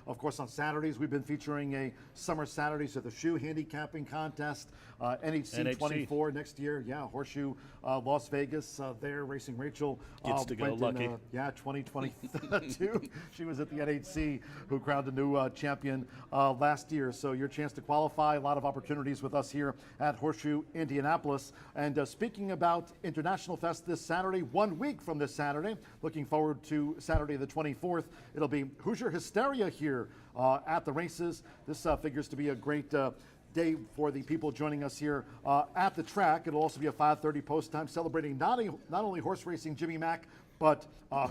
Of course, on Saturdays, we've been featuring a Summer Saturdays at the Shoe Handicapping Contest, NHC 24 next year. Yeah, Horseshoe, Las Vegas, there, Racing Rachel. Gets to go, lucky. 2022. She was at the NHC, who crowned a new champion last year. So your chance to qualify, a lot of opportunities with us here at Horseshoe Indianapolis. And speaking about International Fest this Saturday, 1 week from this Saturday, looking forward to Saturday the 24th. It'll be Hoosier Hysteria here at the races. This figures to be a great day for the people joining us here at the track. It'll also be a 5:30 post time, celebrating not only horse racing, Jimmy Mack, but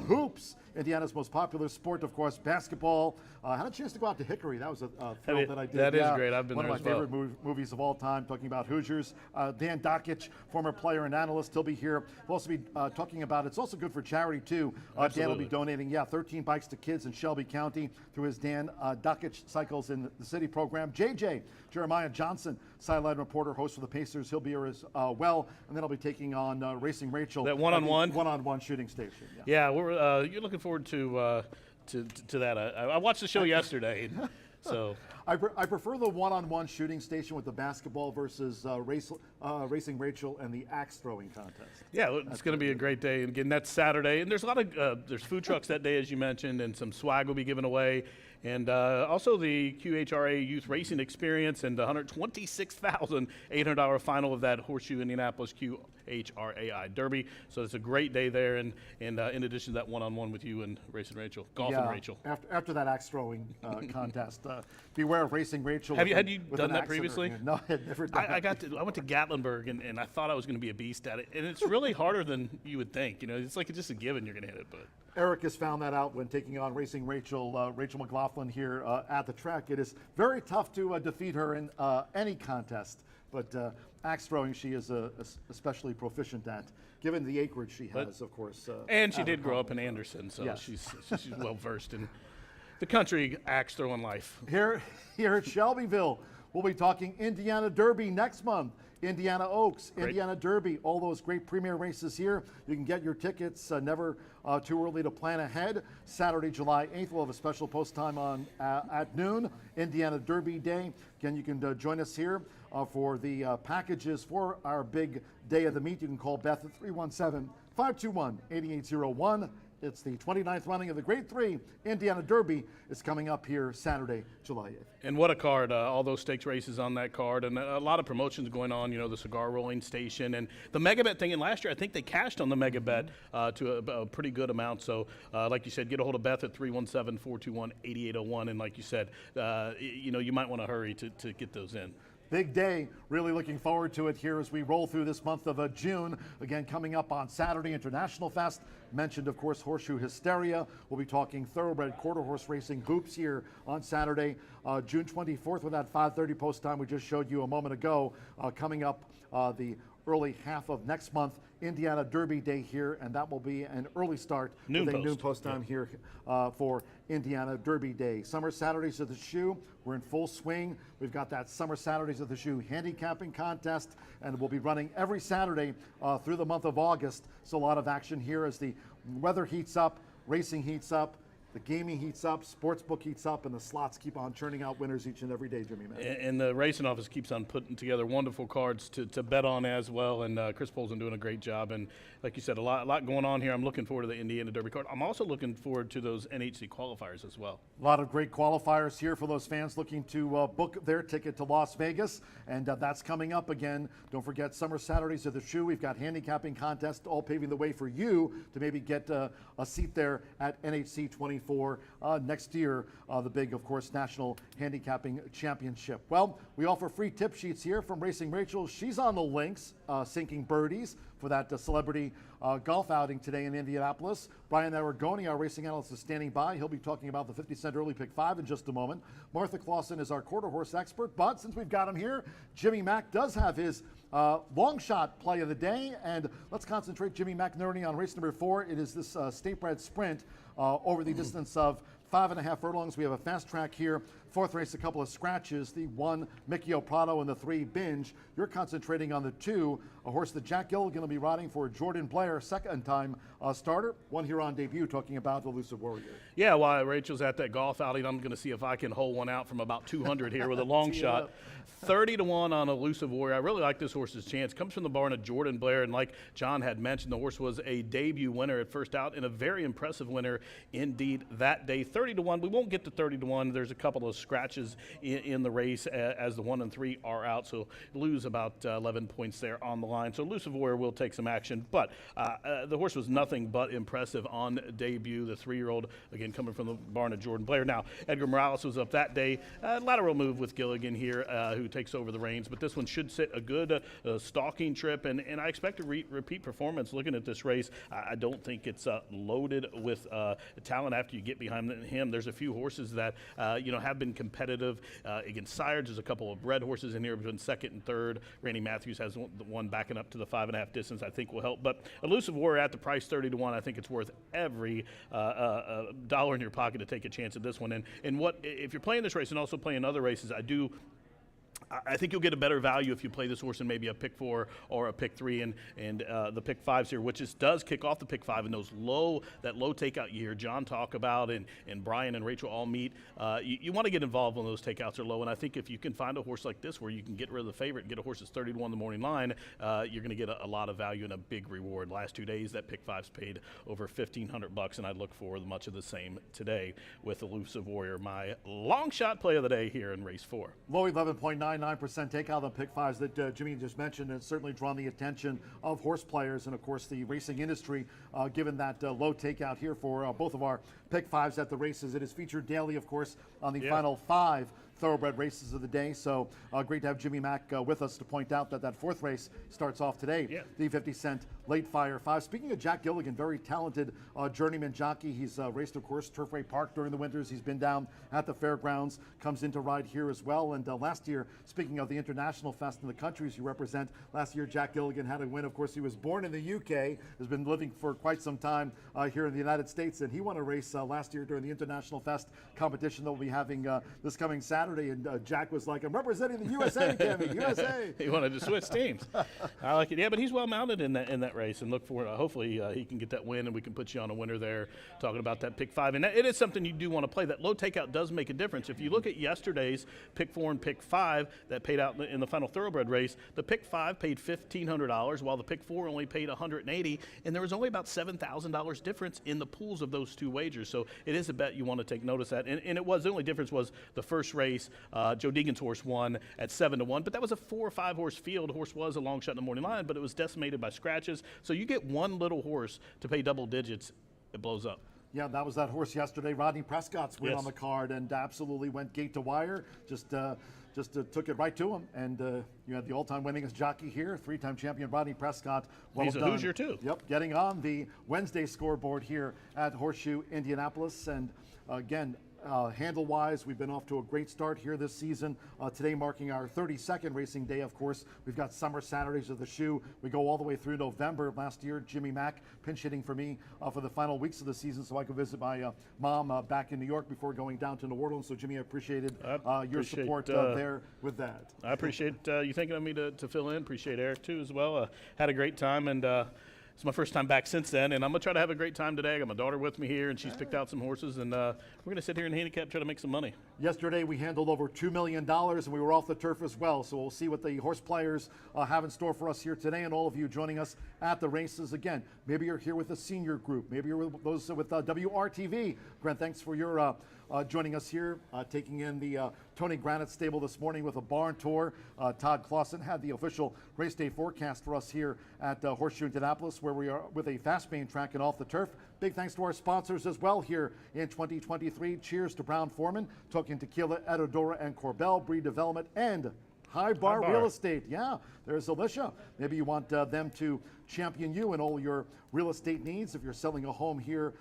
hoops, Indiana's most popular sport, of course, basketball. I had a chance to go out to Hickory. That was a thrill that I did. That is great. I've been one there of my favorite movies of all time, talking about Hoosiers. Dan Dockich, former player and analyst, he'll be here. We'll also be talking about, it's also good for charity, too. Dan will be donating, 13 bikes to kids in Shelby County through his Dan Dockich Cycles in the City program. JJ, Jeremiah Johnson, sideline reporter, host for the Pacers. He'll be here as well. And then I'll be taking on Racing Rachel. That one-on-one? One-on-one shooting station. Yeah, we're you're looking forward to that. I watched the show yesterday, so I prefer the one-on-one shooting station with the basketball versus Racing Rachel and the axe throwing contest. Yeah, it's going to be a great day. And again, that's Saturday, and there's a lot of there's food trucks that day, as you mentioned, and some swag will be given away. And also the QHRA Youth Racing Experience and the $126,800 final of that Horseshoe Indianapolis QHRAI Derby. So it's a great day there, and in addition to that one-on-one with you and Racing Rachel, Golf and Rachel. After that axe throwing contest, beware of Racing Rachel. Had you done that previously? No, I had never done that. I went to Gatlinburg, and I thought I was going to be a beast at it, and it's really harder than you would think. You know, it's like just a given you're going to hit it, but. Eric has found that out when taking on Racing Rachel, Rachel McLaughlin here at the track. It is very tough to defeat her in any contest, but axe throwing she is especially proficient at, given the acreage she has, of course. And she did grow up in Anderson, so yes. she's well versed in the country axe throwing life. Here at Shelbyville, we'll be talking Indiana Derby next month. Indiana Oaks, great. Indiana Derby, all those great premier races here. You can get your tickets, never too early to plan ahead. Saturday, July 8th, we'll have a special post time on at noon, Indiana Derby Day. Again, you can join us here for the packages for our big day of the meet. You can call Beth at 317-521-8801. It's the 29th running of the Grade 3 Indiana Derby. It's coming up here Saturday, July 8th. And what a card. All those stakes races on that card, and a lot of promotions going on, you know, the cigar rolling station and the mega bet thing. And last year, I think they cashed on the mega bet to a pretty good amount. So, like you said, get a hold of Beth at 317-421-8801. And like you said, you know, you might want to hurry to get those in. Big day. Really looking forward to it here as we roll through this month of June. Again, coming up on Saturday, International Fest. Mentioned, of course, Horseshoe Hysteria. We'll be talking thoroughbred quarter horse racing hoops here on Saturday, June 24th with that 5:30 post time we just showed you a moment ago. Coming up the early half of next month, Indiana Derby Day here, and that will be an early start with a noon post time here for Indiana Derby Day. Summer Saturdays at the Shoe, we're in full swing. We've got that Summer Saturdays at the Shoe handicapping contest, and we'll be running every Saturday through the month of August. So a lot of action here as the weather heats up, racing heats up, the gaming heats up, sportsbook heats up, and the slots keep on churning out winners each and every day, Jimmy. And the racing office keeps on putting together wonderful cards to bet on as well, and Chris Polson doing a great job. And like you said, a lot going on here. I'm looking forward to the Indiana Derby card. I'm also looking forward to those NHC qualifiers as well. A lot of great qualifiers here for those fans looking to book their ticket to Las Vegas, and that's coming up again. Don't forget Summer Saturdays at the Shoe. We've got handicapping contests all paving the way for you to maybe get a seat there at NHC 24 next year, the big, of course, National Handicapping Championship. Well, we offer free tip sheets here from Racing Rachel. She's on the links, sinking birdies for that celebrity golf outing today in Indianapolis. Brian Aragoni, our racing analyst, is standing by. He'll be talking about the 50-cent early pick 5 in just a moment. Martha Clausen is our quarter horse expert, but since we've got him here, Jimmy Mack does have his long shot play of the day, and let's concentrate Jimmy McNerney on race number 4. It is this State-bred sprint over the distance of 5.5 furlongs. We have a fast track here. Fourth race, a couple of scratches. The 1, Mickey O'Prado, and the 3, Binge. You're concentrating on the 2, a horse that Jack Gilligan will be riding for Jordan Blair, second-time starter. One here on debut, talking about Elusive Warrior. Yeah, while Rachel's at that golf outing, I'm going to see if I can hold one out from about 200 here with a long shot. 30-1 on Elusive Warrior. I really like this horse's chance. Comes from the barn of Jordan Blair, and like John had mentioned, the horse was a debut winner at first out and a very impressive winner indeed that day. 30-1. We won't get to 30-1. There's a couple of scratches in the race as the 1 and 3 are out, so lose about 11 points there on the line. So Elusive Warrior will take some action, but the horse was nothing but impressive on debut. The 3-year-old, again, coming from the barn of Jordan Blair. Now, Edgar Morales was up that day. Lateral move with Gilligan here, who takes over the reins, but this one should sit a good stalking trip, and I expect a repeat performance. Looking at this race, I don't think it's loaded with talent after you get behind him. There's a few horses that have been competitive against sires. There's a couple of bred horses in here between second and third. Randy Matthews has one backing up to the 5.5 distance, I think will help. But Elusive Warrior at the price 30-1, I think it's worth every dollar in your pocket to take a chance at this one. And what if you're playing this race and also playing other races, I think you'll get a better value if you play this horse in maybe a pick 4 or a pick 3 and the pick 5s here, which does kick off the pick 5 in those that low takeout year John talk about and Brian and Rachel all meet. You want to get involved when those takeouts are low, and I think if you can find a horse like this where you can get rid of the favorite and get a horse that's 30-1 the morning line, you're going to get a lot of value and a big reward. Last 2 days that pick 5's paid over $1,500, and I'd look for much of the same today with Elusive Warrior, my long shot play of the day here in race 4. Low 11.99% takeout on pick 5s that Jimmy just mentioned, and certainly drawn the attention of horse players and, of course, the racing industry, given that low takeout here for both of our pick 5s at the races. It is featured daily, of course, on the final 5 thoroughbred races of the day. So great to have Jimmy Mack with us to point out that fourth race starts off today. Yeah. The 50-cent Late Fire 5. Speaking of Jack Gilligan, very talented journeyman jockey. He's raced, of course, Turfway Park during the winters. He's been down at the fairgrounds, comes in to ride here as well. And last year, speaking of the international fest in the countries you represent, last year Jack Gilligan had a win. Of course, he was born in the UK, has been living for quite some time here in the United States, and he won a race last year during the international fest competition that we'll be having this coming Saturday. And Jack was like, I'm representing the USA, Cammy, USA. He wanted to switch teams. I like it. Yeah, but he's well mounted in that race, and look for hopefully he can get that win, and we can put you on a winner there talking about that pick 5. And it is something you do want to play. That low takeout does make a difference. If you look at yesterday's pick 4 and pick 5 that paid out in the final thoroughbred race, the pick 5 paid $1,500 while the pick 4 only paid $180, and there was only about $7,000 difference in the pools of those 2 wagers. So it is a bet you want to take notice at. And it was, the only difference was the first race, Joe Deegan's horse won at 7-1, but that was a 4 or 5 horse field. The horse was a long shot in the morning line, but it was decimated by scratches. So you get one little horse to pay double digits, it blows up. Yeah, that was that horse yesterday. Rodney Prescott's win on the card, and absolutely went gate to wire. Just took it right to him. And you had the all-time winningest jockey here, 3-time champion Rodney Prescott. Well He's a done. Hoosier too. Yep, getting on the Wednesday scoreboard here at Horseshoe Indianapolis. And again, handle-wise, we've been off to a great start here this season. Today marking our 32nd racing day, of course. We've got summer Saturdays of the shoe. We go all the way through November. Last year, Jimmy Mack pinch hitting for me for the final weeks of the season so I could visit my mom back in New York before going down to New Orleans. So, Jimmy, I appreciated your support there with that. I appreciate you thinking of me to fill in. Appreciate Eric, too, as well. Had a great time, and it's my first time back since then, and I'm going to try to have a great time today. I got my daughter with me here, and she's picked out some horses, and we're going to sit here and handicap, try to make some money. Yesterday, we handled over $2 million, and we were off the turf as well, so we'll see what the horse players have in store for us here today, and all of you joining us at the races. Again, maybe you're here with a senior group. Maybe you're with those with WRTV. Grant, thanks for your joining us here, taking in the Tony Granite stable this morning with a barn tour. Todd Clausen had the official race day forecast for us here at Horseshoe Indianapolis, where we are with a fast main track and off the turf. Big thanks to our sponsors as well here in 2023. Cheers to Brown Forman, Token Tequila, Edodora and Corbel, Breed Development, and High Bar Bar. Real Estate. Yeah, there's Alicia. Maybe you want them to champion you in all your real estate needs. If you're selling a home here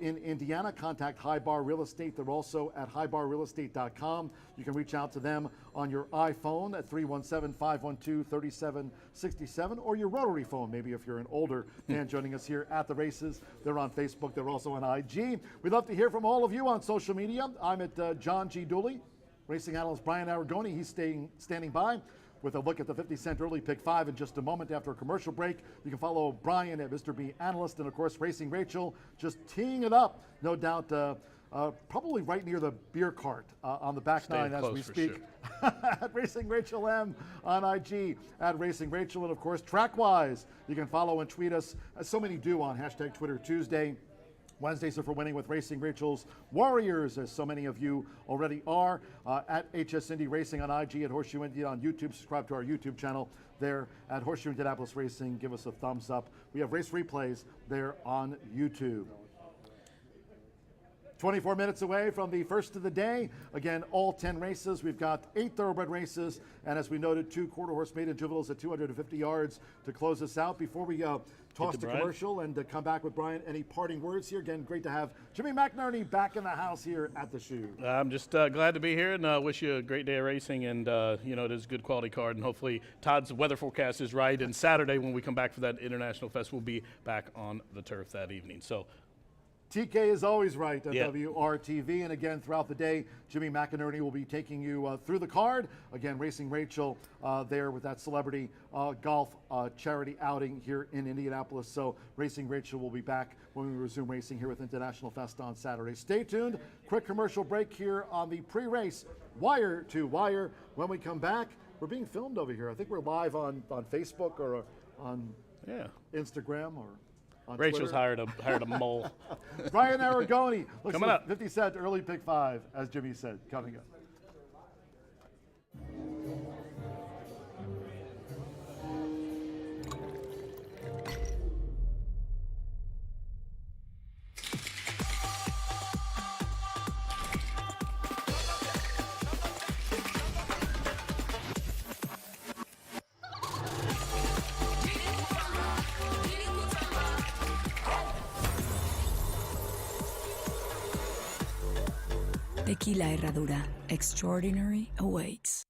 in Indiana, contact High Bar Real Estate. They're also at highbarrealestate.com. You can reach out to them on your iPhone at 317-512-3767 or your rotary phone, maybe if you're an older man joining us here at the races. They're on Facebook. They're also on IG. We'd love to hear from all of you on social media. I'm at John G. Dooley. Racing analyst Brian Aragoni, he's standing by with a look at the 50-cent early pick 5 in just a moment after a commercial break. You can follow Brian at Mr. B Analyst, and of course Racing Rachel just teeing it up, no doubt, probably right near the beer cart on the back Staying nine as we close for speak. sure. At Racing Rachel M on IG, at Racing Rachel, and of course TrackWise. You can follow and tweet us, as so many do, on hashtag Twitter Tuesday. Wednesdays are for winning with Racing Rachel's Warriors, as so many of you already are. At HS Indy Racing on IG, at Horseshoe Indy on YouTube. Subscribe to our YouTube channel there at Horseshoe Indianapolis Racing. Give us a thumbs up. We have race replays there on YouTube. 24 minutes away from the first of the day. Again, all 10 races. We've got 8 thoroughbred races, and as we noted, 2 quarter horse maiden juveniles at 250 yards to close us out. Before we toss the commercial and come back with Brian, any parting words here? Again, great to have Jimmy McNerney back in the house here at the shoe. I'm just glad to be here, and wish you a great day of racing. And it is a good quality card, and hopefully Todd's weather forecast is right. And Saturday, when we come back for that International Fest, we'll be back on the turf that evening. So. TK is always right on WRTV. And again, throughout the day, Jimmy McInerney will be taking you through the card. Again, Racing Rachel there with that celebrity golf charity outing here in Indianapolis. So Racing Rachel will be back when we resume racing here with International Fest on Saturday. Stay tuned. Quick commercial break here on the pre-race Wire to Wire. When we come back, we're being filmed over here. I think we're live on Facebook or on Instagram or Rachel's hired a mole. Brian Aragoni looks coming up. 50 cent early pick 5, as Jimmy said, coming up. Tequila Herradura. Extraordinary awaits.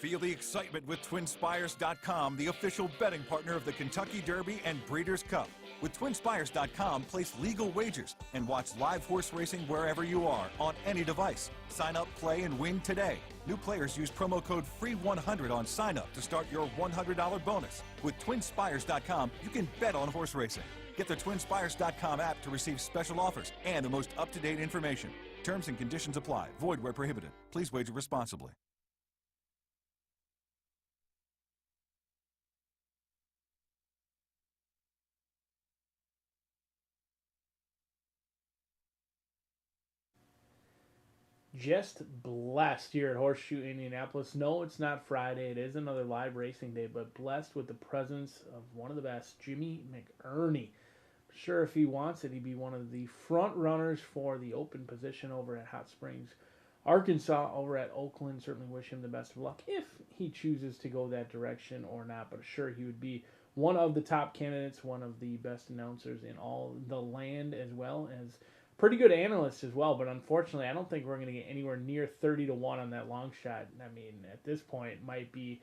Feel the excitement with TwinSpires.com, the official betting partner of the Kentucky Derby and Breeders' Cup. With TwinSpires.com, place legal wagers and watch live horse racing wherever you are on any device. Sign up, play, and win today. New players use promo code FREE100 on sign up to start your $100 bonus. With TwinSpires.com, you can bet on horse racing. Get the TwinSpires.com app to receive special offers and the most up-to-date information. Terms and conditions apply. Void where prohibited. Please wager responsibly. Just blessed here at Horseshoe Indianapolis. No, it's not Friday. It is another live racing day, but blessed with the presence of one of the best, Jimmy McNerney. Sure, if he wants it, he'd be one of the front runners for the open position over at Hot Springs, Arkansas, over at Oakland. Certainly wish him the best of luck if he chooses to go that direction or not. But sure, he would be one of the top candidates, one of the best announcers in all the land, as well as pretty good analyst as well. But unfortunately, I don't think we're going to get anywhere near 30-1 on that long shot. I mean, at this point, it might be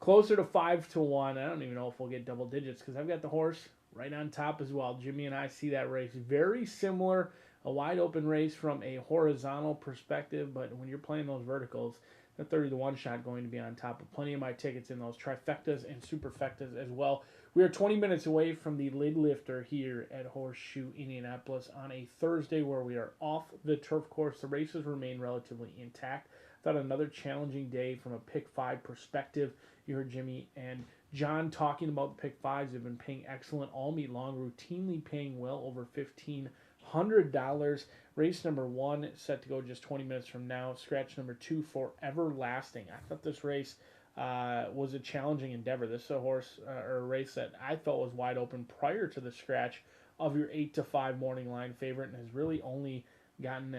closer to 5-1. I don't even know if we'll get double digits because I've got the horse right on top as well. Jimmy and I see that race very similar, a wide open race from a horizontal perspective, but when you're playing those verticals, the 30-1 shot going to be on top of plenty of my tickets in those trifectas and superfectas as well. We are 20 minutes away from the lid lifter here at Horseshoe Indianapolis on a Thursday where we are off the turf course. The races remain relatively intact. Thought another challenging day from a pick 5 perspective. You heard Jimmy and John talking about the pick 5s. They've been paying excellent all meet long, routinely paying well over $1,500. Race number 1 set to go just 20 minutes from now. Scratch number 2, Forever Lasting. I thought this race was a challenging endeavor. This is a horse or a race that I felt was wide open prior to the scratch of your 8-5 morning line favorite, and has really only gotten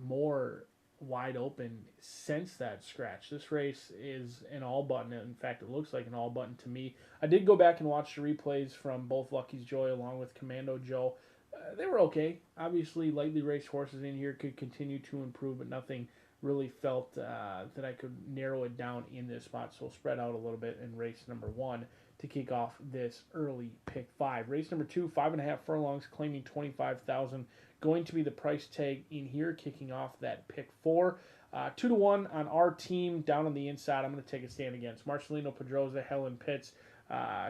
more wide open since that scratch. This race is an all button. In fact, it looks like an all button to me. I did go back and watch the replays from both Lucky's Joy along with Commando Joe. They were okay. Obviously, lightly raced horses in here could continue to improve, but nothing really felt that I could narrow it down in this spot. So we'll spread out a little bit in race number 1 to kick off this early pick 5. Race number 2, 5.5 furlongs, claiming $25,000. Going to be the price tag in here, kicking off that pick 4. 2-1 on our team. Down on the inside, I'm going to take a stand against Marcelino Pedroza, Helen Pitts.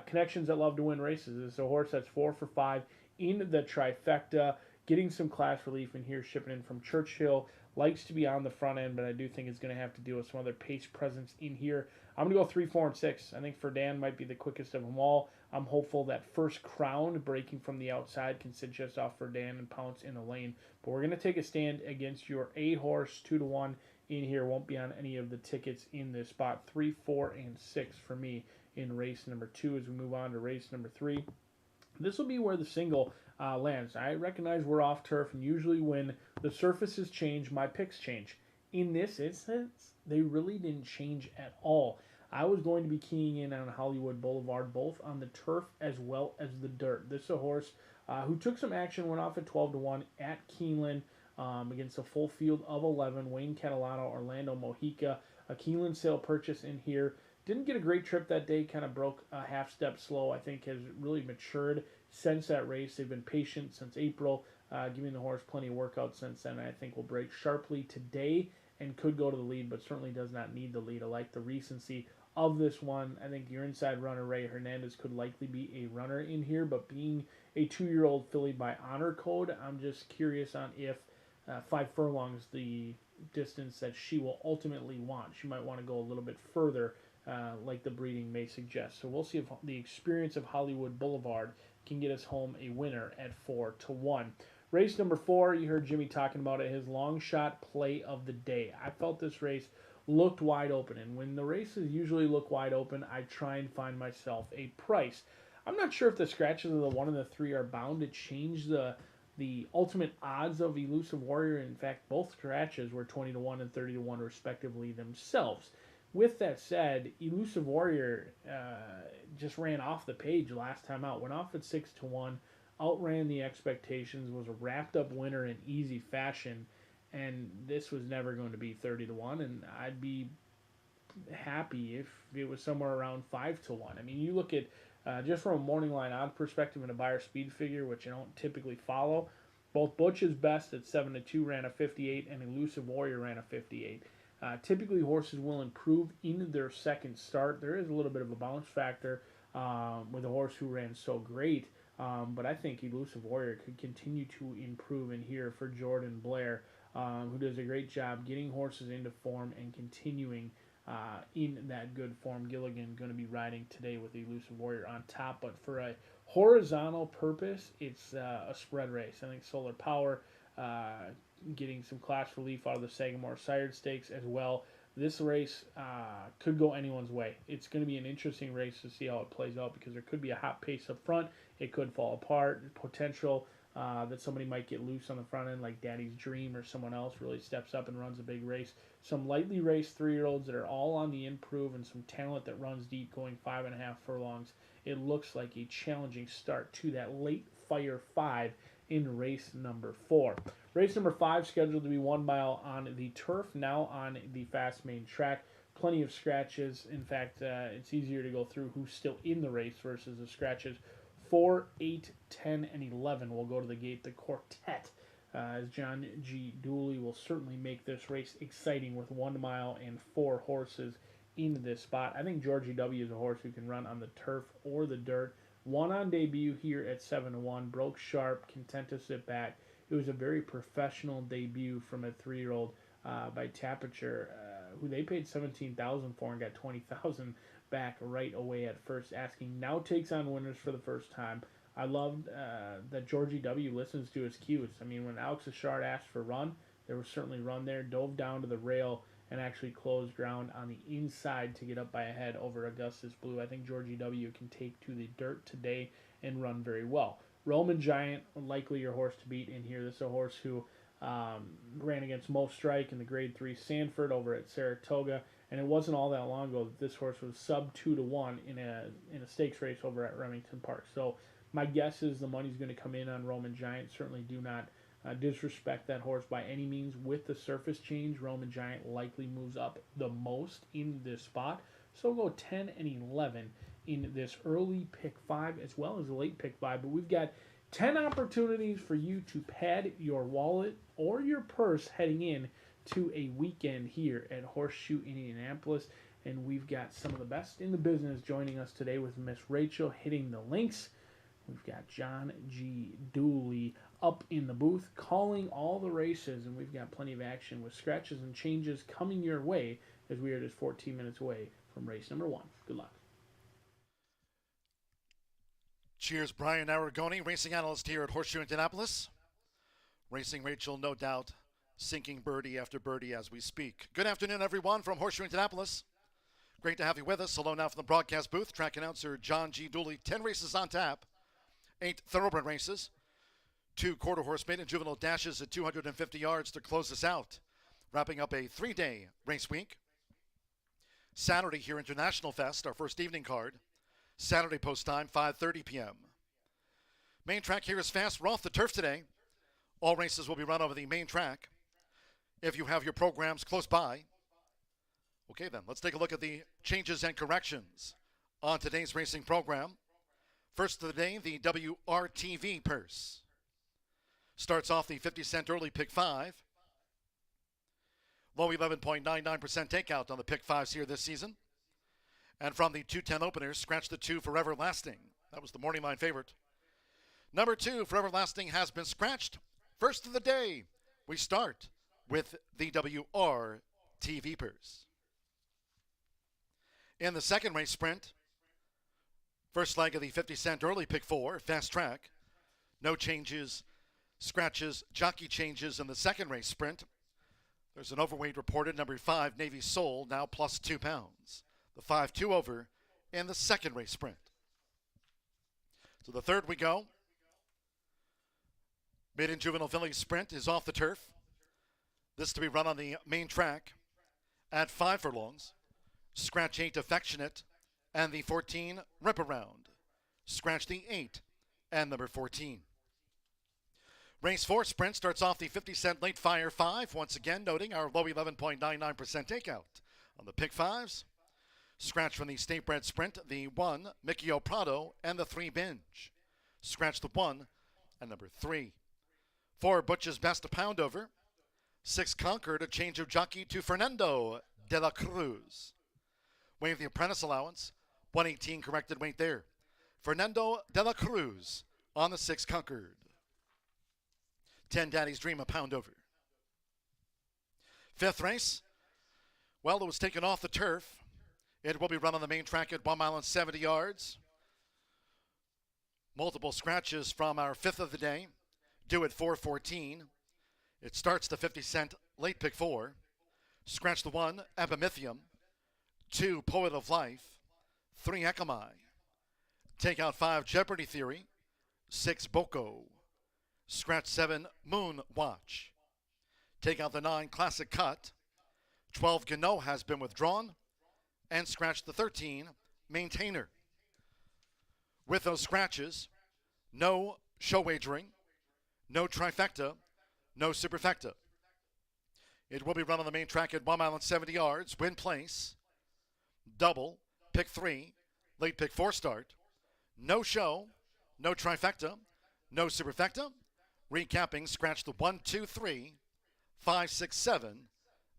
Connections that love to win races. This is a horse that's 4 for 5 in the trifecta. Getting some class relief in here, shipping in from Churchill. Likes to be on the front end, but I do think it's going to have to deal with some other pace presence in here. I'm going to go 3, 4, and 6. I think Ferdan might be the quickest of them all. I'm hopeful that First Crown, breaking from the outside, can sit just off Ferdan and pounce in the lane. But we're going to take a stand against your 8-horse, 2-1 in here. Won't be on any of the tickets in this spot. 3, 4, and 6 for me in race number 2 as we move on to race number 3. This will be where the single lands. I recognize we're off turf, and usually when the surfaces change, my picks change. In this instance, they really didn't change at all. I was going to be keying in on Hollywood Boulevard, both on the turf as well as the dirt. This is a horse who took some action, went off at 12-1 at Keeneland against a full field of 11. Wayne Catalano, Orlando Mojica, a Keeneland sale purchase in here. Didn't get a great trip that day, kind of broke a half step slow. I think has really matured since that race. They've been patient since April, giving the horse plenty of workout since then. I think will break sharply today and could go to the lead, but certainly does not need the lead. I like the recency of this one. I think your inside runner, Ray Hernandez, could likely be a runner in here, but being a 2-year-old filly by honor code, I'm just curious on if 5 furlongs the distance that she will ultimately want. She might want to go a little bit further, like the breeding may suggest. So we'll see if the experience of Hollywood Boulevard can get us home a winner at 4-1. Race number 4, you heard Jimmy talking about it, his long shot play of the day. I felt this race looked wide open, and when the races usually look wide open, I try and find myself a price. I'm not sure if the scratches of the 1 and the 3 are bound to change the ultimate odds of Elusive Warrior. In fact, both scratches were 20-1 and 30-1 respectively themselves. With that said, Elusive Warrior just ran off the page last time out. Went off at 6-1, outran the expectations, was a wrapped-up winner in easy fashion, and this was never going to be 30-1, and I'd be happy if it was somewhere around 5-1. I mean, you look at, just from a morning line odd perspective and a buyer speed figure, which I don't typically follow, both Butch's Best at 7-2 ran a 58, and Elusive Warrior ran a 58. Typically, horses will improve in their second start. There is a little bit of a bounce factor with a horse who ran so great, but I think Elusive Warrior could continue to improve in here for Jordan Blair, who does a great job getting horses into form and continuing in that good form. Gilligan going to be riding today with Elusive Warrior on top, but for a horizontal purpose, it's a spread race. I think Solar Power getting some class relief out of the Sagamore Sired Stakes as well. This race could go anyone's way. It's going to be an interesting race to see how it plays out because there could be a hot pace up front. It could fall apart. Potential that somebody might get loose on the front end like Daddy's Dream or someone else really steps up and runs a big race. Some lightly raced 3-year-olds that are all on the improve and some talent that runs deep going 5.5 furlongs. It looks like a challenging start to that late Fire 5 in race number 4. Race number 5 scheduled to be 1 mile on the turf, now on the fast main track. Plenty of scratches. In fact, it's easier to go through who's still in the race versus the scratches. 4, 8, 10, and 11 will go to the gate. The quartet, as John G. Dooley will certainly make this race exciting with 1 mile and 4 horses in this spot. I think Georgie W. is a horse who can run on the turf or the dirt. Won on debut here at 7-1, broke sharp, content to sit back. It was a very professional debut from a 3-year-old by Tapiture, who they paid $17,000 for and got $20,000 back right away at first asking. Now takes on winners for the first time. I loved that Georgie W. listens to his cues. I mean, when Alex Achard asked for run, there was certainly run there. Dove down to the rail and actually closed ground on the inside to get up by a head over Augustus Blue. I think Georgie W. can take to the dirt today and run very well. Roman Giant, likely your horse to beat in here. This is a horse who ran against Mo Strike in the Grade 3 Sanford over at Saratoga, and it wasn't all that long ago that this horse was sub 2-1 in a stakes race over at Remington Park. So my guess is the money's going to come in on Roman Giant. Certainly do not disrespect that horse by any means. With the surface change, Roman Giant likely moves up the most in this spot. So we'll go 10 and 11 in this early pick 5 as well as a late pick 5. But we've got 10 opportunities for you to pad your wallet or your purse heading in to a weekend here at Horseshoe Indianapolis. And we've got some of the best in the business joining us today with Miss Rachel hitting the links. We've got John G. Dooley up in the booth calling all the races, and we've got plenty of action with scratches and changes coming your way as we are just 14 minutes away from race number 1. Good luck. Cheers, Brian Aragoni, racing analyst here at Horseshoe Indianapolis. Racing Rachel, no doubt, sinking birdie after birdie as we speak. Good afternoon, everyone, from Horseshoe Indianapolis. Great to have you with us. Hello now from the broadcast booth. Track announcer John G. Dooley. 10 races on tap, 8 thoroughbred races, 2 quarter horse maiden juvenile dashes at 250 yards to close us out. Wrapping up a 3-day race week. Saturday here, International Fest, our first evening card. Saturday post time, 5:30 p.m. Main track here is fast. We're off the turf today. All races will be run over the main track. If you have your programs close by. Okay then, let's take a look at the changes and corrections on today's racing program. First of the day, the WRTV purse. Starts off the 50-cent early pick 5. Low 11.99% takeout on the pick 5s here this season. And from the 210 openers, scratch the 2 for Everlasting. That was the morning line favorite. Number 2 for Everlasting has been scratched. First of the day, we start with the WRTV purse. In the second race sprint, first leg of the 50-cent early pick 4, fast track. No changes, scratches, jockey changes in the second race sprint. There's an overweight reported, number 5, Navy Soul, now plus 2 pounds. The 5-2 over in the second race sprint. So the third we go. Maiden Juvenile Fillies sprint is off the turf. This to be run on the main track at 5 furlongs. Scratch 8 Affectionate and the 14 Rip Around. Scratch the 8 and number 14. Race 4 sprint starts off the 50-cent late fire 5. Once again, noting our low 11.99% takeout on the pick 5s. Scratch from the State-bred sprint, the 1 Mickey O'Prado and the 3 Binge. Scratch the 1 and number 3. 4 Butch's Best a pound over. 6 Concord, a change of jockey to Fernando de la Cruz. Wave the apprentice allowance, 118 corrected weight there. Fernando de la Cruz on the 6 Concord. 10 Daddy's Dream a pound over. Fifth race, well, it was taken off the turf. It will be run on the main track at 1 mile and 70 yards. Multiple scratches from our 5th of the day, due at 4:14. It starts the 50-cent late pick 4. Scratch the 1, Epimithium. 2, Poet of Life. 3, Ekamai. Take out 5, Jeopardy Theory. 6, Boko. Scratch 7, Moon Watch. Take out the 9, Classic Cut. 12, Gano has been withdrawn. And scratch the 13, Maintainer. With those scratches, no show wagering, no trifecta, no superfecta. It will be run on the main track at 1 mile and 70 yards, win place, double, pick 3, late pick 4 start, no show, no trifecta, no superfecta. Recapping, scratch the 1, 2, 3, 5, 6, 7,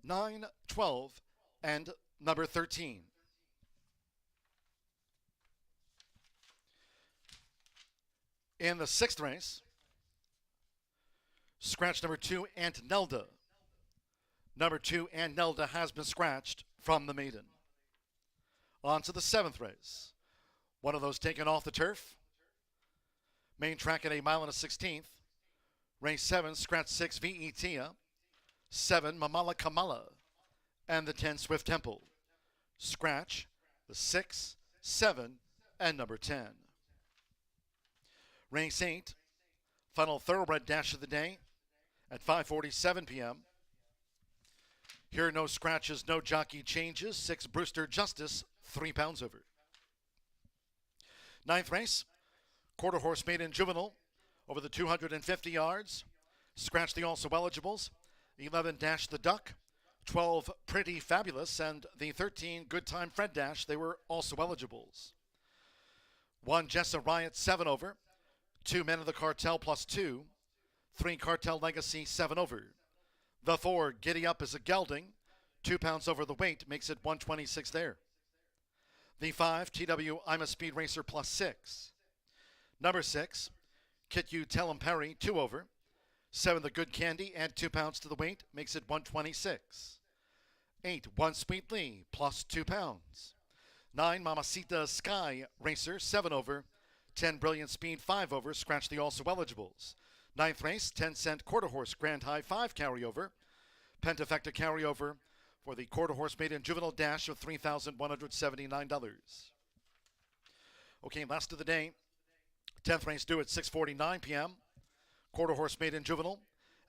9, 12, and number 13. In the 6th race, scratch number 2, Aunt Nelda. Number 2, Aunt Nelda has been scratched from the maiden. On to the 7th race. One of those taken off the turf. Main track at a mile and a 16th. Race 7, scratch 6, Vietia. 7, Mamala Kamala. And the 10, Swift Temple. Scratch the 6, 7, and number 10. Race 8, final thoroughbred dash of the day at 5:47 p.m. Here, no scratches, no jockey changes. 6, Brewster Justice, 3 pounds over. 9th race, quarter horse maiden juvenile over the 250 yards. Scratch the also eligibles. 11, Dash the Duck. 12, Pretty Fabulous. And the 13, Good Time Fred Dash. They were also eligibles. 1, Jessa Riot, 7 over. 2, Men of the Cartel plus 2. 3, Cartel Legacy, 7 over. The 4, Giddy Up is a gelding. 2 pounds over the weight, makes it 126 there. The 5, TW I'm a Speed Racer plus 6. Number 6, Kit You Tell 'em Perry, 2 over. 7, The Good Candy, add 2 pounds to the weight, makes it 126. 8, One Sweet Lee, plus 2 pounds. 9, Mamacita Sky Racer, 7 over. 10, Brilliant Speed, 5 over. Scratch the also eligibles. 9th race, 10-cent quarter horse Grand High 5 carryover. Pentafecta carryover for the quarter horse maiden juvenile dash of $3,179. Okay, last of the day. 10th race due at 6:49 p.m. Quarter horse maiden juvenile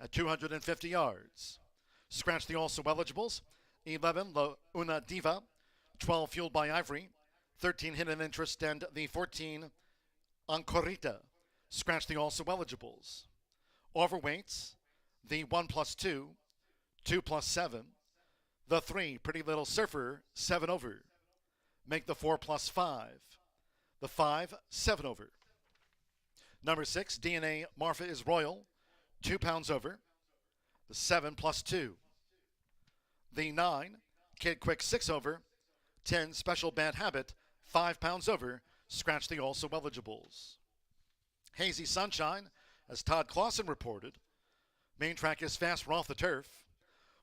at 250 yards. Scratch the also eligibles. 11, La Una Diva. 12, Fueled by Ivory. 13, Hidden Interest. And the 14, Ancorita. Scratch the also eligibles. Overweights, the 1 plus 2, 2 plus 7. The 3, Pretty Little Surfer, 7 over. Make the 4 plus 5. The 5, 7 over. Number 6, DNA Marfa is Royal, 2 pounds over. The 7 plus 2. The 9, Kid Quick, 6 over. 10, Special Bad Habit, 5 pounds over. Scratch the also eligibles. Hazy Sunshine, as Todd Clausen reported. Main track is fast, we're off the turf.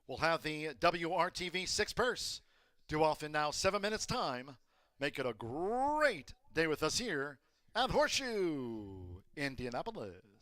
We'll have the WRTV 6 purse due off in now 7 minutes time. Make it a great day with us here at Horseshoe Indianapolis.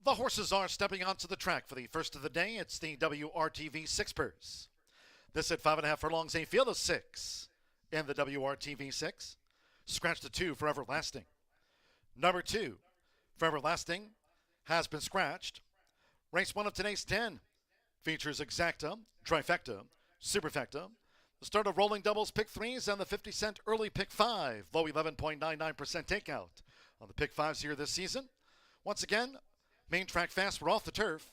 The horses are stepping onto the track for the first of the day. It's the WRTV Six Purse. This at 5.5 furlongs, a field of 6 in the WRTV 6. Scratch the 2 for Everlasting. Number 2 for Everlasting has been scratched. Race 1 of today's 10 features Exacta, Trifecta, Superfecta. The start of rolling doubles, pick 3s, and the 50-cent early pick 5. Low 11.99% takeout on the pick 5s here this season. Once again, main track fast. We're off the turf.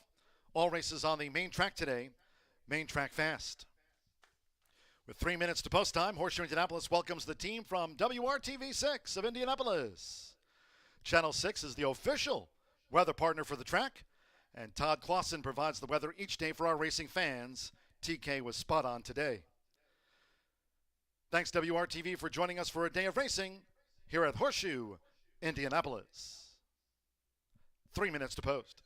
All races on the main track today. Main track fast. With 3 minutes to post time, Horseshoe Indianapolis welcomes the team from WRTV 6 of Indianapolis. Channel 6 is the official weather partner for the track, and Todd Clausen provides the weather each day for our racing fans. TK was spot on today. Thanks WRTV for joining us for a day of racing here at Horseshoe Indianapolis. 3 minutes to post.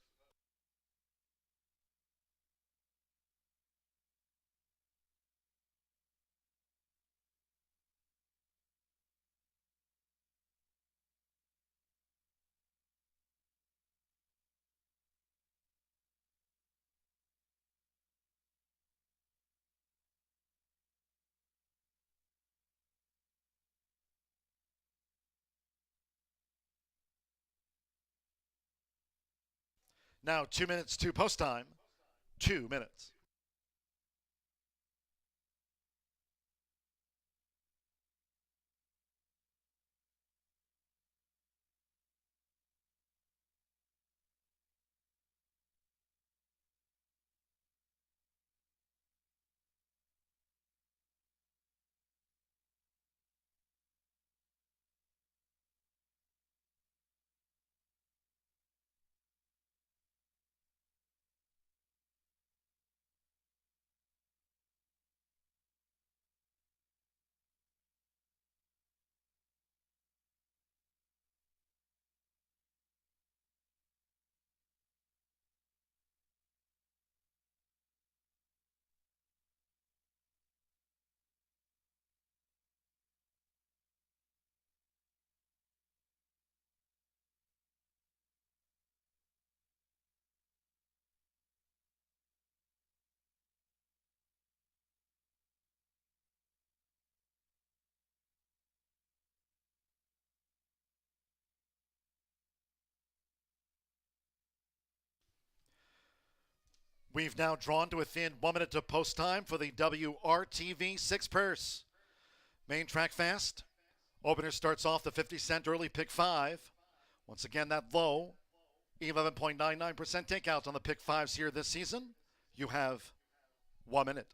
Now 2 minutes to post time. 2 minutes. We've now drawn to within 1 minute of post time for the WRTV 6 purse. Main track fast. Opener starts off the 50-cent early pick 5. Once again, that low 11.99% takeout on the pick 5s here this season. You have 1 minute.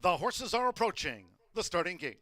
The horses are approaching the starting gate.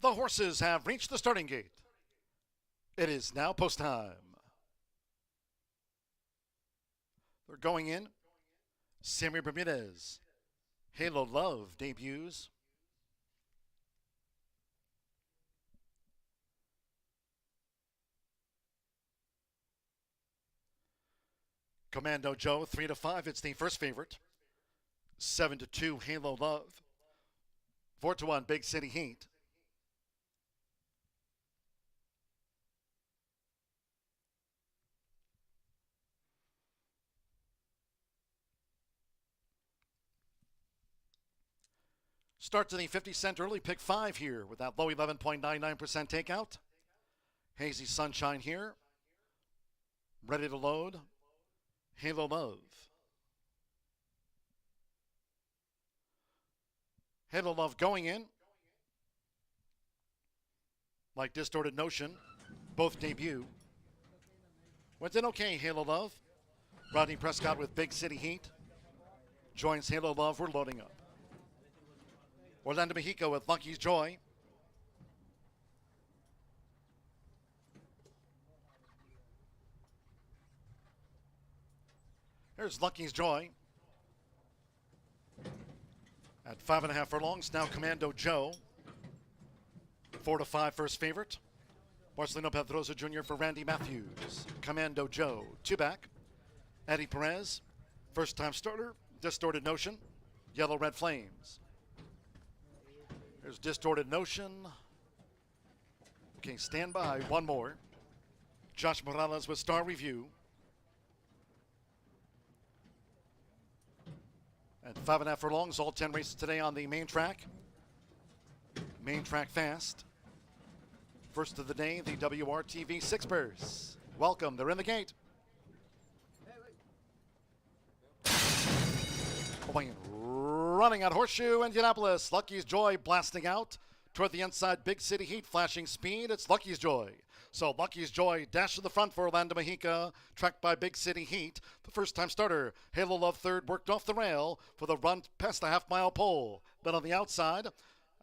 The horses have reached the starting gate. It is now post time. They're going in. Sammy Bermudez. Halo Love debuts. Commando Joe, 3-5. It's the first favorite. 7-2, Halo Love. 4-1, Big City Heat. Start to the 50-cent early, pick 5 here with that low 11.99% takeout. Hazy Sunshine here. Ready to load. Halo Love. Halo Love going in. Like Distorted Notion. Both debut. Went in okay, Halo Love. Rodney Prescott with Big City Heat. Joins Halo Love. We're loading up. Orlando Mexico with Lucky's Joy. There's Lucky's Joy. At 5.5 furlongs, now Commando Joe. 4-5 first favorite. Marcelino Pedrosa Jr. for Randy Matthews. Commando Joe, 2-back. Eddie Perez, first time starter. Distorted Notion. Yellow Red Flames. There's Distorted Notion. Okay, stand by. One more. Josh Morales with Star Review. At 5.5 furlongs, all 10 races today on the main track. Main track fast. First of the day, the WRTV Six Bears. Welcome, they're in the gate. Running at Horseshoe Indianapolis. Lucky's Joy blasting out. Toward the inside, Big City Heat flashing speed. It's Lucky's Joy. So Lucky's Joy dash to the front for Orlando Mexico, tracked by Big City Heat. The first-time starter, Halo Love third, worked off the rail for the run past the half-mile pole. Then on the outside,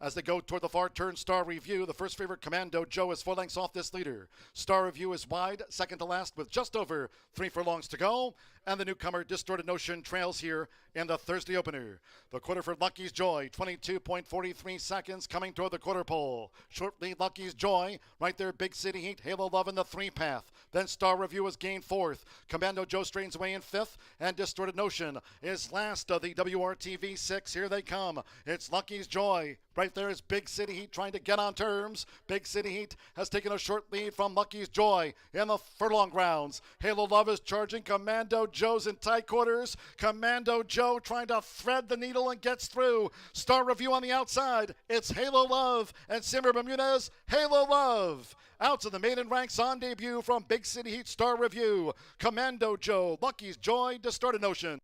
as they go toward the far turn, Star Review, the first favorite Commando Joe is 4 lengths off this leader. Star Review is wide, second to last with just over 3 furlongs to go. And the newcomer Distorted Notion trails here in the Thursday opener. The quarter for Lucky's Joy, 22.43 seconds coming toward the quarter pole. Short lead Lucky's Joy, right there Big City Heat, Halo Love in the 3 path. Then Star Review is gained 4th. Commando Joe straightens away in 5th. And Distorted Notion is last of the WRTV 6. Here they come. It's Lucky's Joy. Right there is Big City Heat trying to get on terms. Big City Heat has taken a short lead from Lucky's Joy in the furlong grounds. Halo Love is charging. Commando Joe's in tight quarters. Commando Joe trying to thread the needle and gets through. Star Review on the outside. It's Halo Love and Simmer Bermudez. Halo Love. Out to the maiden ranks on debut from Big City Heat. Star Review. Commando Joe. Lucky's Joy. Distorted Notion.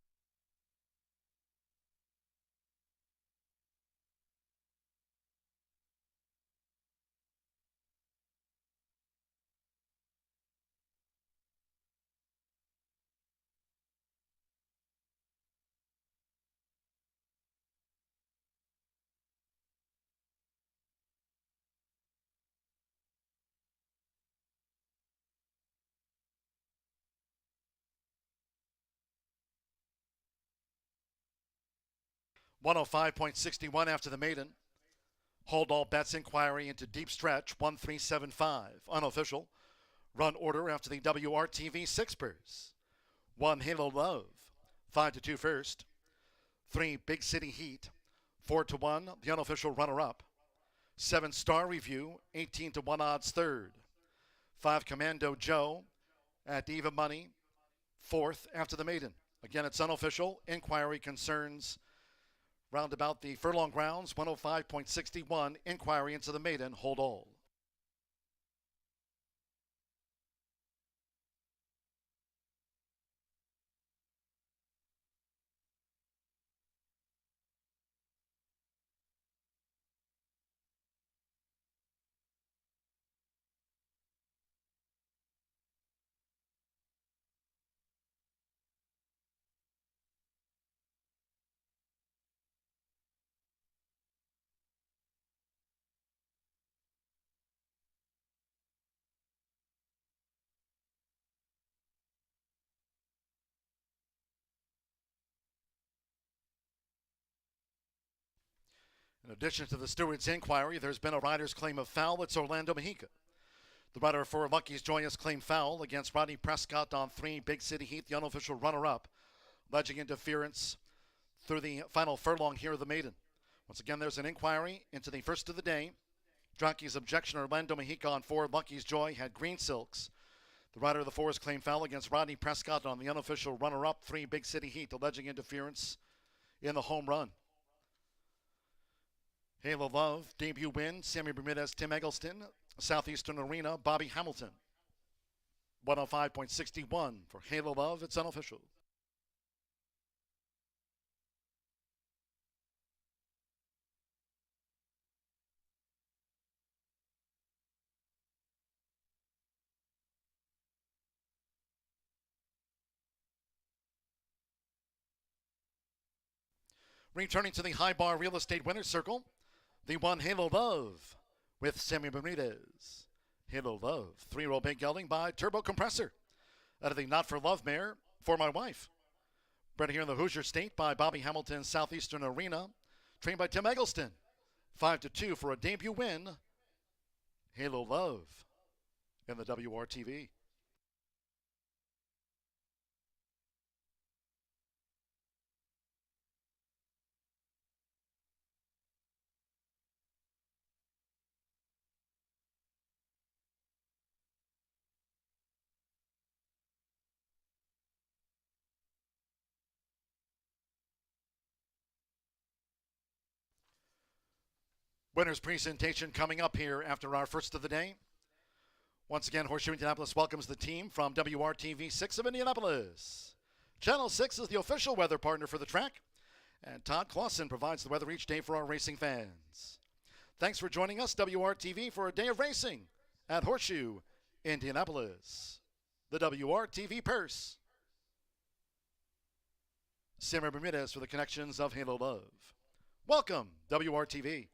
105.61 after the maiden. Hold all bets inquiry into deep stretch 1375. Unofficial. Run order after the WRTV six purse. 1 Halo Love. 5-2 first. 3 Big City Heat. 4-1 the unofficial runner up. 7 Star Review. 18-1 odds third. 5 Commando Joe at even money. Fourth after the maiden. Again, it's unofficial. Inquiry concerns roundabout the furlong grounds. 105.61. Inquiry into the maiden. Hold all. In addition to the steward's inquiry, there's been a rider's claim of foul. It's Orlando Mejica. The rider for Lucky's Joyous claimed foul against Rodney Prescott on 3 Big City Heat, the unofficial runner-up, alleging interference through the final furlong here of the maiden. Once again, there's an inquiry into the first of the day. Jockey's objection, Orlando Mejica on 4 Lucky's Joy had green silks. The rider of the 4's claimed foul against Rodney Prescott on the unofficial runner-up, 3 Big City Heat, alleging interference in the home run. Halo Love, debut win, Sammy Bermudez, Tim Eggleston, Southeastern Arena, Bobby Hamilton. 105.61 for Halo Love, it's unofficial. Returning to the high bar real estate winner's circle, the 1 Halo Love with Sammy Bermudez. Halo Love, 3-year-old big gelding by Turbo Compressor. Out of the Not For Love mare, For My Wife. Bred here in the Hoosier State by Bobby Hamilton, Southeastern Arena. Trained by Tim Eggleston. 5-2 for a debut win. Halo Love in the WRTV. Winner's presentation coming up here after our first of the day. Once again, Horseshoe Indianapolis welcomes the team from WRTV 6 of Indianapolis. Channel 6 is the official weather partner for the track, and Todd Clausen provides the weather each day for our racing fans. Thanks for joining us, WRTV, for a day of racing at Horseshoe Indianapolis. The WRTV purse. Sammy Bermudez for the connections of Halo Love. Welcome, WRTV.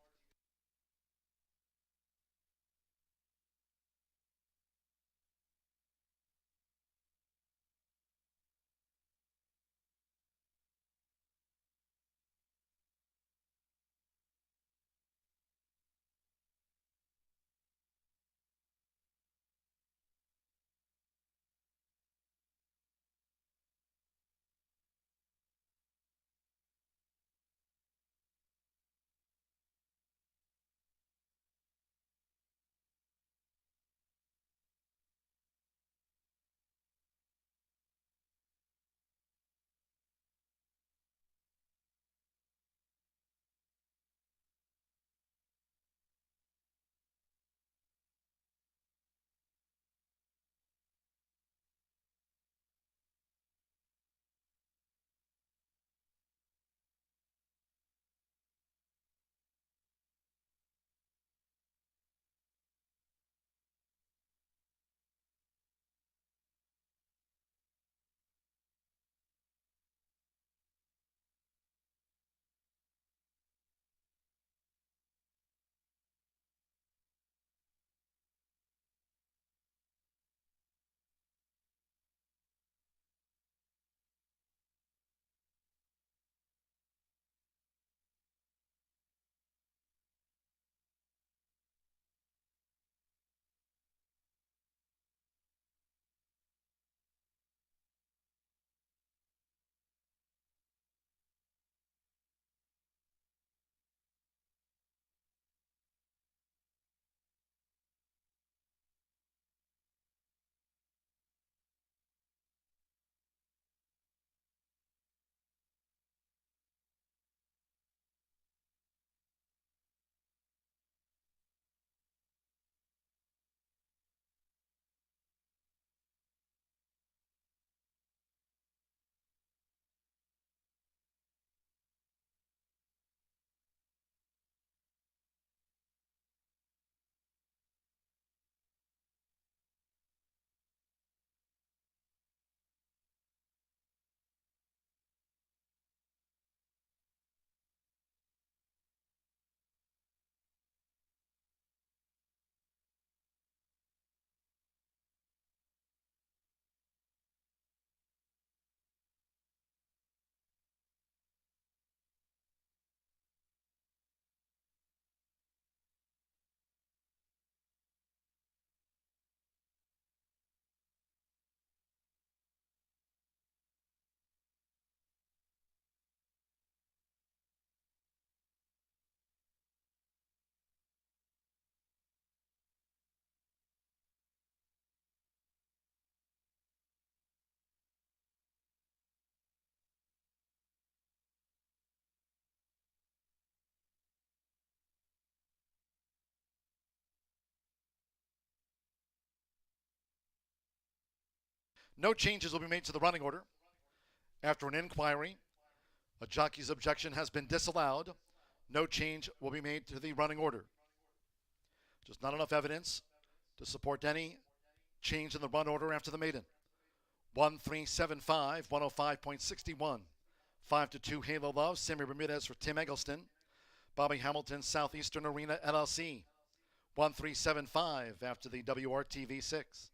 No changes will be made to the running order. After an inquiry, a jockey's objection has been disallowed. No change will be made to the running order. Just not enough evidence to support any change in the run order after the maiden. 1375, 105.61. 5-2 Halo Love, Sammy Bermudez for Tim Eggleston. Bobby Hamilton, Southeastern Arena LLC. 1375 after the WRTV 6.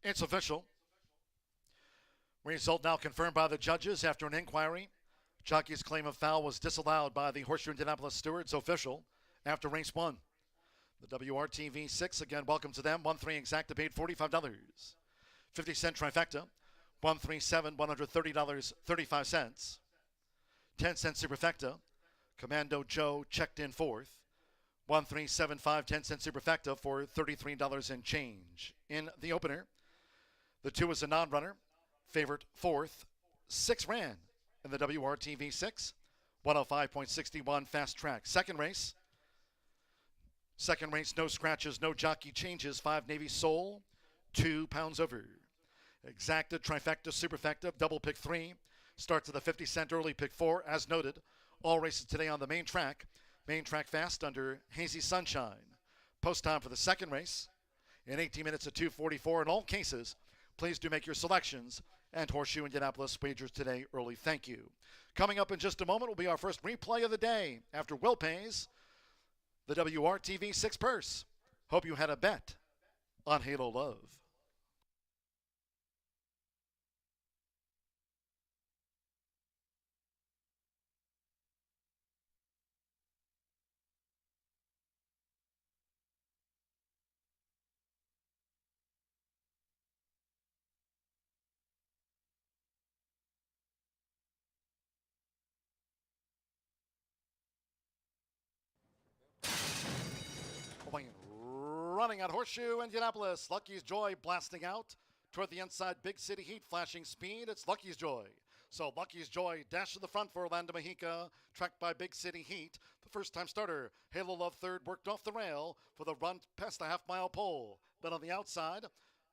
It's official. Result now confirmed by the judges after an inquiry. Jockey's claim of foul was disallowed by the Horseshoe Indianapolis stewards. Official after race 1. The WRTV 6, again, welcome to them. 1-3 exacta paid $45. 50-cent trifecta. 137, $130.35. 10-cent superfecta. Commando Joe checked in fourth. 1375, 10-cent superfecta for $33 and change. In the opener, the 2 is a non-runner. Favorite fourth. 6 ran in the WRTV 6. 105.61 fast track. Second race, no scratches, no jockey changes. 5 Navy Soul, 2 pounds over. Exacta, trifecta, superfecta, double pick 3. Starts at the 50-cent early pick 4, as noted. All races today on the main track. Main track fast under hazy sunshine. Post time for the second race in 18 minutes at 2:44. In all cases, please do make your selections and Horseshoe Indianapolis wagers today early. Thank you. Coming up in just a moment will be our first replay of the day after Will pays the WRTV 6 purse. Hope you had a bet on Halo Love. Running at Horseshoe Indianapolis. Lucky's Joy blasting out toward the inside. Big City Heat flashing speed. It's Lucky's Joy. So Lucky's Joy dash to the front for Orlando Mexica, tracked by Big City Heat. The first-time starter, Halo Love third, worked off the rail for the run past the half-mile pole. Then on the outside,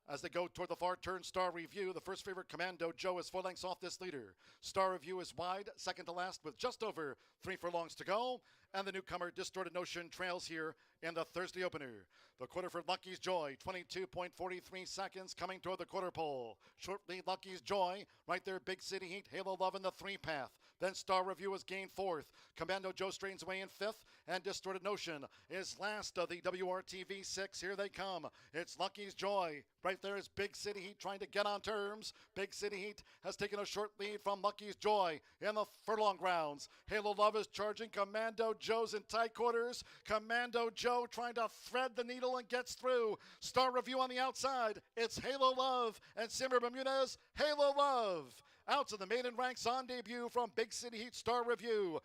as they go toward the far turn, Star Review, the first favorite Commando Joe, is 4 lengths off this leader. Star Review is wide, second to last with just over 3 furlongs to go. And the newcomer Distorted Notion trails here in the Thursday opener. The quarter for Lucky's Joy, 22.43 seconds coming toward the quarter pole. Short lead Lucky's Joy, right there Big City Heat, Halo Love in the 3 path. Then Star Review is gained 4th. Commando Joe straightens away in 5th. And Distorted Notion is last of the WRTV 6. Here they come. It's Lucky's Joy. Right there is Big City Heat trying to get on terms. Big City Heat has taken a short lead from Lucky's Joy in the furlong grounds. Halo Love is charging. Commando Joe's in tight quarters. Commando Joe trying to thread the needle and gets through. Star Review on the outside. It's Halo Love and Simmer Bermudez. Halo Love out to the maiden ranks on debut from Big City Heat. Star Review.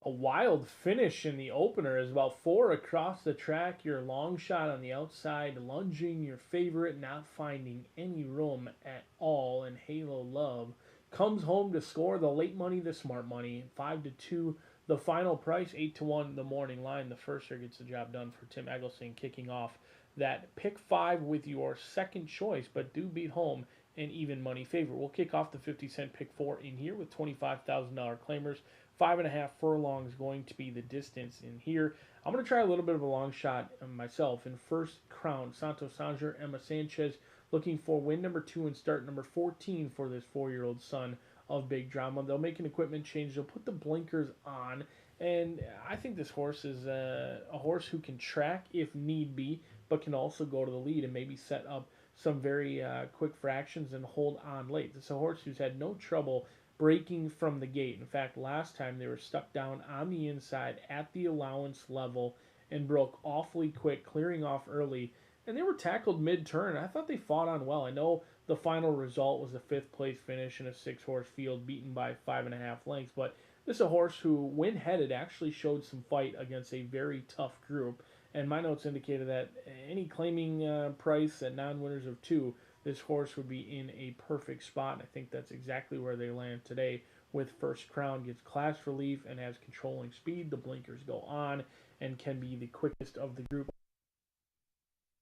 a wild finish in the opener is about 4 across the track. Your long shot on the outside, lunging your favorite, not finding any room at all. And Halo Love comes home to score the late money, the smart money, 5-2. The final price, 8-1. The morning line. The firster gets the job done for Tim Eggleston, kicking off that pick 5 with your second choice, but do beat home an even money favorite. We'll kick off the 50-cent pick 4 in here with $25,000 claimers. 5.5 furlongs going to be the distance in here. I'm going to try a little bit of a long shot myself in First Crown. Santos Sanger, Emma Sanchez looking for win number 2 and start number 14 for this 4-year-old son of Big Drama. They'll make an equipment change. They'll put the blinkers on. And I think this horse is a horse who can track if need be, but can also go to the lead and maybe set up some very quick fractions and hold on late. This is a horse who's had no trouble breaking from the gate. In fact, last time they were stuck down on the inside at the allowance level and broke awfully quick, clearing off early. And they were tackled mid-turn. I thought they fought on well. I know the final result was a 5th place finish in a 6-horse field beaten by 5.5 lengths, but this is a horse who, when headed, actually showed some fight against a very tough group. And my notes indicated that any claiming price at non-winners of 2, this horse would be in a perfect spot. And I think that's exactly where they land today with First Crown. Gets class relief and has controlling speed. The blinkers go on and can be the quickest of the group.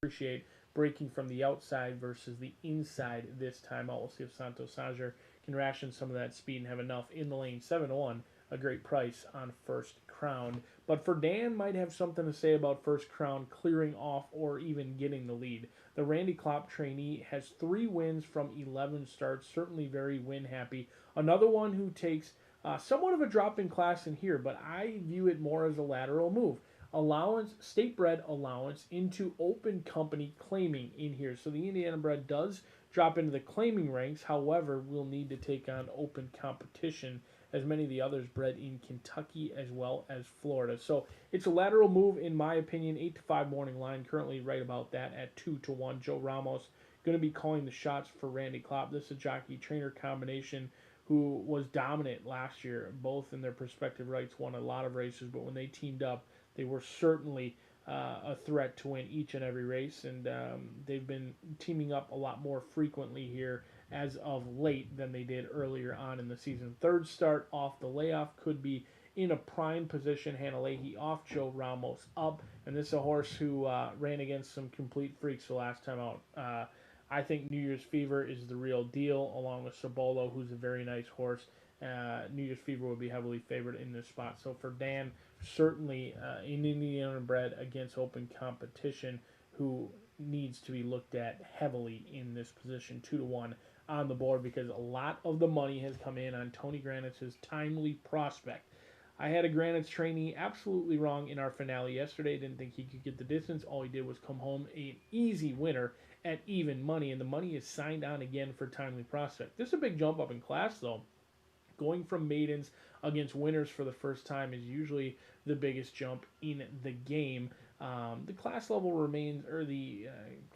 Appreciate breaking from the outside versus the inside this time out. We'll see if Santos Sanger can ration some of that speed and have enough in the lane. 7-1, a great price on First Crown. But for Dan, might have something to say about First Crown clearing off or even getting the lead. The Randy Klopp trainee has 3 wins from 11 starts, certainly very win happy. Another one who takes somewhat of a drop in class in here, but I view it more as a lateral move. Allowance, State-bred Allowance into open company claiming in here. So the Indiana bred does drop into the claiming ranks. However, we'll need to take on open competition as many of the others bred in Kentucky as well as Florida. So it's a lateral move in my opinion. 8-5 morning line, currently right about that at 2-1. Joe Ramos going to be calling the shots for Randy Klopp. This is a jockey-trainer combination who was dominant last year, both in their respective rights, won a lot of races, but when they teamed up, they were certainly a threat to win each and every race, and they've been teaming up a lot more frequently here as of late than they did earlier on in the season. Third start off the layoff, could be in a prime position. Hannah Leahy off, Joe Ramos up, and this is a horse who ran against some complete freaks the last time out. I think New Year's Fever is the real deal, along with Sabolo, who's a very nice horse. New Year's Fever would be heavily favored in this spot. So for Dan, certainly an Indiana bred against open competition who needs to be looked at heavily in this position. 2-1 on the board because a lot of the money has come in on Tony Granitz's Timely Prospect. I had a Granitz trainee absolutely wrong in our finale yesterday. Didn't think he could get the distance. All he did was come home an easy winner at even money, and the money is signed on again for Timely Prospect. This is a big jump up in class, though. Going from maidens against winners for the first time is usually the biggest jump in the game. The class level remains, or the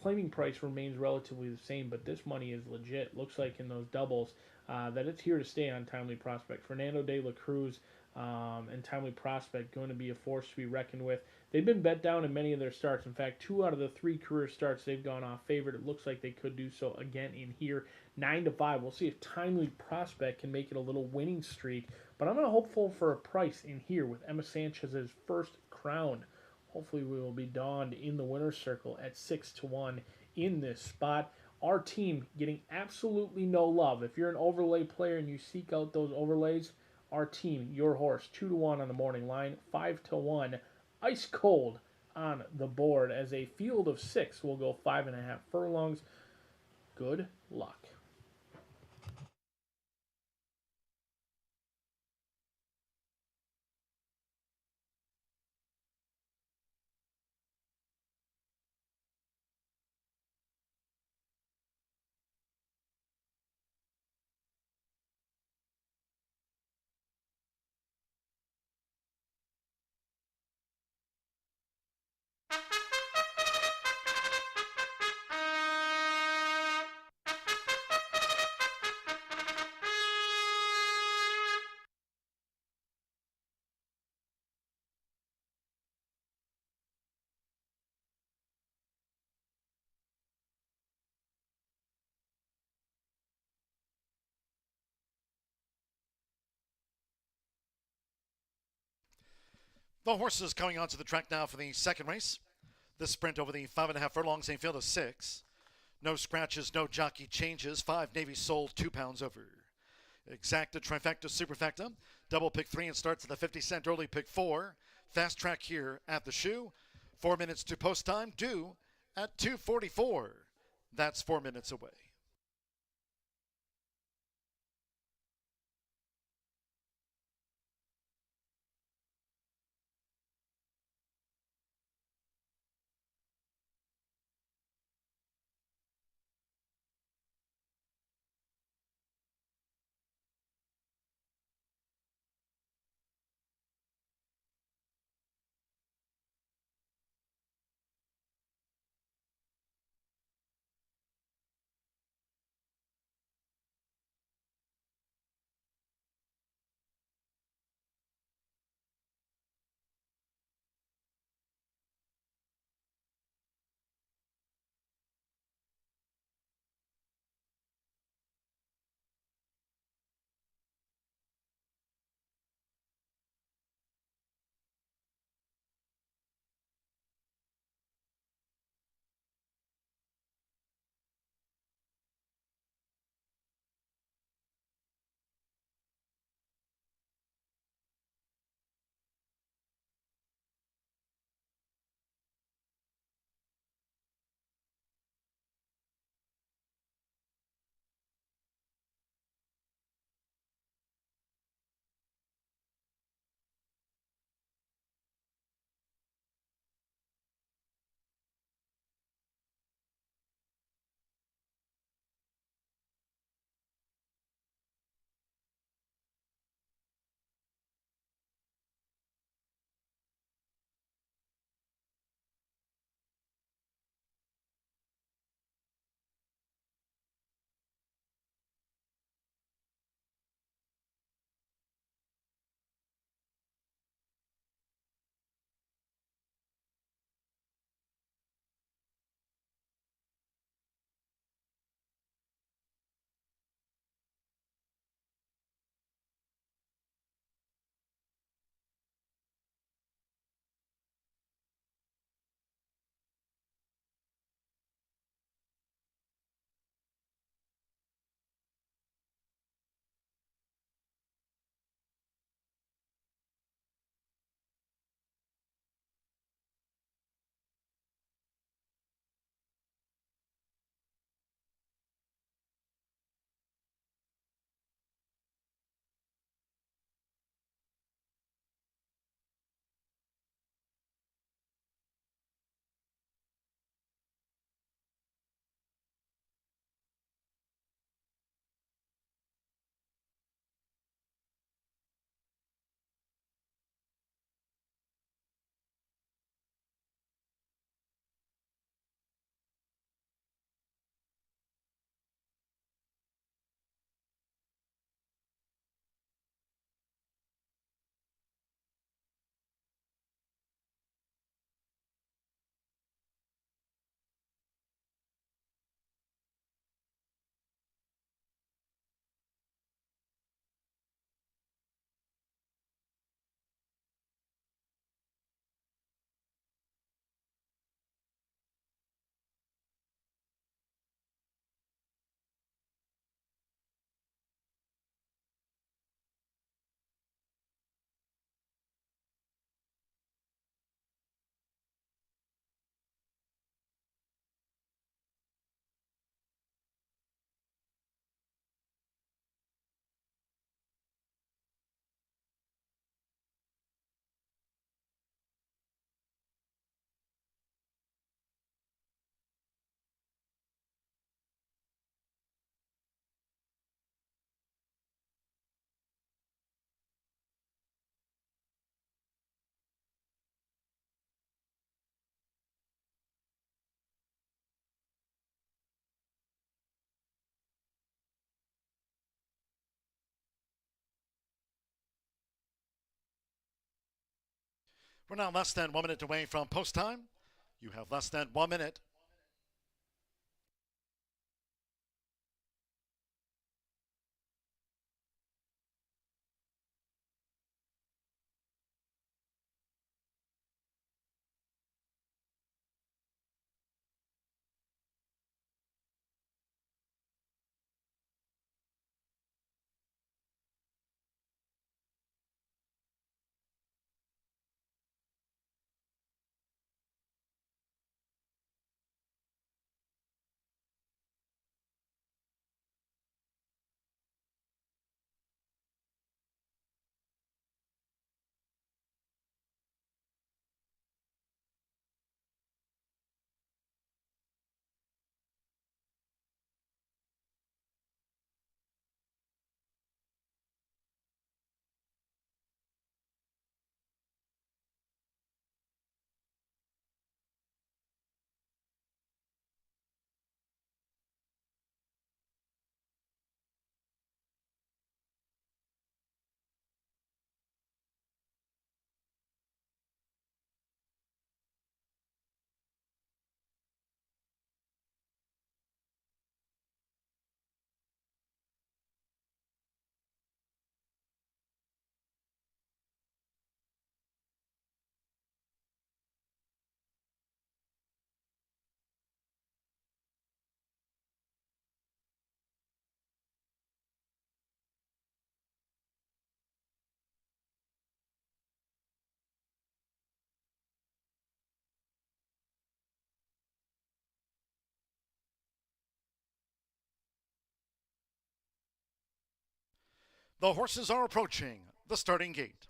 claiming price remains relatively the same, but this money is legit. Looks like in those doubles that it's here to stay on Timely Prospect. Fernando de la Cruz and Timely Prospect going to be a force to be reckoned with. They've been bet down in many of their starts. In fact, 2 out of the 3 career starts they've gone off favored. It looks like they could do so again in here. 9-5. We'll see if Timely Prospect can make it a little winning streak. But I'm going to hopeful for a price in here with Emma Sanchez's First Crown. Hopefully we will be donned in the winner's circle at 6-1 in this spot. Our team getting absolutely no love. If you're an overlay player and you seek out those overlays, our team, your horse, 2-1 on the morning line, 5-1, ice cold on the board as a field of 6 will go 5.5 furlongs. Good luck. The horses coming onto the track now for the second race. The sprint over the 5.5 furlongs, a field of 6. No scratches, no jockey changes. 5 Navy sold 2 pounds over. Exacta, trifecta, superfecta. Double pick 3 and starts at the 50-cent early pick 4. Fast track here at the shoe. 4 minutes to post time, due at 2:44. That's 4 minutes away. We're now less than 1 minute away from post time. You have less than 1 minute. The horses are approaching the starting gate.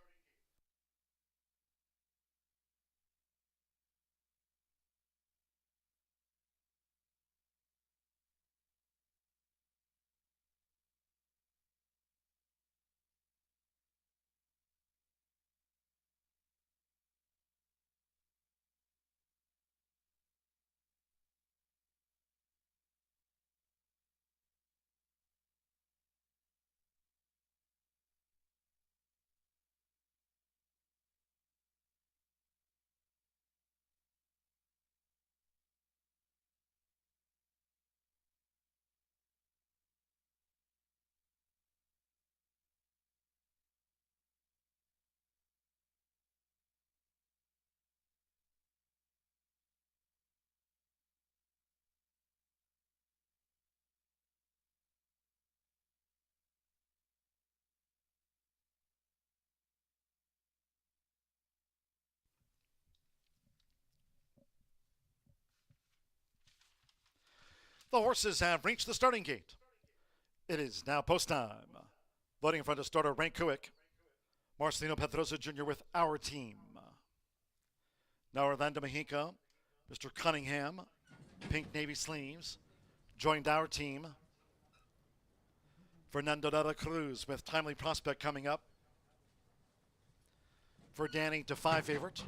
The horses have reached the starting gate. It is now post time. Loading in front of starter Rank Kuick. Marcelino Pedrosa Jr. with our team. Now Orlando Mejica, Mr. Cunningham, pink navy sleeves, joined our team. Fernando de la Cruz with Timely Prospect coming up. For Danny to 5 favorite.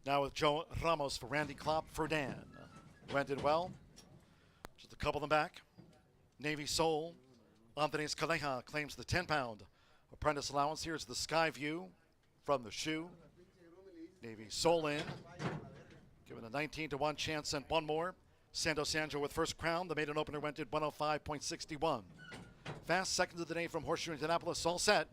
Now with Joe Ramos for Randy Klopp for Dan. Went did well. Just a couple of them back. Navy Soul. Andres Calleja claims the 10-pound apprentice allowance. Here's the sky view from the shoe. Navy Soul in. Given a 19-1 chance and one more. Santo Sandro with first crown. The maiden opener went at 105.61. Fast seconds of the day from Horseshoe Indianapolis. All set.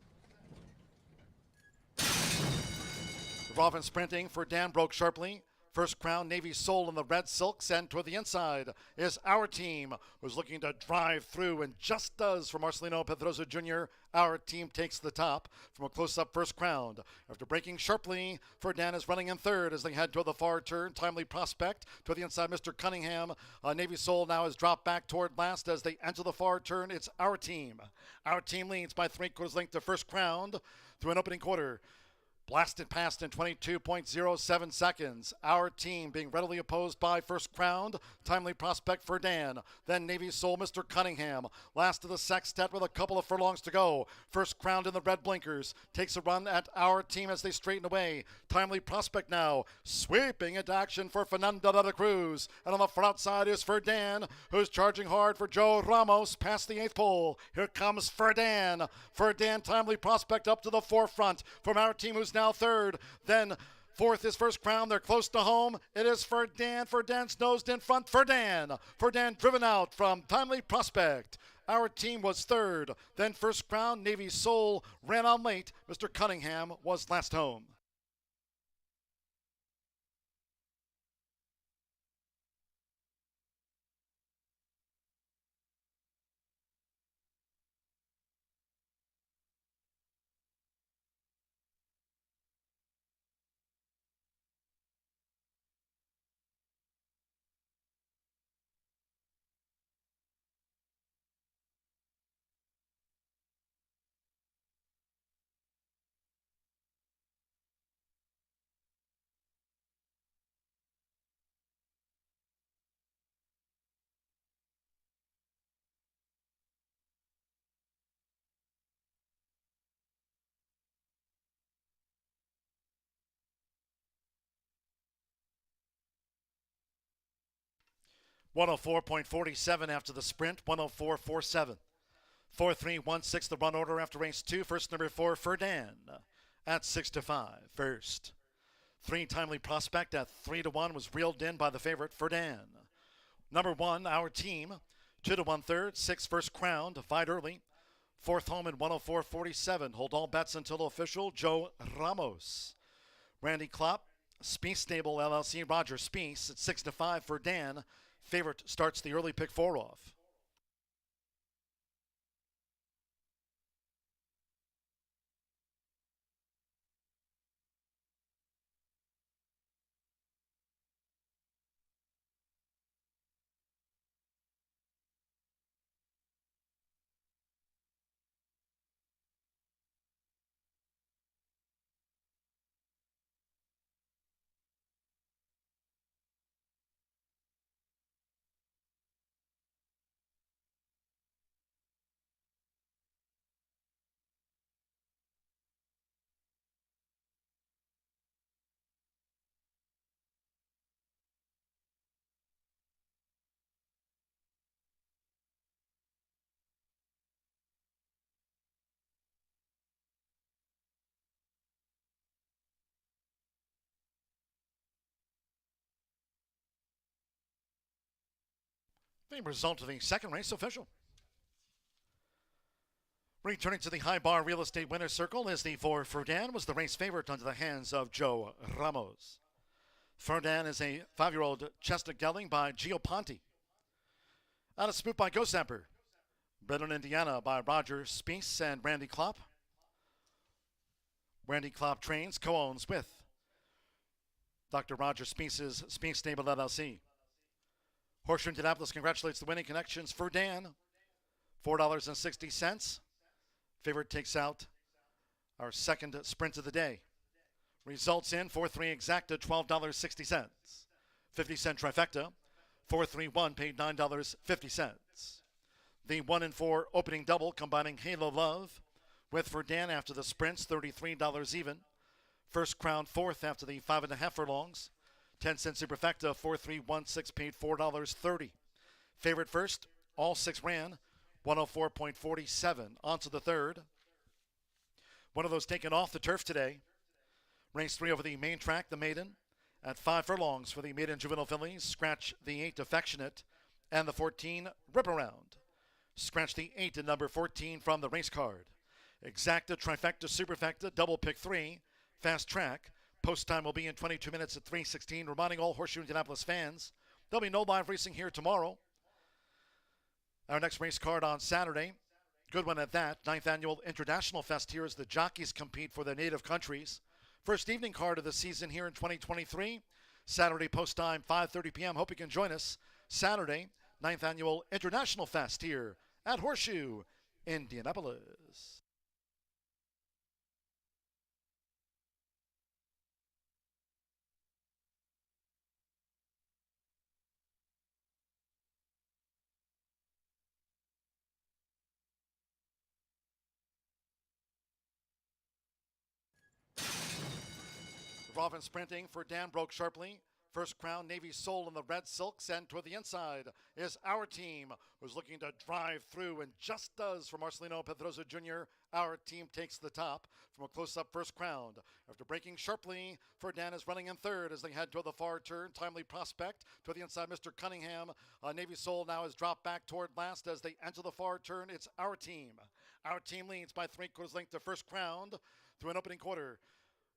Robin sprinting for Dan broke sharply. First crown, Navy Soul in the red silks, and toward the inside is our team, who's looking to drive through and just does for Marcelino Pedrosa Jr. Our team takes the top from a close-up first crown. After breaking sharply, Dan is running in third as they head toward the far turn. Timely Prospect to the inside, Mr. Cunningham. Navy Soul now has dropped back toward last as they enter the far turn. It's our team. Our team leads by 3/4 length to first crown through an opening quarter. Blasted past in 22.07 seconds. Our team being readily opposed by first crown. Timely Prospect for Dan. Then Navy Soul, Mr. Cunningham. Last of the sextet with a couple of furlongs to go. First crown in the red blinkers. Takes a run at our team as they straighten away. Timely Prospect now. Sweeping into action for Fernando de la Cruz. And on the front side is Ferdan, who's charging hard for Joe Ramos past the 8th pole. Here comes Ferdan. Ferdan, Timely Prospect up to the forefront from our team, who's now third. Then fourth is first crown. They're close to home. It is Ferdan. Ferdan's nosed in front. Ferdan driven out from Timely Prospect. Our team was third. Then first crown. Navy Soul ran on late. Mr. Cunningham was last home. .104.47 after the sprint. 104.47. 4.316 the run order after race 2. First number 4 Ferdan at 6-5 first. 3 Timely Prospect at 3-1 was reeled in by the favorite Ferdan. Number 1 our team. 2-1 third. 6 first crown to fight early. Fourth home in 104.47. Hold all bets until official. Joe Ramos. Randy Klopp. Spieth Stable LLC. Roger Spieth at 6-5 for Dan. Favorite starts the early pick 4 off. The result of the second race official. Returning to the high bar real estate winner's circle is the 4 Ferdinand, was the race favorite under the hands of Joe Ramos. Ferdinand is a 5-year-old chestnut gelding by Gio Ponte. Out of Spook by Ghost Emperor. Bred in Indiana by Roger Speece and Randy Klopp. Randy Klopp trains, co-owns with Dr. Roger Speece's Speece Stable LLC. Horseshoe Indianapolis congratulates the winning connections. Ferdinand, $4.60. Favorite takes out our second sprint of the day. Results in 4-3 exacta, $12.60. 50-cent trifecta, 4-3-1 paid $9.50. The 1 and 4 opening double combining Halo Love with Ferdinand after the sprints, $33 even. First Crown fourth after the 5.5 furlongs. 10-cent superfecta, 4-3-1-6 paid $4.30. Favorite first, all 6 ran, 104.47. On to the third. One of those taken off the turf today. Race 3 over the main track, the Maiden, at 5 furlongs for the Maiden Juvenile Fillies. Scratch the 8 Affectionate and the 14 Rip Around. Scratch the 8 and number 14 from the race card. Exacta, trifecta, superfecta, double pick 3, fast track. Post time will be in 22 minutes at 3:16. Reminding all Horseshoe Indianapolis fans, there'll be no live racing here tomorrow. Our next race card on Saturday, good one at that. 9th Annual International Fest here as the jockeys compete for their native countries. First evening card of the season here in 2023. Saturday post time, 5:30 p.m. Hope you can join us. Saturday, 9th Annual International Fest here at Horseshoe Indianapolis. Robin sprinting for Dan broke sharply. First Crown, Navy Soul in the red silks, and toward the inside is Our Team, who's looking to drive through and just does for Marcelino Pedroza Jr. Our Team takes the top from a close-up First Crown. After breaking sharply, Ferdinand is running in third as they head toward the far turn. Timely Prospect to the inside, Mr. Cunningham. Navy Soul now has dropped back toward last as they enter the far turn. It's Our Team. Our Team leads by 3/4 length to First Crown through an opening quarter.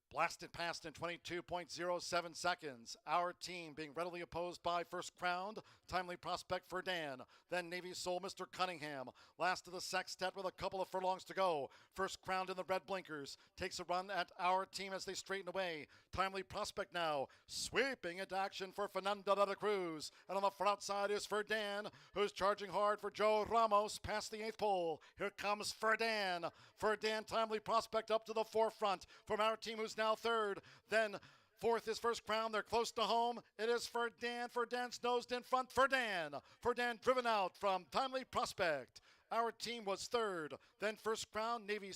Blasted past in 22.07 seconds. Our Team being readily opposed by First Crown. Timely Prospect for Dan. Then Navy Soul, Mr. Cunningham. Last of the sextet with a couple of furlongs to go. First Crown in the red blinkers. Takes a run at Our Team as they straighten away. Timely Prospect now. Sweeping into action for Fernando de la Cruz. And on the front side is Ferdinand, who's charging hard for Joe Ramos past the 8th pole. Here comes Ferdinand. Ferdinand, Timely Prospect up to the forefront from Our Team, who's now third. Then fourth is First Crown. They're close to home. It is Ferdinand. Ferdinand's nosed in front. Ferdinand driven out from Timely Prospect. Our Team was third. Then First Crown, Navy.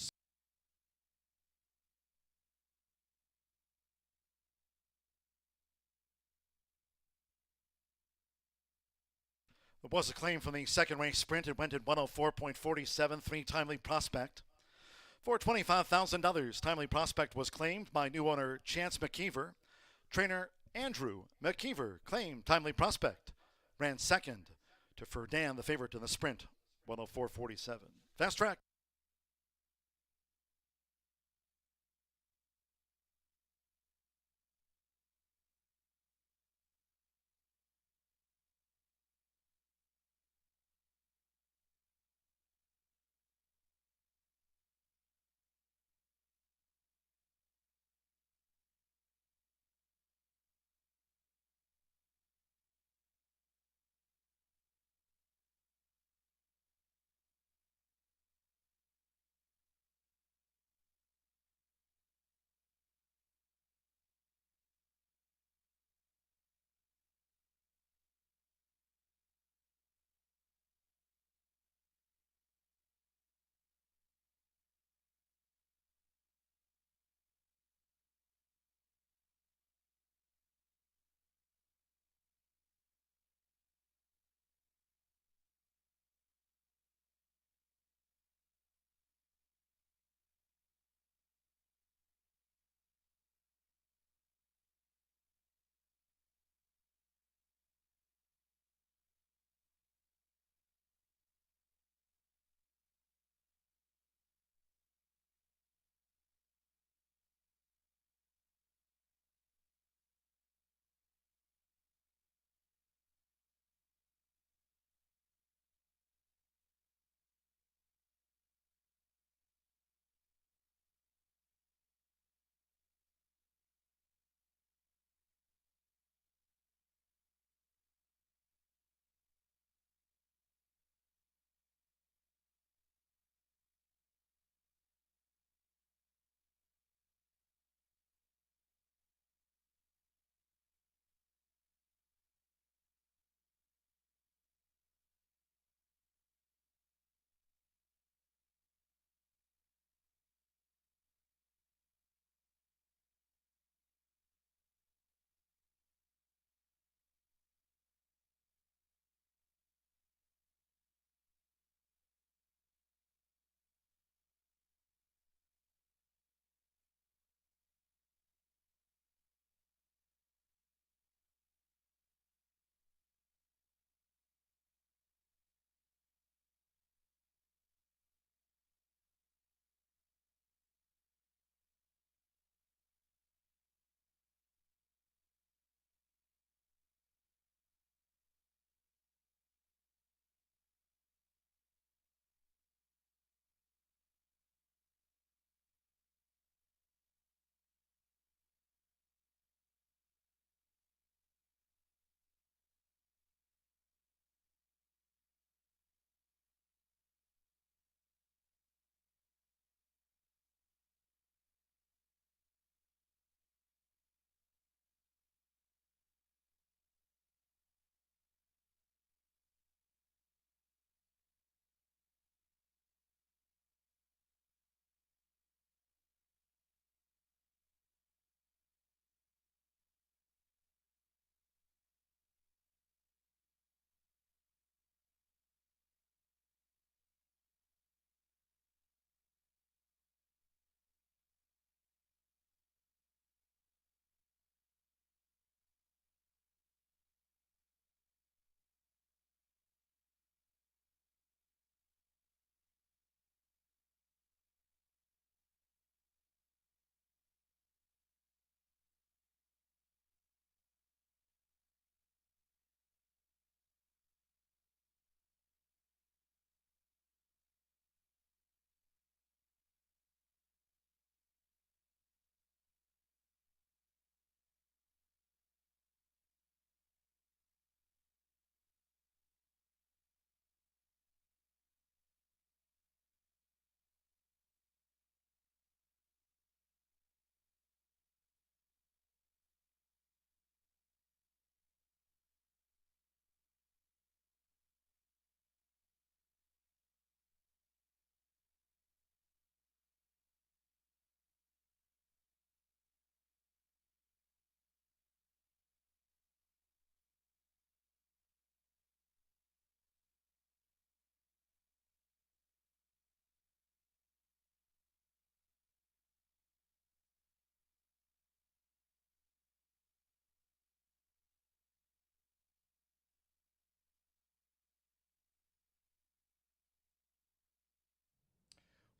It was a claim from the second race sprint. It went at 104.47, 3 Timely Prospect. For $25,000, Timely Prospect was claimed by new owner Chance McKeever. Trainer Andrew McKeever claimed Timely Prospect. Ran second to Ferdinand, the favorite in the sprint, 104.47. Fast track.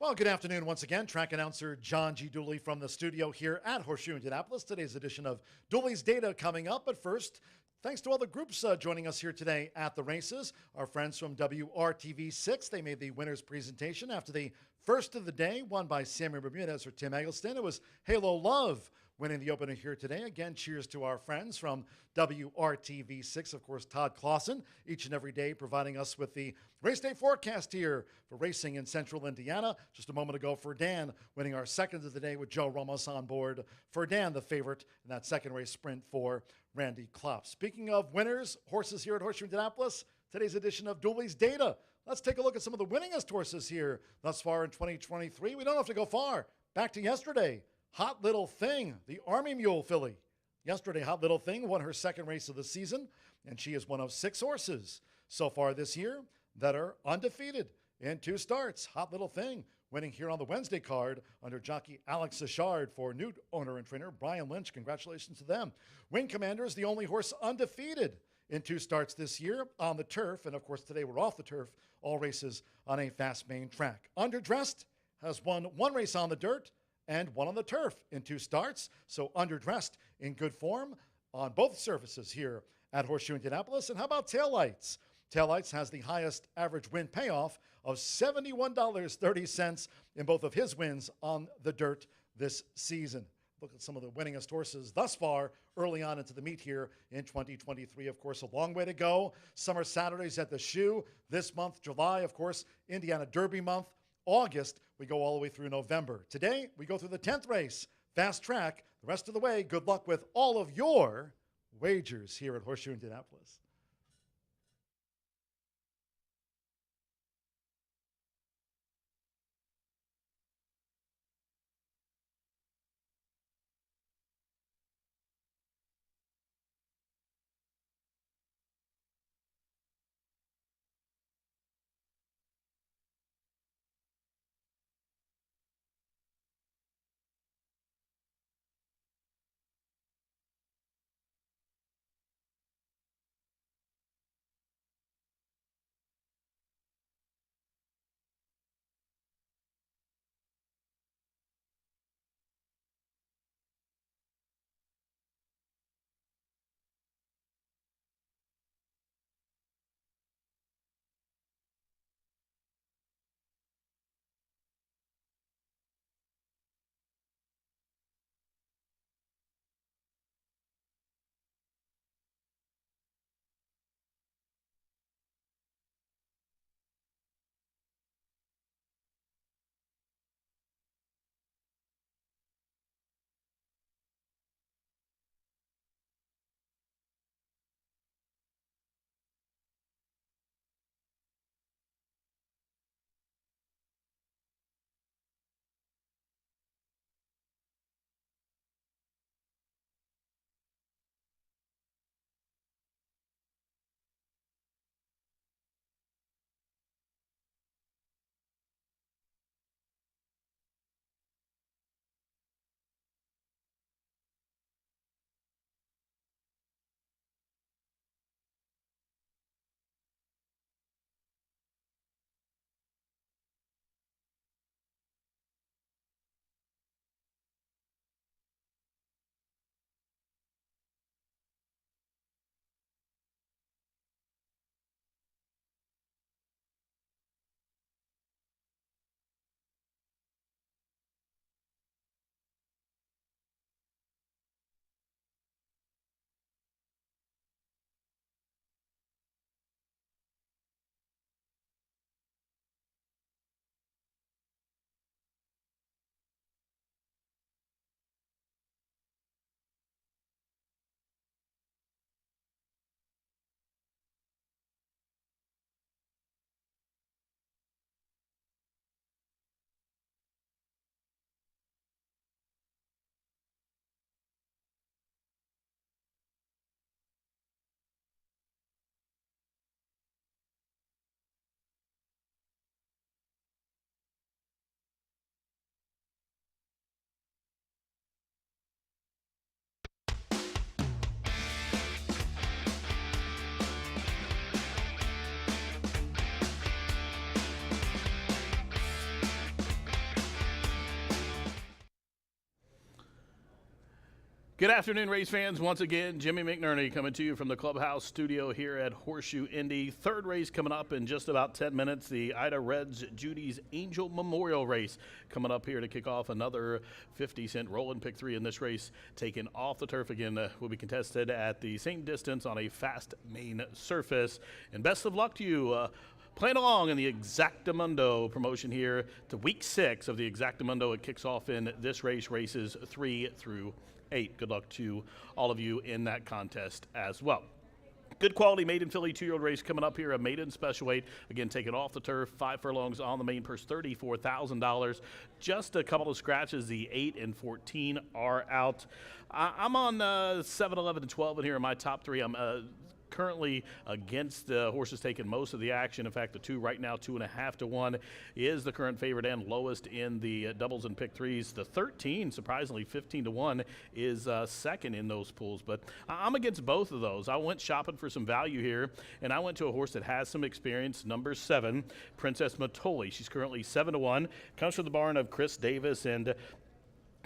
Well, good afternoon once again. Track announcer John G. Dooley from the studio here at Horseshoe Indianapolis. Today's edition of Dooley's Data coming up. But first, thanks to all the groups joining us here today at the races. Our friends from WRTV6, they made the winner's presentation after the first of the day, won by Sammy Bermudez or Tim Eggleston. It was Halo Love winning the opener here today. Again, cheers to our friends from WRTV6, of course, Todd Clausen, each and every day providing us with the race day forecast here for racing in central Indiana. Just a moment ago, Ferdan winning our second of the day with Joe Ramos on board. Ferdan, the favorite in that second race sprint for Randy Klopp. Speaking of winners, horses here at Horseshoe Indianapolis, today's edition of Dooley's Data. Let's take a look at some of the winningest horses here thus far in 2023. We don't have to go far. Back to yesterday. Hot Little Thing, the Army Mule filly. Yesterday, Hot Little Thing won her second race of the season, and she is one of 6 horses so far this year that are undefeated in 2 starts. Hot Little Thing winning here on the Wednesday card under jockey Alex Sachard for new owner and trainer Brian Lynch. Congratulations to them. Wing Commander is the only horse undefeated in 2 starts this year on the turf, and of course today we're off the turf, all races on a fast main track. Underdressed has won 1 race on the dirt and 1 on the turf in 2 starts. So Underdressed in good form on both surfaces here at Horseshoe Indianapolis. And how about Taillights? Taillights has the highest average win payoff of $71.30 in both of his wins on the dirt this season. Look at some of the winningest horses thus far early on into the meet here in 2023. Of course, a long way to go. Summer Saturdays at the Shoe this month. July, of course, Indiana Derby month. August, we go all the way through November. Today, we go through the 10th race, fast track. The rest of the way, good luck with all of your wagers here at Horseshoe Indianapolis. Good afternoon, race fans. Once again, Jimmy McNerney coming to you from the clubhouse studio here at Horseshoe Indy. Third race coming up in just about 10 minutes. The Ida Reds Judy's Angel Memorial Race coming up here to kick off another 50-cent roll and pick 3 in this race. Taken off the turf again, will be contested at the same distance on a fast main surface. And best of luck to you. Playing along in the Exactamundo promotion here to week 6 of the Exactamundo. It kicks off in this race, races 3 through 8. Good luck to all of you in that contest as well. Good quality maiden filly 2-year-old race coming up here. A maiden special weight. Again, taken off the turf. 5 furlongs on the main purse, $34,000. Just a couple of scratches. The 8 and 14 are out. I'm on 7, 11, and 12 in here in my top 3. I'm currently against the horses taking most of the action. In fact, the 2 right now, 2.5 to 1, is the current favorite and lowest in the doubles and pick 3s. The 13, surprisingly, 15 to 1, is second in those pools. But I'm against both of those. I went shopping for some value here, and I went to a horse that has some experience, number 7, Princess Matoli. She's currently 7 to 1. Comes from the barn of Chris Davis and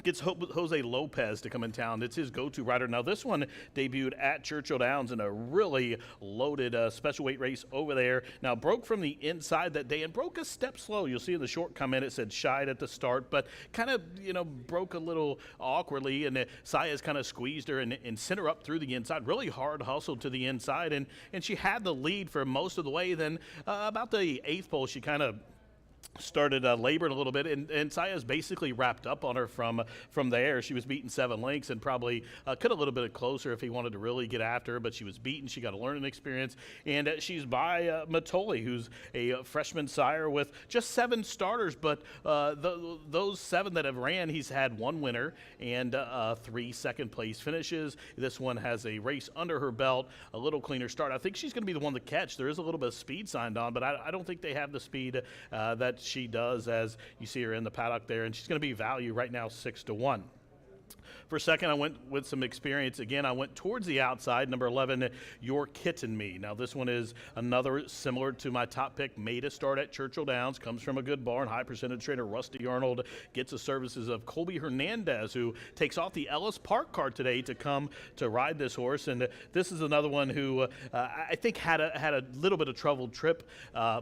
gets Jose Lopez to come in town. It's his go-to rider. Now, this one debuted at Churchill Downs in a really loaded special weight race over there. Now, broke from the inside that day and broke a step slow. You'll see in the short comment it said shied at the start, but kind of, broke a little awkwardly, and Saez kind of squeezed her and sent her up through the inside. Really hard hustle to the inside, and she had the lead for most of the way. Then about the 8th pole, she kind of started laboring a little bit, and Saez basically wrapped up on her from there. She was beaten 7 lengths and probably could a little bit closer if he wanted to really get after her, but she was beaten. She got a learning experience, and she's by Matoli, who's a freshman sire with just 7 starters, but those 7 that have ran, he's had 1 winner and 3 second-place finishes. This one has a race under her belt, a little cleaner start. I think she's going to be the one to catch. There is a little bit of speed signed on, but I don't think they have the speed that she does, as you see her in the paddock there, and she's going to be value right now 6 to 1. For a second, I went with some experience. Again, I went towards the outside, number 11, Your Kitten Me. Now, this one is another similar to my top pick, made a start at Churchill Downs, comes from a good barn, high percentage trainer, Rusty Arnold, gets the services of Colby Hernandez, who takes off the Ellis Park card today to come to ride this horse. And this is another one who I think had a little bit of troubled trip.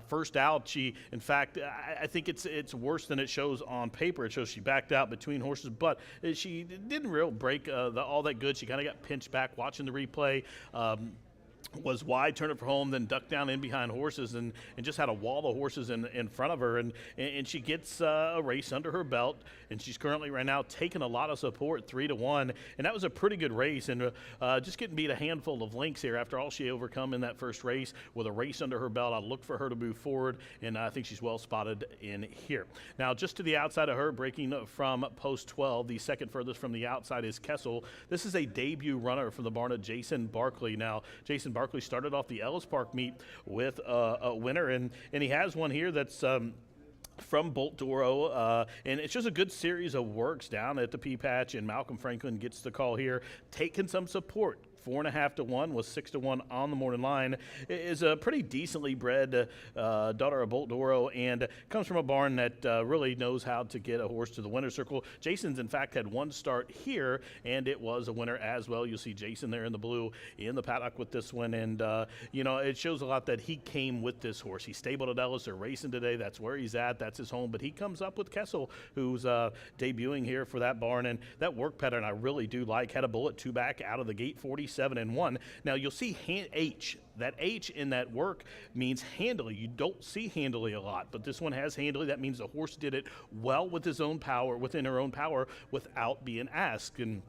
First out, she, in fact, I think it's worse than it shows on paper. It shows she backed out between horses, but she didn't real break all that good. She kind of got pinched back watching the replay. Was wide, turned it for home, then ducked down in behind horses and just had a wall of horses in front of her. And she gets a race under her belt, and she's currently right now taking a lot of support, 3 to 1. And that was a pretty good race, and just getting beat a handful of lengths here after all she overcome in that first race. With a race under her belt, I look for her to move forward, and I think she's well spotted in here. Now, just to the outside of her, breaking from post 12, the second furthest from the outside is Kessel. This is a debut runner from the barn of Jason Barkley. Now, Jason Barkley started off the Ellis Park meet with a winner, and he has one here that's from Bolt Doro, and it's just a good series of works down at the Pea Patch, and Malcolm Franklin gets the call here, taking some support. 4.5 to 1 was 6 to 1 on the morning line. Is a pretty decently bred daughter of Bolt Doro, and comes from a barn that really knows how to get a horse to the winner's circle. Jason's, in fact, had 1 start here, and it was a winner as well. You'll see Jason there in the blue in the paddock with this one, and it shows a lot that he came with this horse. He's stabled at Ellis. They're racing today. That's where he's at. That's his home, but he comes up with Kessel, who's debuting here for that barn, and that work pattern I really do like. Had a bullet 2 back out of the gate, 47 and 1. Now, you'll see H. That H in that work means handily. You don't see handily a lot, but this one has handily. That means the horse did it well with his own power, within her own power, without being asked. And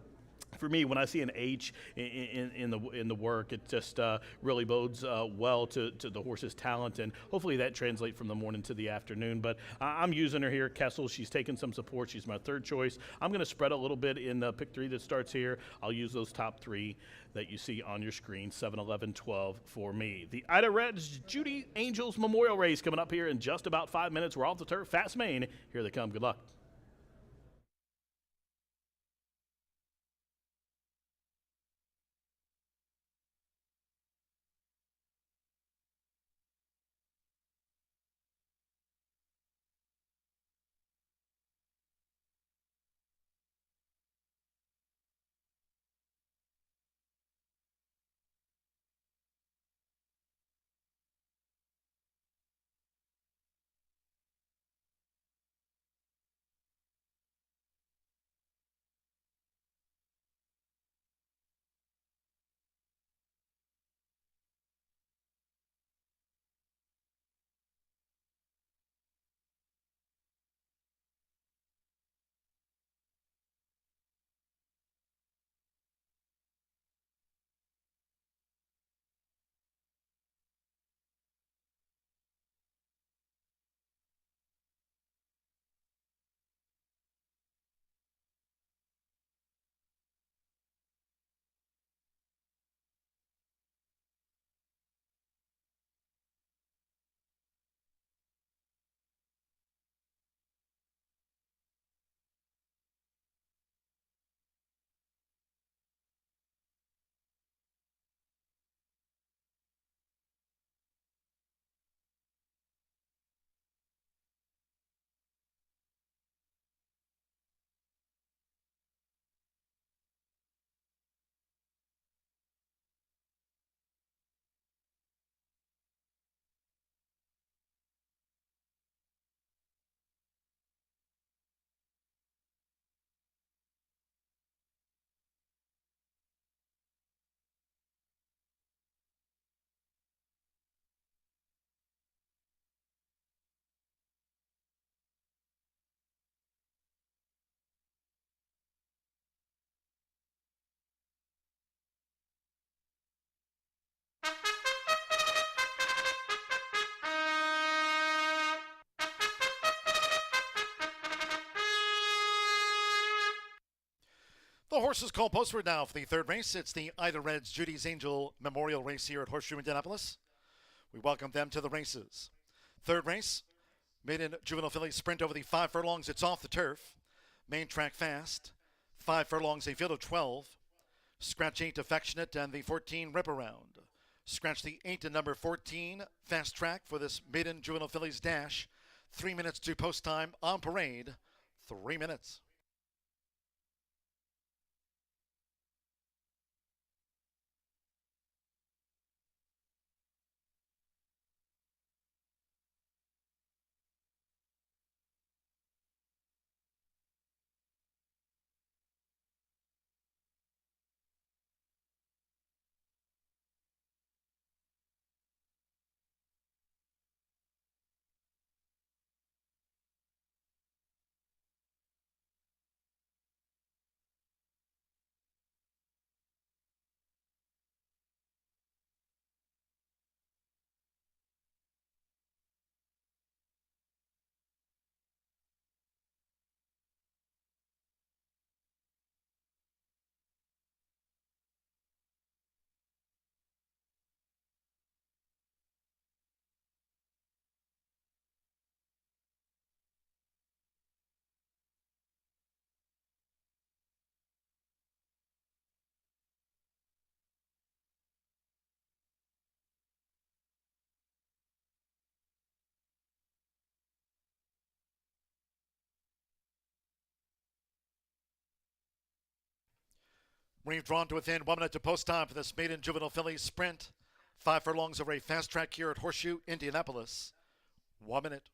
for me, when I see an H in the work, it just really bodes well to the horse's talent, and hopefully that translates from the morning to the afternoon. But I'm using her here, Kessel. She's taking some support. She's my 3rd choice. I'm going to spread a little bit in pick 3 that starts here. I'll use those top 3 that you see on your screen, 7, 11, 12 for me. The Ida Reds Judy Angels Memorial Race coming up here in just about 5 minutes. We're off the turf, fast main. Here they come. Good luck. The horses call postward now for the third race. It's the Ida Reds Judy's Angel Memorial Race here at Horseshoe Indianapolis. We welcome them to the races. Third race, Maiden Juvenile Fillies sprint over the 5 furlongs. It's off the turf. Main track fast. 5 furlongs, a field of 12. Scratch 8 Affectionate and the 14 Rip Around. Scratch the 8 and number 14 Fast Track for this Maiden Juvenile Fillies dash. 3 minutes to post time on parade. 3 minutes. We've drawn to within 1 minute to post time for this Maiden Juvenile Fillies sprint. 5 furlongs over a fast track here at Horseshoe Indianapolis. 1 minute.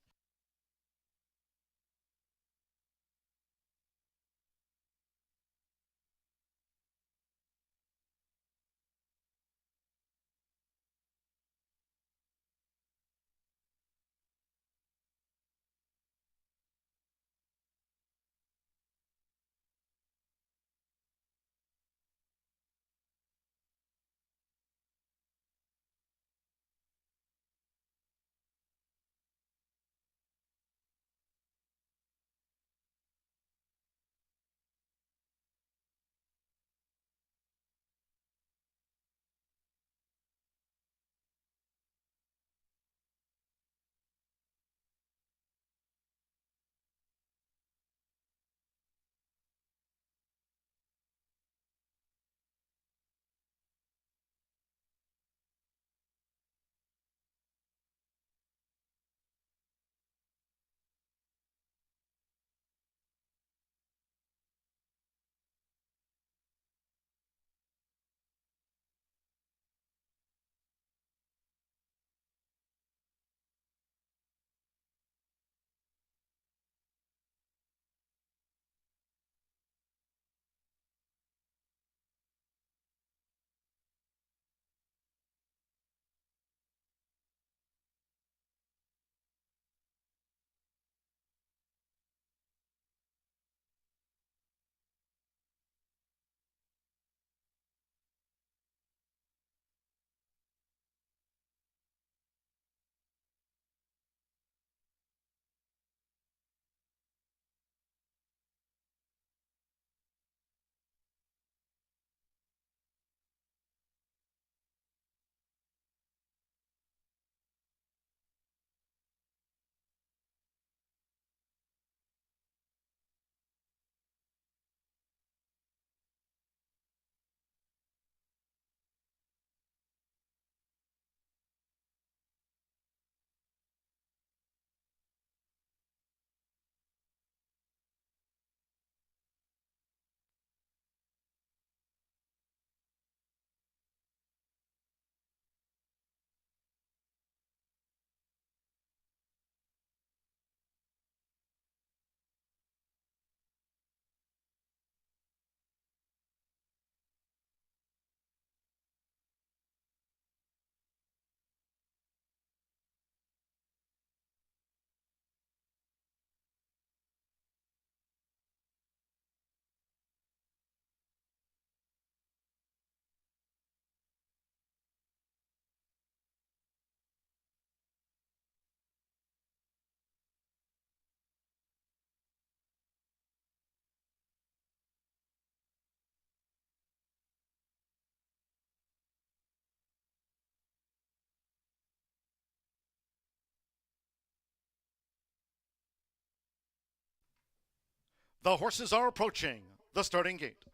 The horses are approaching the starting gate.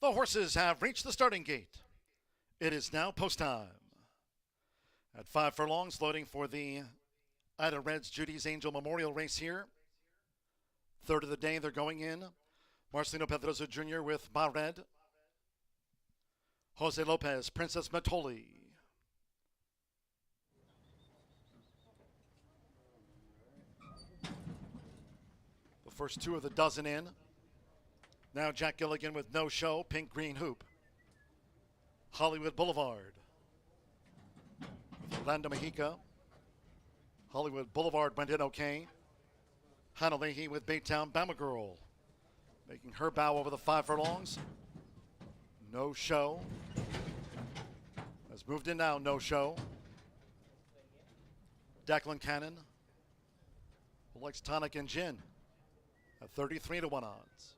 The horses have reached the starting gate. It is now post time. At 5 furlongs, loading for the Ida Reds Judy's Angel Memorial Race here. Third of the day, they're going in. Marcelino Pedrosa Jr. with Maiden. Jose Lopez, Princess Matoli. The first two of the dozen in. Now Jack Gilligan with No Show, Pink Green Hoop. Hollywood Boulevard. With Orlando Mexica. Hollywood Boulevard went in okay. Hannah Leahy with Baytown Bama Girl. Making her bow over the 5 furlongs. No Show. Has moved in now, No Show. Declan Cannon. Who likes Tonic and Gin at 33 to 1 odds.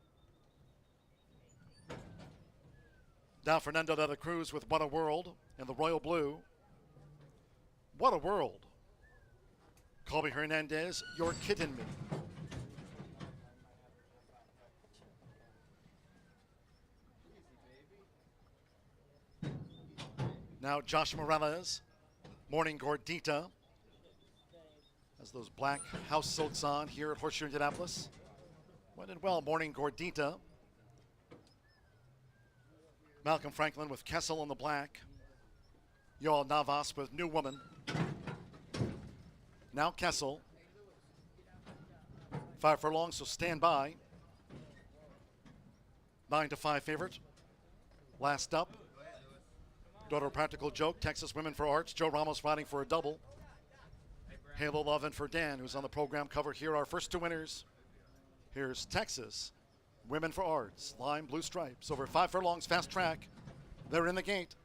Now Fernando de la Cruz with What a World in the royal blue. What a World. Colby Hernandez, You're Kidding Me. Now Josh Morales, Morning Gordita. Has those black house silks on here at Horseshoe Indianapolis. Went in well, Morning Gordita. Malcolm Franklin with Kessel in the black. Yoel Navas with New Woman. Now Kessel. 5 furlongs, so stand by. 9 to 5 favorite. Last up. Daughter of Practical Joke, Texas Women for Arts. Joe Ramos riding for a double. Halo Love and for Dan, who's on the program cover here. Our first two winners. Here's Texas Women for Arts, lime blue stripes. Over 5 furlongs, fast track. They're in the gate.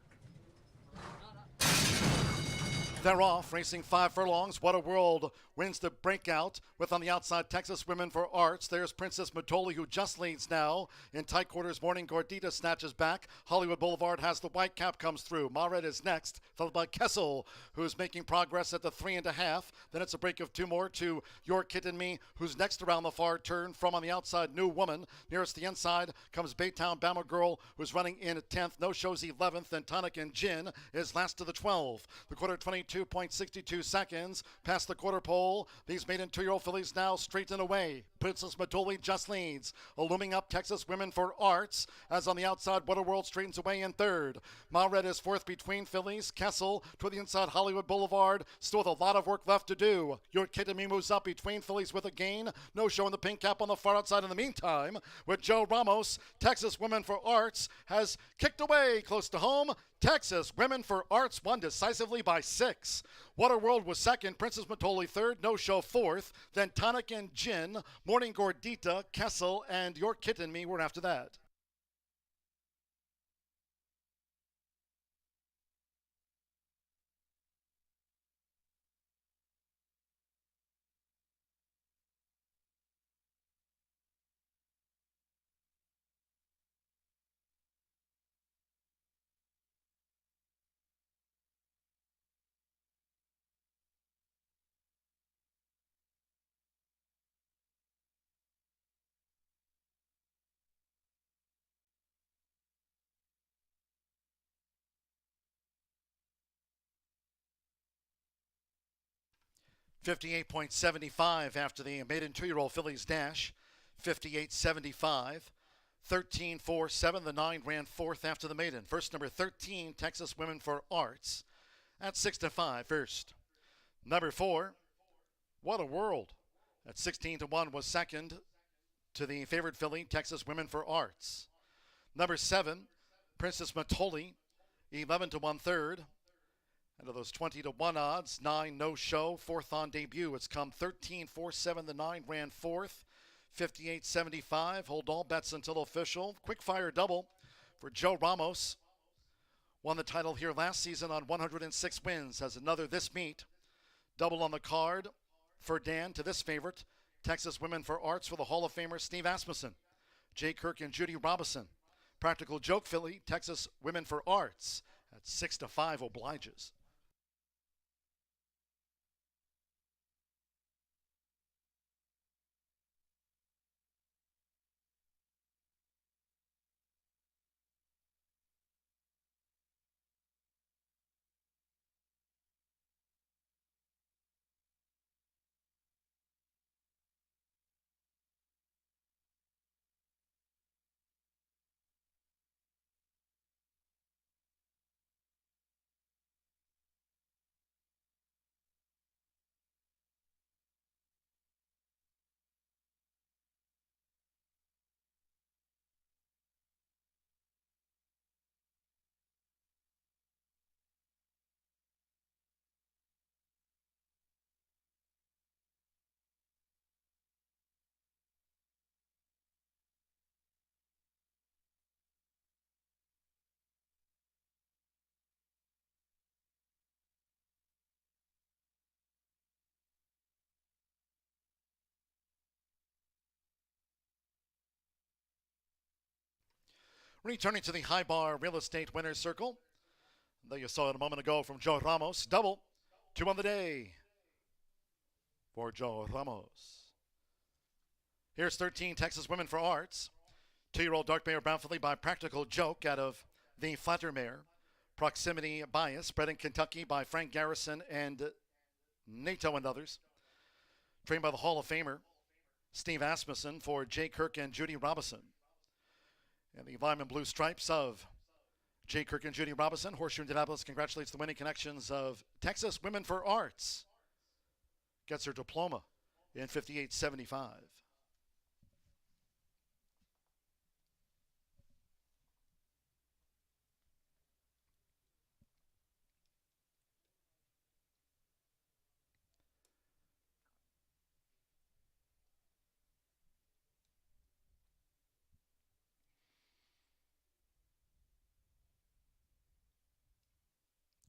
They're off, racing 5 furlongs. What a World wins the breakout with on the outside Texas Women for Arts. There's Princess Matoli, who just leads now. In tight quarters, Morning Gordita snatches back. Hollywood Boulevard has the white cap, comes through. Mared is next, followed by Kessel, who's making progress at the 3.5. Then it's a break of 2 more to You're Kidding Me, who's next around the far turn. From on the outside, New Woman. Nearest the inside comes Baytown Bama Girl, who's running in at 10th. No Show's 11th. Then Tonic and Gin is last of the 12. The quarter 22.62 seconds past the quarter pole. These maiden 2-year-old fillies now straight and away. Princess Matoli just leads. A looming up Texas Women for Arts as on the outside What a World straightens away in third. Mared is fourth between fillies. Kessel to the inside Hollywood Boulevard. Still with a lot of work left to do. You're Kidding Me moves up between fillies with a gain. No Show in the pink cap on the far outside in the meantime. With Joe Ramos, Texas Women for Arts has kicked away close to home. Texas Women for Arts won decisively by 6. What a World was second. Princess Matoli third. No Show fourth. Then Tonic and Gin, Morning Gordita, Kessel, and You're Kidding Me were after that. 58.75 after the maiden 2-year-old Fillies dash. 58.75. 13.47. The 9 ran fourth after the maiden. First, number 13, Texas Women for Arts. At 6-5 first. Number 4, What a World. At 16-1 was second to the favored filly, Texas Women for Arts. Number 7, Princess Matoli. 11-1 third. And of those 20-1 odds, 9 no show, fourth on debut. It's come 13.47. The 9 ran fourth. 58.75. Hold all bets until official. Quick fire double for Joe Ramos. Won the title here last season on 106 wins. Has another this meet. Double on the card for Dan to this favorite. Texas Women for Arts for the Hall of Famer Steve Asmussen. Jay Kirk and Judy Robinson. Practical Joke filly, Texas Women for Arts at 6-5 obliges. Returning to the high bar real estate winner's circle. There you saw it a moment ago from Joe Ramos. Double. 2 on the day for Joe Ramos. Here's 13 Texas Women for Arts. 2-year-old dark mare brown filly by Practical Joke out of the Flatter mare. Proximity Bias, bred in Kentucky by Frank Garrison and NATO and others. Trained by the Hall of Famer Steve Asmussen for Jay Kirk and Judy Robinson. And the lime and blue stripes of Jay Kirk and Judy Robinson. Horseshoe Indianapolis congratulates the winning connections of Texas Women for Arts. Gets her diploma in 58.75.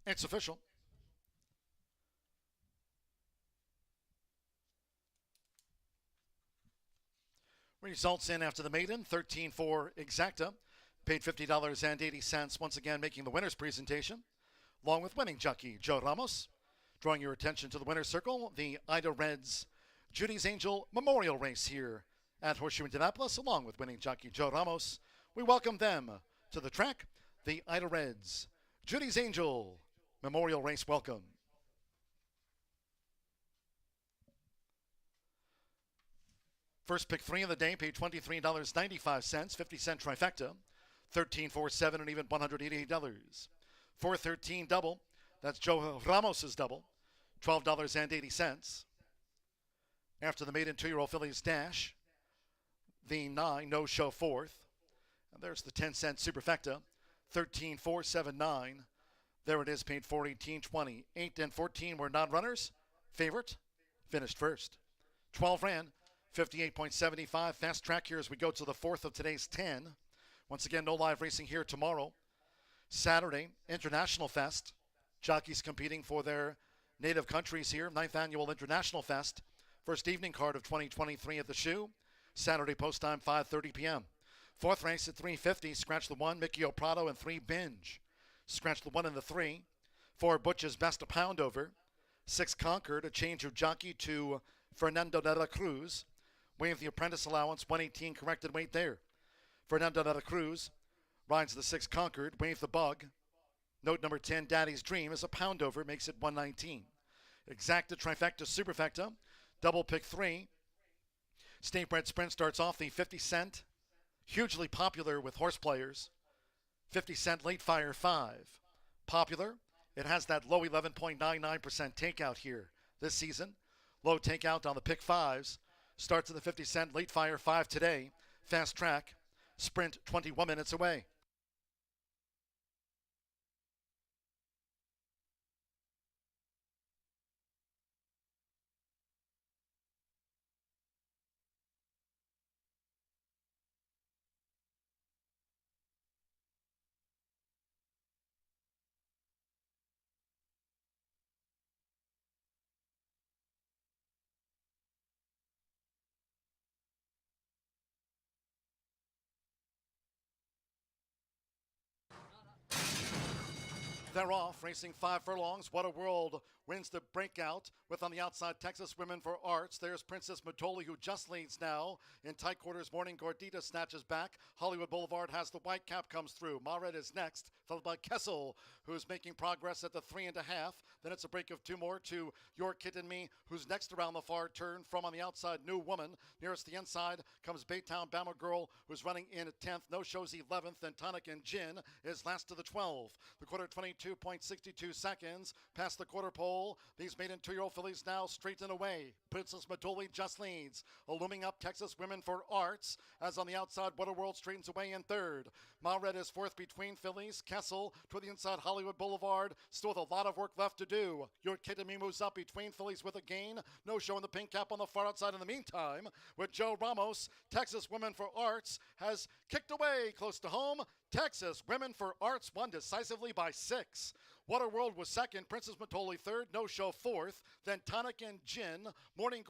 It's official. Results in after the maiden, 13-4 exacta. Paid $50.80. Once again, making the winner's presentation, along with winning jockey Joe Ramos. Drawing your attention to the winner's circle, the Ida Reds Judy's Angel Memorial Race here at Horseshoe Indianapolis, along with winning jockey Joe Ramos. We welcome them to the track, the Ida Reds Judy's Angel Memorial Race welcome. First pick 3 of the day, paid $23.95, 50-cent trifecta, 13-4-7 and even $188. 413 double, that's Joe Ramos's double, $12.80. After the maiden 2-year-old Fillies dash, the 9 no show fourth. And there's the 10-cent superfecta, 13-4-7-9. There it is, paid $418.20. 8 and 14 were non-runners. Favorite finished first. 12 ran, 58.75. Fast track here as we go to the fourth of today's 10. Once again, no live racing here tomorrow. Saturday, International Fest. Jockeys competing for their native countries here. 9th Annual International Fest. First evening card of 2023 at the Shoe. Saturday post time, 5:30 p.m. Fourth race at 3:50. Scratch the 1, Mickey O'Prado, and 3 Binge. Scratch the 1 and the 3. 4 Butch's Best a Pound Over. 6 Concord, a change of jockey to Fernando de la Cruz. Wave the Apprentice Allowance, 118 corrected weight there. Fernando de la Cruz rides the 6 Concord. Wave the Bug. Note number 10, Daddy's Dream, is a pound over, makes it 119. Exacta, trifecta, superfecta, double pick 3. State-bred sprint starts off the 50 cent, hugely popular with horse players. 50 cent late fire 5. Popular. It has that low 11.99% takeout here this season. Low takeout on the pick 5s. Starts at the 50 cent late fire 5 today. Fast track. Sprint 21 minutes away. They're off, racing 5 furlongs. What a World wins the breakout with on the outside Texas Women for Arts. There's Princess Matoli, who just leads now. In tight quarters, Morning Gordita snatches back. Hollywood Boulevard has the white cap, comes through. Mared is next, followed by Kessel, who's making progress at the 3.5. Then it's a break of 2 more to Your Kid and Me, who's next around the far turn. From on the outside, New Woman. Nearest the inside comes Baytown Bama Girl, who's running in at 10th. No Show's 11th. Then Tonic and Gin is last to the 12. The quarter 22.62 seconds past the quarter pole. These maiden 2-year-old fillies now straight and away. Princess Matoli just leads. A looming up Texas Women for Arts, as on the outside What a World straightens away in third. Mared is fourth between fillies. Kessel to the inside Hollywood Boulevard, still with a lot of work left to do. Your Kid and Me moves up between fillies with a gain. No Show in the pink cap on the far outside in the meantime. With Joe Ramos, Texas Women for Arts has kicked away close to home. Texas Women for Arts won decisively by 6. What a World was second. Princess Matoli third. No Show fourth. Then Tonic and Gin. Morning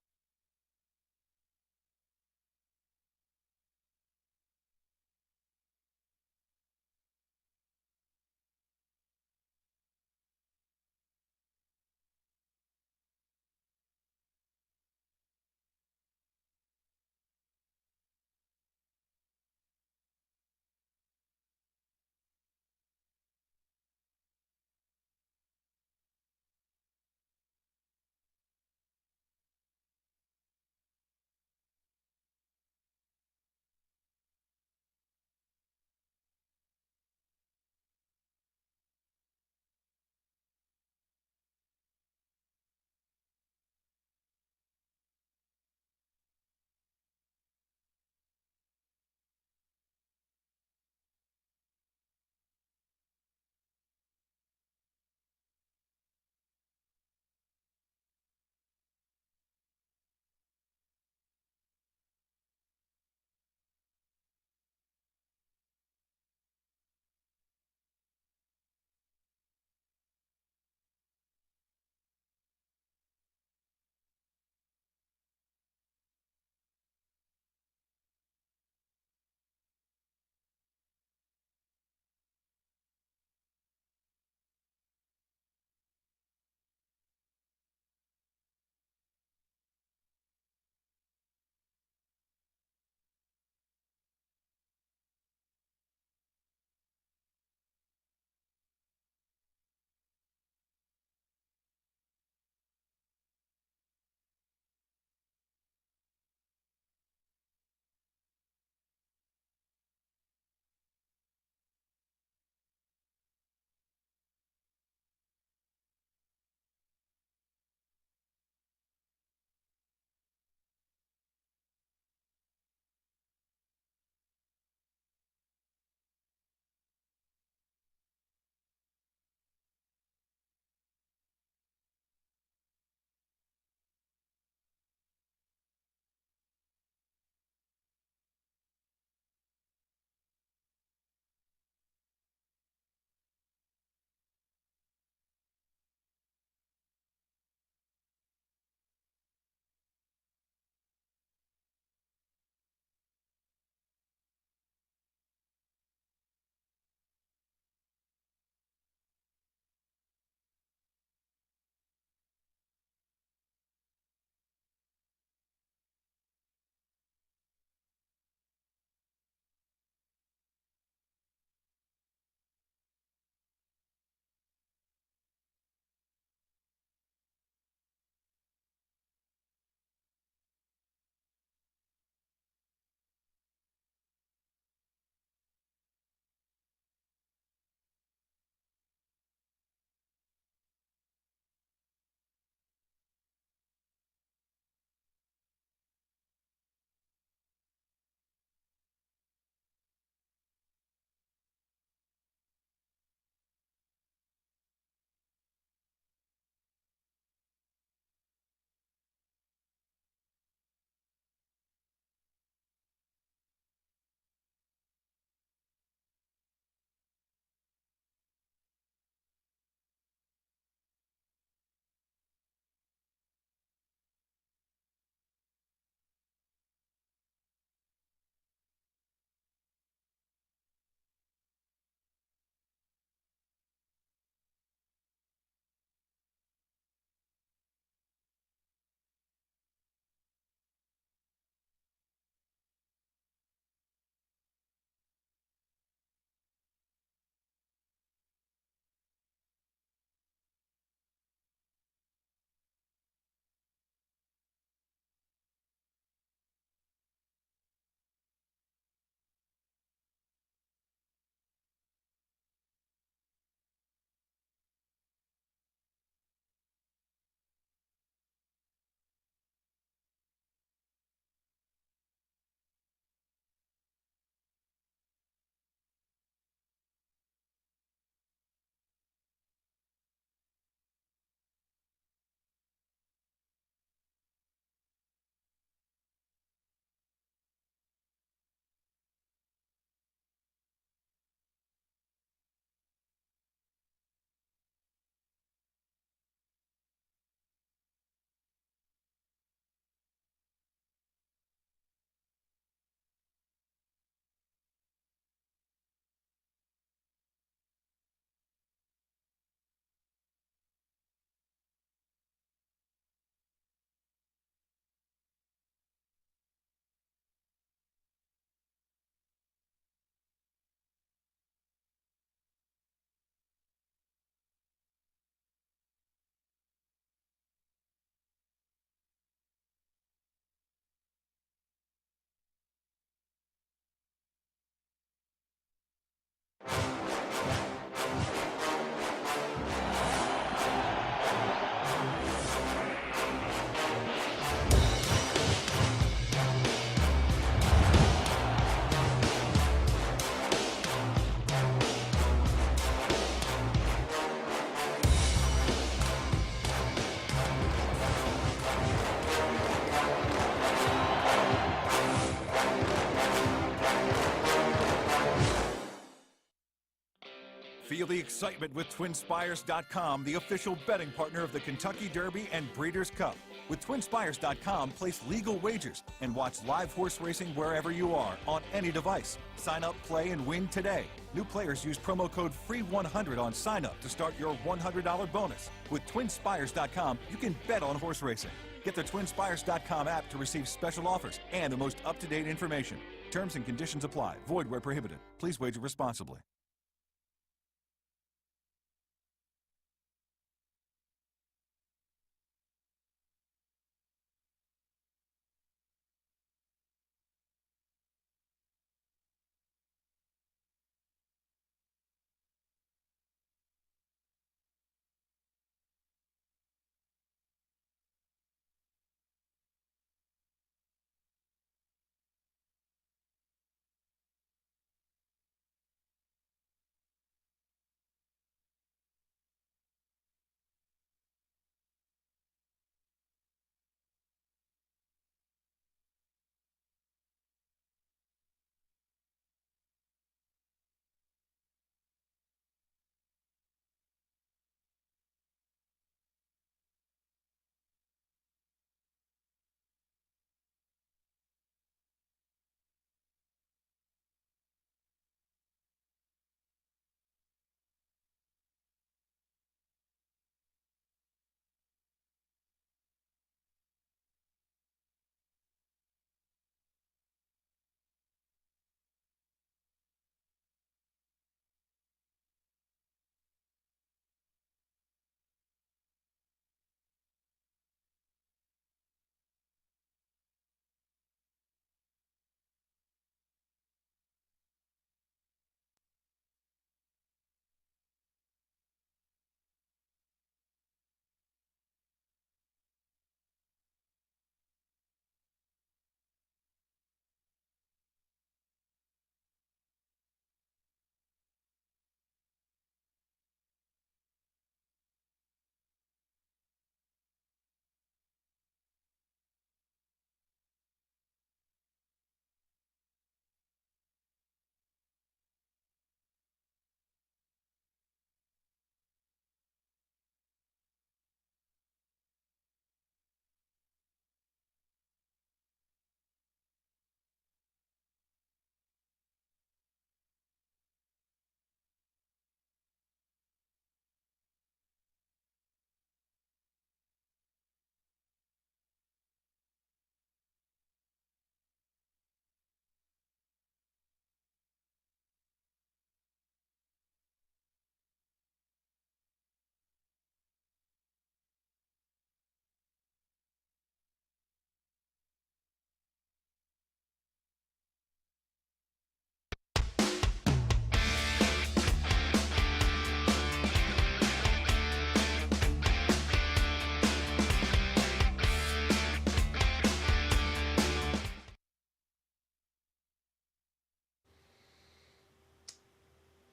excitement with TwinSpires.com, the official betting partner of the Kentucky Derby and Breeders' Cup. With TwinSpires.com, place legal wagers and watch live horse racing wherever you are on any device. Sign up, play, and win today. New players use promo code FREE100 on sign up to start your $100 bonus. With TwinSpires.com, you can bet on horse racing. Get the TwinSpires.com app to receive special offers and the most up-to-date information. Terms and conditions apply. Void where prohibited. Please wager responsibly.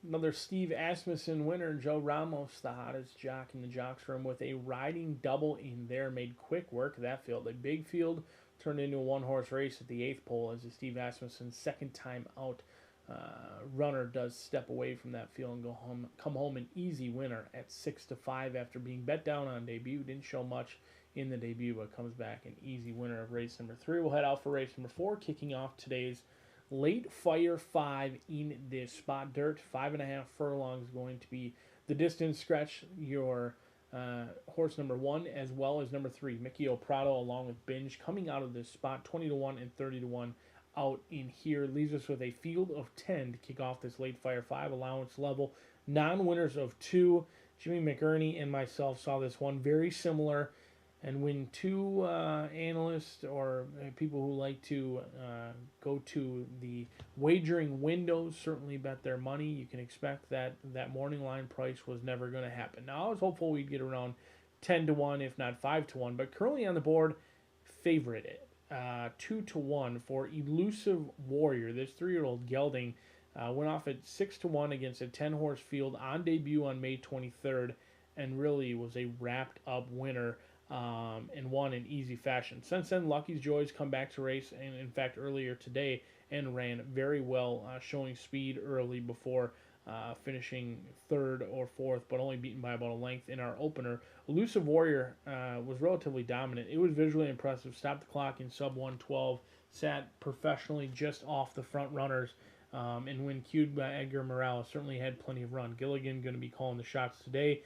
Another Steve Asmussen winner, Joe Ramos, the hottest jock in the jocks room, with a riding double in there, made quick work of that field. A big field turned into a one-horse race at the 8th pole as the Steve Asmussen second time out runner does step away from that field and come home an easy winner at 6-5 after being bet down on debut. Didn't show much in the debut, but comes back an easy winner of race number 3. We'll head out for race number 4, kicking off today's Late Fire 5 in this spot. Dirt, 5.5 furlongs going to be the distance. Scratch your horse number 1 as well as number 3, Mickey O'Prado, along with Binge, coming out of this spot, 20-1 and 30-1 out in here. Leaves us with a field of 10 to kick off this Late Fire 5 allowance level. Non-winners of 2. Jimmy McErney and myself saw this one very similar. And when two analysts or people who like to go to the wagering windows certainly bet their money, you can expect that that morning line price was never going to happen. Now, I was hopeful we'd get around 10-1, if not 5-1, but currently on the board, favorite it. 2-1 for Elusive Warrior. This 3-year-old gelding went off at 6-1 against a 10-horse field on debut on May 23rd and really was a wrapped-up winner. And won in easy fashion. Since then, Lucky's Joys come back to race, and in fact earlier today, and ran very well, showing speed early before finishing third or fourth, but only beaten by about a length in our opener. Elusive Warrior was relatively dominant. It was visually impressive. Stopped the clock in sub 112. Sat professionally just off the front runners. And when cued by Edgar Morales, certainly had plenty of run. Gilligan going to be calling the shots today.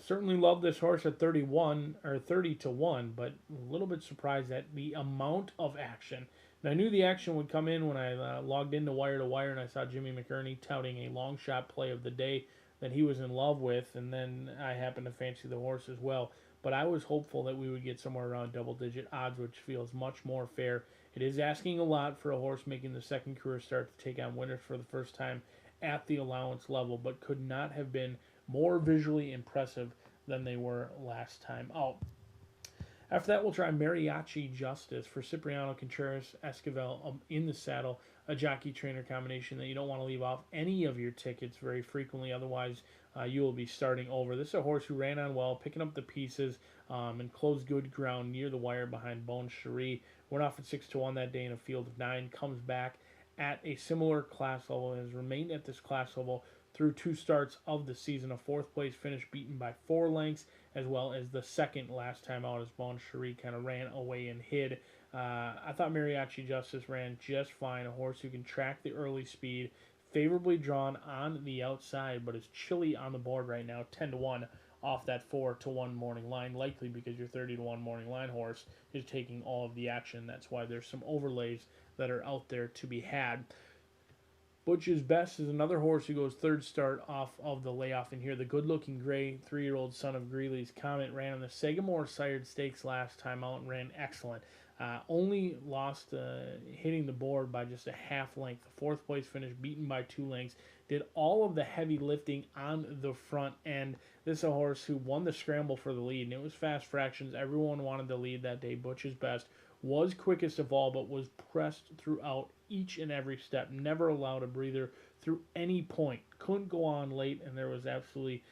Certainly love this horse at 31 or 30 to 1, but a little bit surprised at the amount of action. And I knew the action would come in when I logged into Wire to Wire and I saw Jimmy McErney touting a long shot play of the day that he was in love with, and then I happened to fancy the horse as well. But I was hopeful that we would get somewhere around double-digit odds, which feels much more fair. It is asking a lot for a horse making the second career start to take on winners for the first time at the allowance level, but could not have been more visually impressive than they were last time out. After that, we'll try Mariachi Justice for Cipriano Contreras Esquivel in the saddle, a jockey-trainer combination that you don't want to leave off any of your tickets very frequently. Otherwise, you will be starting over. This is a horse who ran on well, picking up the pieces, and closed good ground near the wire behind Bon Cherie. Went off at 6 to 1 that day in a field of 9. Comes back at a similar class level and has remained at this class level through 2 starts of the season. A 4th place finish beaten by 4 lengths, as well as the second last time out as Bon Cherie kind of ran away and hid. I thought Mariachi Justice ran just fine. A horse who can track the early speed, favorably drawn on the outside, but is chilly on the board right now, 10 to 1 off that 4 to 1 morning line, likely because your 30 to 1 morning line horse is taking all of the action. That's why there's some overlays that are out there to be had. Butch's Best is another horse who goes third start off of the layoff in here. The good-looking gray 3-year-old son of Greeley's Comet ran on the Sagamore Sired Stakes last time out and ran excellent. Only lost hitting the board by just a half length. The 4th place finish beaten by 2 lengths. Did all of the heavy lifting on the front end. This is a horse who won the scramble for the lead, and it was fast fractions. Everyone wanted the lead that day. Butch's Best was quickest of all, but was pressed throughout each and every step. Never allowed a breather through any point. Couldn't go on late, and there was absolutely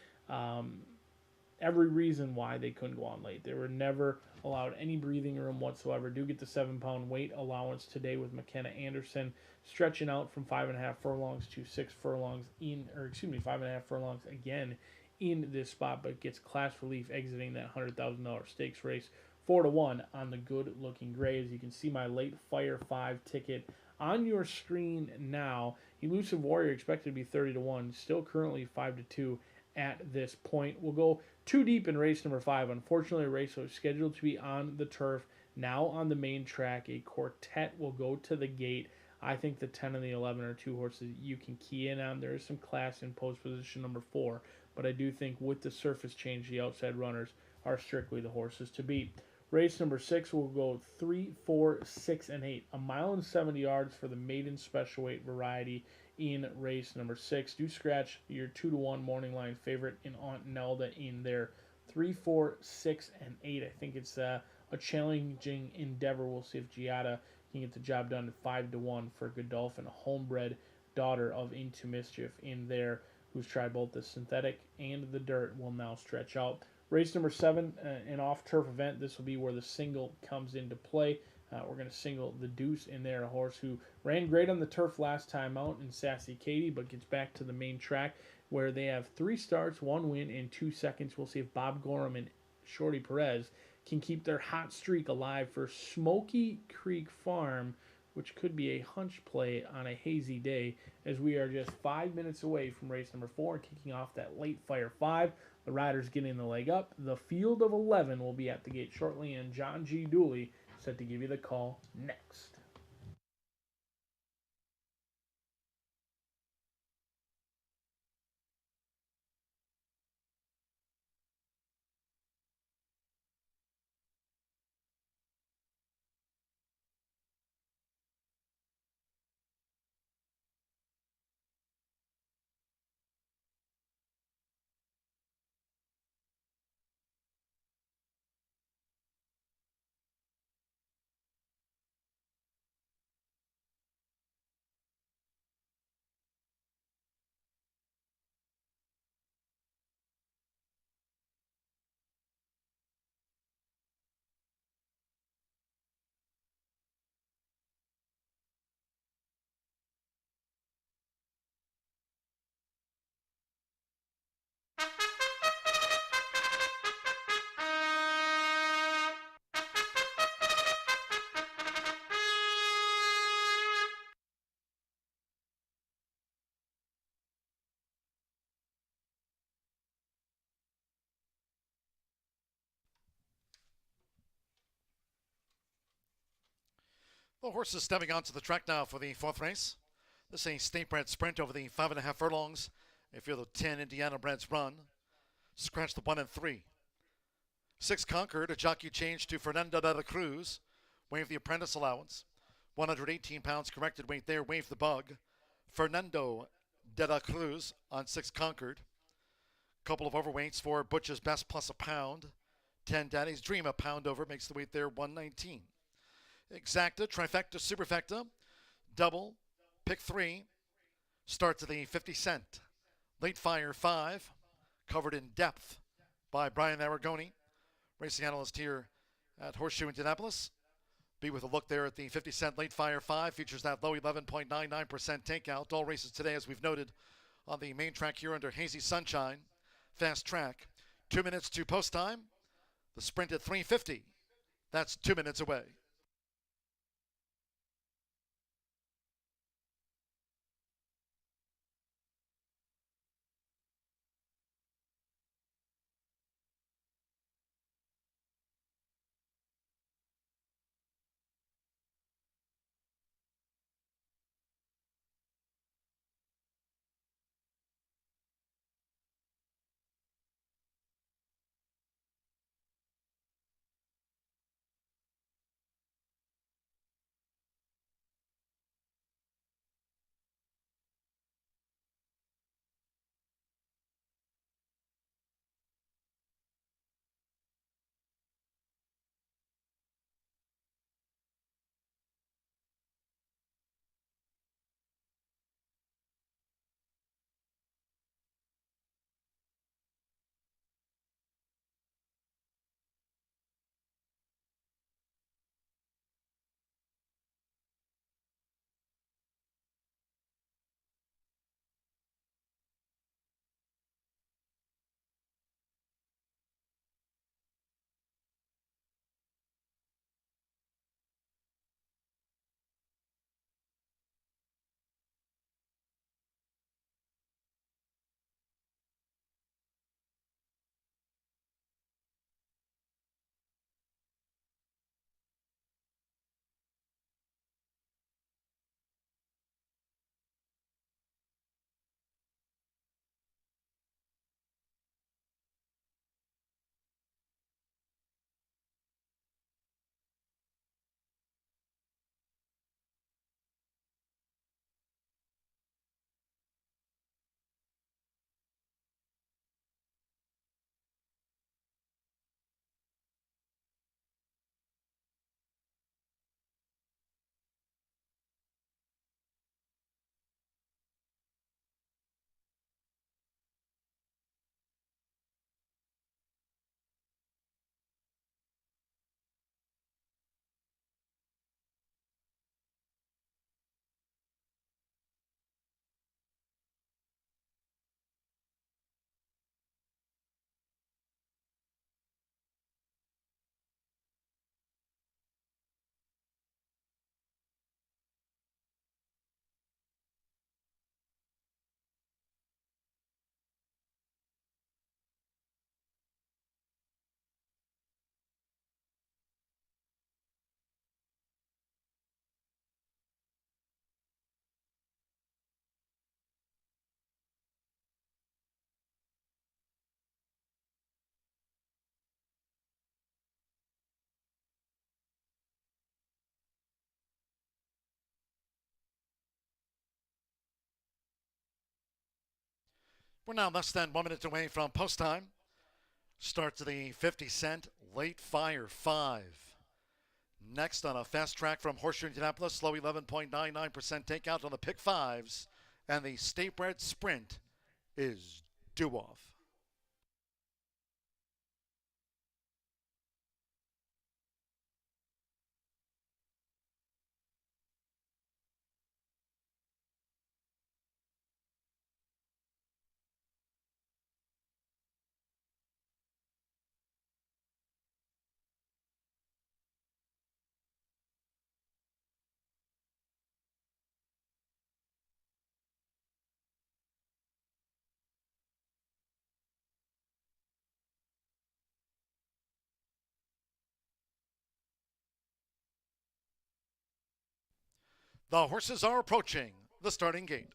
every reason why they couldn't go on late. They were never allowed any breathing room whatsoever. Do get the 7-pound weight allowance today with McKenna Anderson stretching out from 5.5 furlongs to 6 furlongs 5.5 furlongs again in this spot, but gets class relief exiting that $100,000 stakes race 4 to 1 on the good-looking gray. As you can see, my late Fire 5 ticket on your screen now. Elusive Warrior expected to be 30 to 1, still currently 5 to 2 at this point. We'll go too deep in race number 5. Unfortunately, a race was scheduled to be on the turf, now on the main track. A quartet will go to the gate. I think the 10 and the 11 are 2 horses you can key in on. There is some class in post position number 4, but I do think with the surface change, the outside runners are strictly the horses to beat. Race number 6 will go 3, 4, 6, and 8. 1 mile and 70 yards for the maiden special weight variety in race number 6. Do scratch your 2 to 1 morning line favorite in Aunt Nelda in there. 3, 4, 6, and 8. I think it's a challenging endeavor. We'll see if Giada can get the job done at 5 to 1 for Godolphin, a homebred daughter of Into Mischief in there, who's tried both the synthetic and the dirt, will now stretch out. Race number 7, an off-turf event. This will be where the single comes into play. We're going to single the Deuce in there, a horse who ran great on the turf last time out in Sassy Katie, but gets back to the main track where they have 3 starts, 1 win, and 2 seconds. We'll see if Bob Gorham and Shorty Perez can keep their hot streak alive for Smoky Creek Farm, which could be a hunch play on a hazy day, as we are just 5 minutes away from race number 4, kicking off that late Fire 5. The riders getting the leg up. The field of 11 will be at the gate shortly, and John G. Dooley set to give you the call next. The horses stepping onto the track now for the fourth race. This is a state-bred sprint over the 5.5 furlongs. If you're the 10 Indiana breds run, scratch the 1 and 3. 6 Conquered, a jockey change to Fernando de la Cruz. Wave the apprentice allowance. 118 pounds corrected weight there, wave the bug. Fernando de la Cruz on 6 Conquered. Couple of overweights for Butch's Best plus a pound. 10 Daddy's Dream, a pound over, makes the weight there 119. Exacta, trifecta, superfecta, double, pick 3, start to the 50 cent. Late Fire 5, covered in depth by Brian Aragoni, racing analyst here at Horseshoe Indianapolis. Be with a look there at the 50 cent Late Fire 5, features that low 11.99% takeout. All races today, as we've noted, on the main track here under hazy sunshine. Fast track, 2 minutes to post time. The sprint at 3:50. That's 2 minutes away. We're now less than 1 minute away from post time. Starts the 50 cent Late Fire 5. Next on a fast track from Horseshoe Indianapolis, slow 11.99% takeout on the pick 5s. And the State-bred sprint is due off. The horses are approaching the starting gate.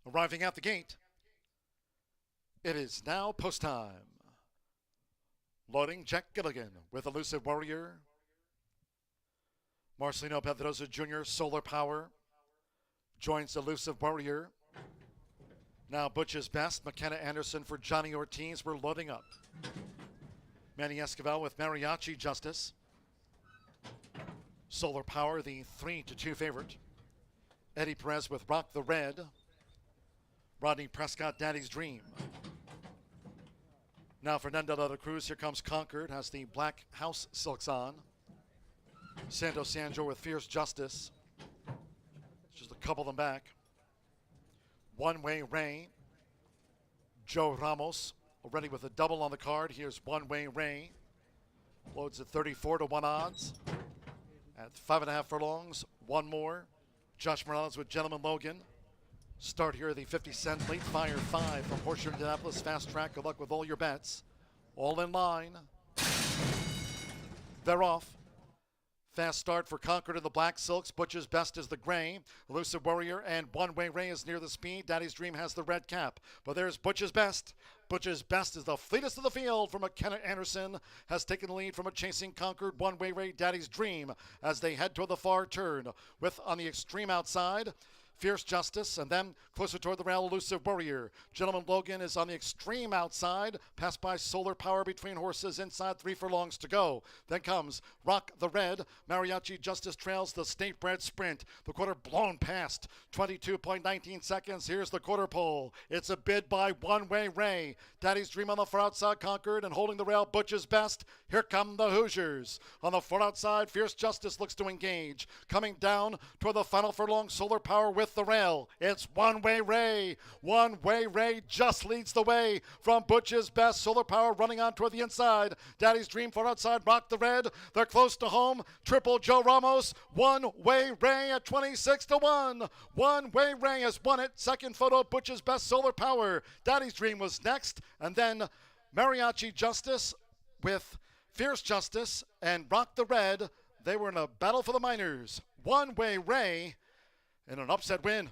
Arriving at the gate, it is now post time. Loading Jack Gilligan with Elusive Warrior. Marcelino Pedrosa Jr., Solar Power, joins Elusive Warrior. Now Butch's Best, McKenna Anderson for Johnny Ortiz. We're loading up. Manny Escobar with Mariachi Justice. Solar Power, the 3-2 favorite. Eddie Perez with Rock the Red. Rodney Prescott, Daddy's Dream. Now Fernando de la Cruz, here comes Concord, has the black house silks on. Santos Sanjo with Fierce Justice. Just a couple of them back. One Way Ray. Joe Ramos, already with a double on the card. Here's One Way Ray. Loads at 34-1 odds. At 5.5 furlongs, one more. Josh Morales with Gentleman Logan. Start here, the 50-cent late fire 5 from Horseshoe Indianapolis. Fast track. Good luck with all your bets. All in line. They're off. Fast start for Concord in the black silks. Butch's Best is the gray. Elusive Warrior and One Way Ray is near the speed. Daddy's Dream has the red cap. But there's Butch's Best. Butch's Best is the fleetest of the field from McKenna Anderson. Has taken the lead from a chasing Concord. One Way Ray, Daddy's Dream as they head toward the far turn. With on the extreme outside, Fierce Justice, and then closer toward the rail, Elusive Warrior. Gentleman Logan is on the extreme outside, passed by Solar Power between horses, inside 3 furlongs to go. Then comes Rock the Red. Mariachi Justice trails the State-bred Sprint. The quarter blown past, 22.19 seconds. Here's the quarter pole. It's a bid by One Way Ray. Daddy's Dream on the far outside, Concord, and holding the rail, Butch's Best. Here come the Hoosiers. On the far outside, Fierce Justice looks to engage. Coming down toward the final furlong, Solar Power with the rail. It's One Way Ray. One Way Ray just leads the way from Butch's Best. Solar Power running on toward the inside. Daddy's Dream far outside. Rock the Red. They're close to home. Triple Joe Ramos. One Way Ray at 26-1. One Way Ray has won it. Second photo, Butch's Best, Solar Power. Daddy's Dream was next. And then Mariachi Justice with Fierce Justice and Rock the Red. They were in a battle for the minors. One Way Ray in an upset win.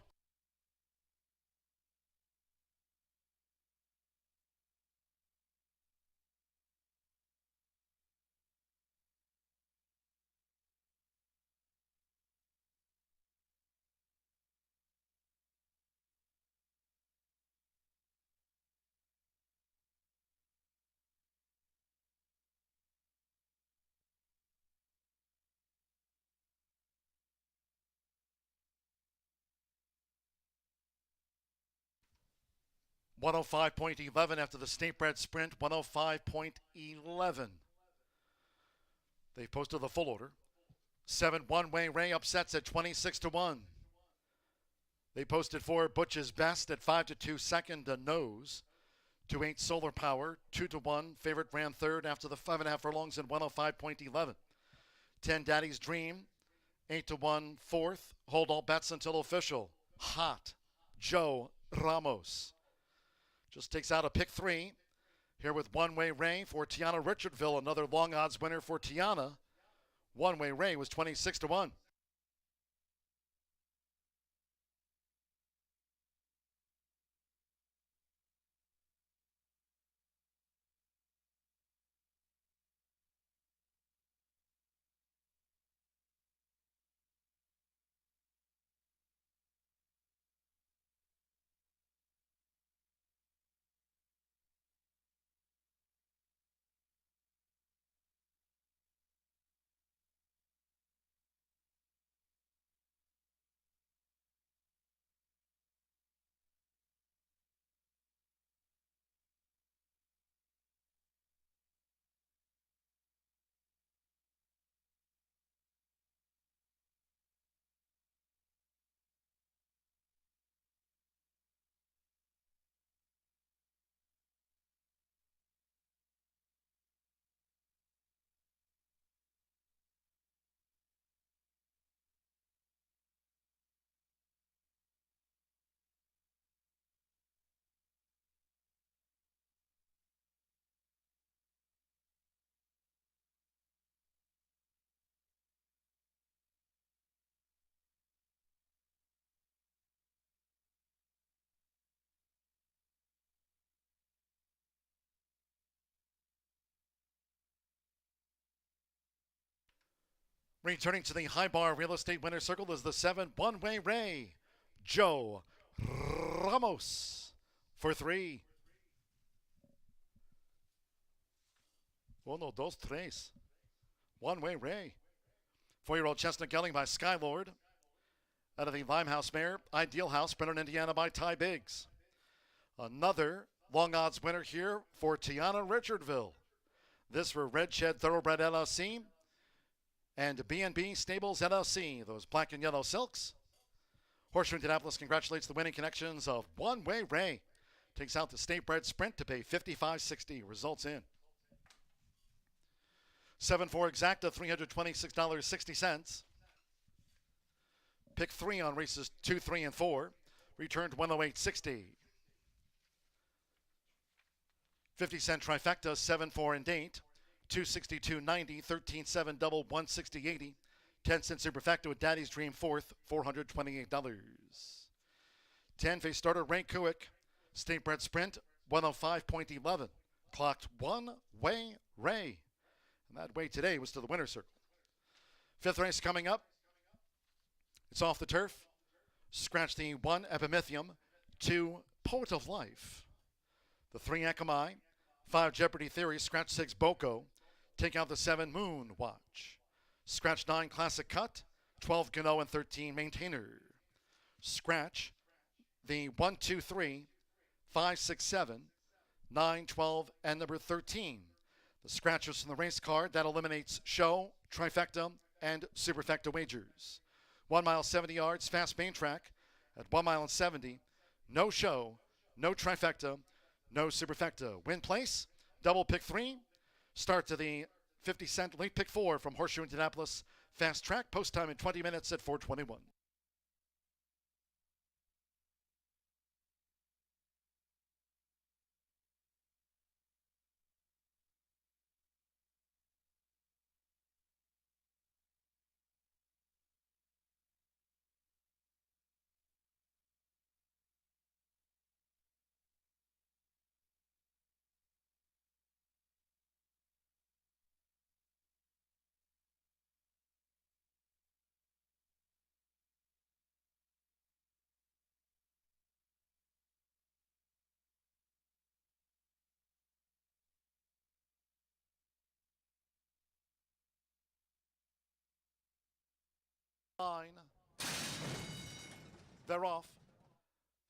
$105.11 after the State-bred Sprint. 105.11. They posted the full order. 7 One Way Ray upsets at 26-1. They posted 4 Butch's Best at 5-2 second to nose. 2-8 Solar Power. 2-1 favorite ran third after the 5.5 furlongs in 105.11. 10 Daddy's Dream. 8-1 fourth. Hold all bets until official. Hot Joe Ramos. Just takes out a pick 3. Here with One Way Ray for Tiana Richardville, another long odds winner for Tiana. One Way Ray was 26 to 1. Returning to the high bar real estate winner circle is the 7 One Way Ray, Joe Ramos for 3. 1, 2, 3. One Way Ray. 4-year-old Chestnut Gelding by Skylord. Out of the Limehouse mare, Ideal House, Brennan, Indiana by Ty Biggs. Another long odds winner here for Tiana Richardville. This for Red Shed Thoroughbred LLC and B&B Stables LLC, those black and yellow silks. Horseshoe Indianapolis congratulates the winning connections of One Way Ray. Takes out the State-bred Sprint to pay $55.60. Results in. 7-4 exacta, $326.60. Pick 3 on races 2, 3, and 4. Returned 108.60. 50-cent trifecta, 7-4 and 8. 262.90, 13-7 double, 160.80. 10-cent superfecta with Daddy's Dream 4th, $428. 10-face starter Ray Kuick, State-bred Sprint, 105.11. Clocked One Way Ray. And that way today was to the winner's circle. 5th race coming up. It's off the turf. Scratch the 1 Epimethium, 2 Poet of Life. The 3 Akamai, 5 Jeopardy Theory, scratch 6 Boko. Take out the 7 Moon Watch. Scratch 9 Classic Cut, 12 Gano, and 13 Maintainer. Scratch the 1, 2, 3, 5, 6, 7, 9, 12, and number 13. The scratchers from the race card, that eliminates show, trifecta, and superfecta wagers. 1 mile, 70 yards, fast main track at 1 mile and 70. No show, no trifecta, no superfecta. Win place, double pick 3. Start to the 50-cent late pick 4 from Horseshoe Indianapolis. Fast track, post time in 20 minutes at 4:21. They're off.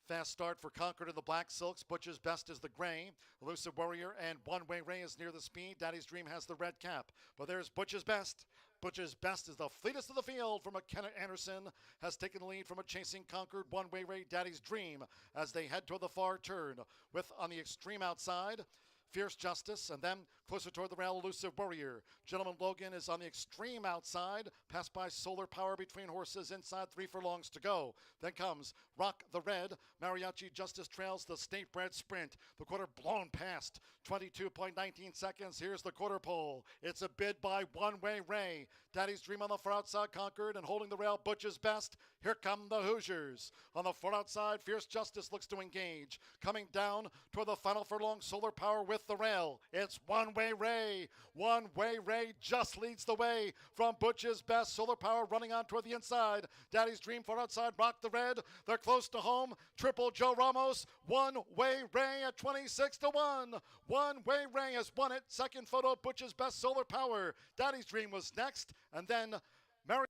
Fast start for Concord in the black silks. Butch's Best is the gray. Elusive Warrior and One Way Ray is near the speed. Daddy's Dream has the red cap. But there's Butch's Best. Butch's Best is the fleetest of the field from McKenna Anderson. Has taken the lead from a chasing Concord. One Way Ray, Daddy's Dream as they head toward the far turn. With on the extreme outside, Fierce Justice, and then Closer toward the rail, Elusive Warrior. Gentleman Logan is on the extreme outside. Passed by Solar Power between horses inside, 3 furlongs to go. Then comes Rock the Red. Mariachi Justice trails the State-bred Sprint. The quarter blown past 22.19 seconds. Here's the quarter pole. It's a bid by One Way Ray. Daddy's Dream on the far outside conquered, and holding the rail, Butch's Best. Here come the Hoosiers. On the far outside, Fierce Justice looks to engage. Coming down toward the final furlong, Solar Power with the rail. It's One Way Ray. One Way Ray just leads the way from Butch's Best. Solar Power running on toward the inside. Daddy's Dream far outside, Rock the Red. They're close to home. Triple Joe Ramos. One Way Ray at 26-1. One Way Ray has won it. Second photo, Butch's Best, Solar Power. Daddy's Dream was next, and then Mary.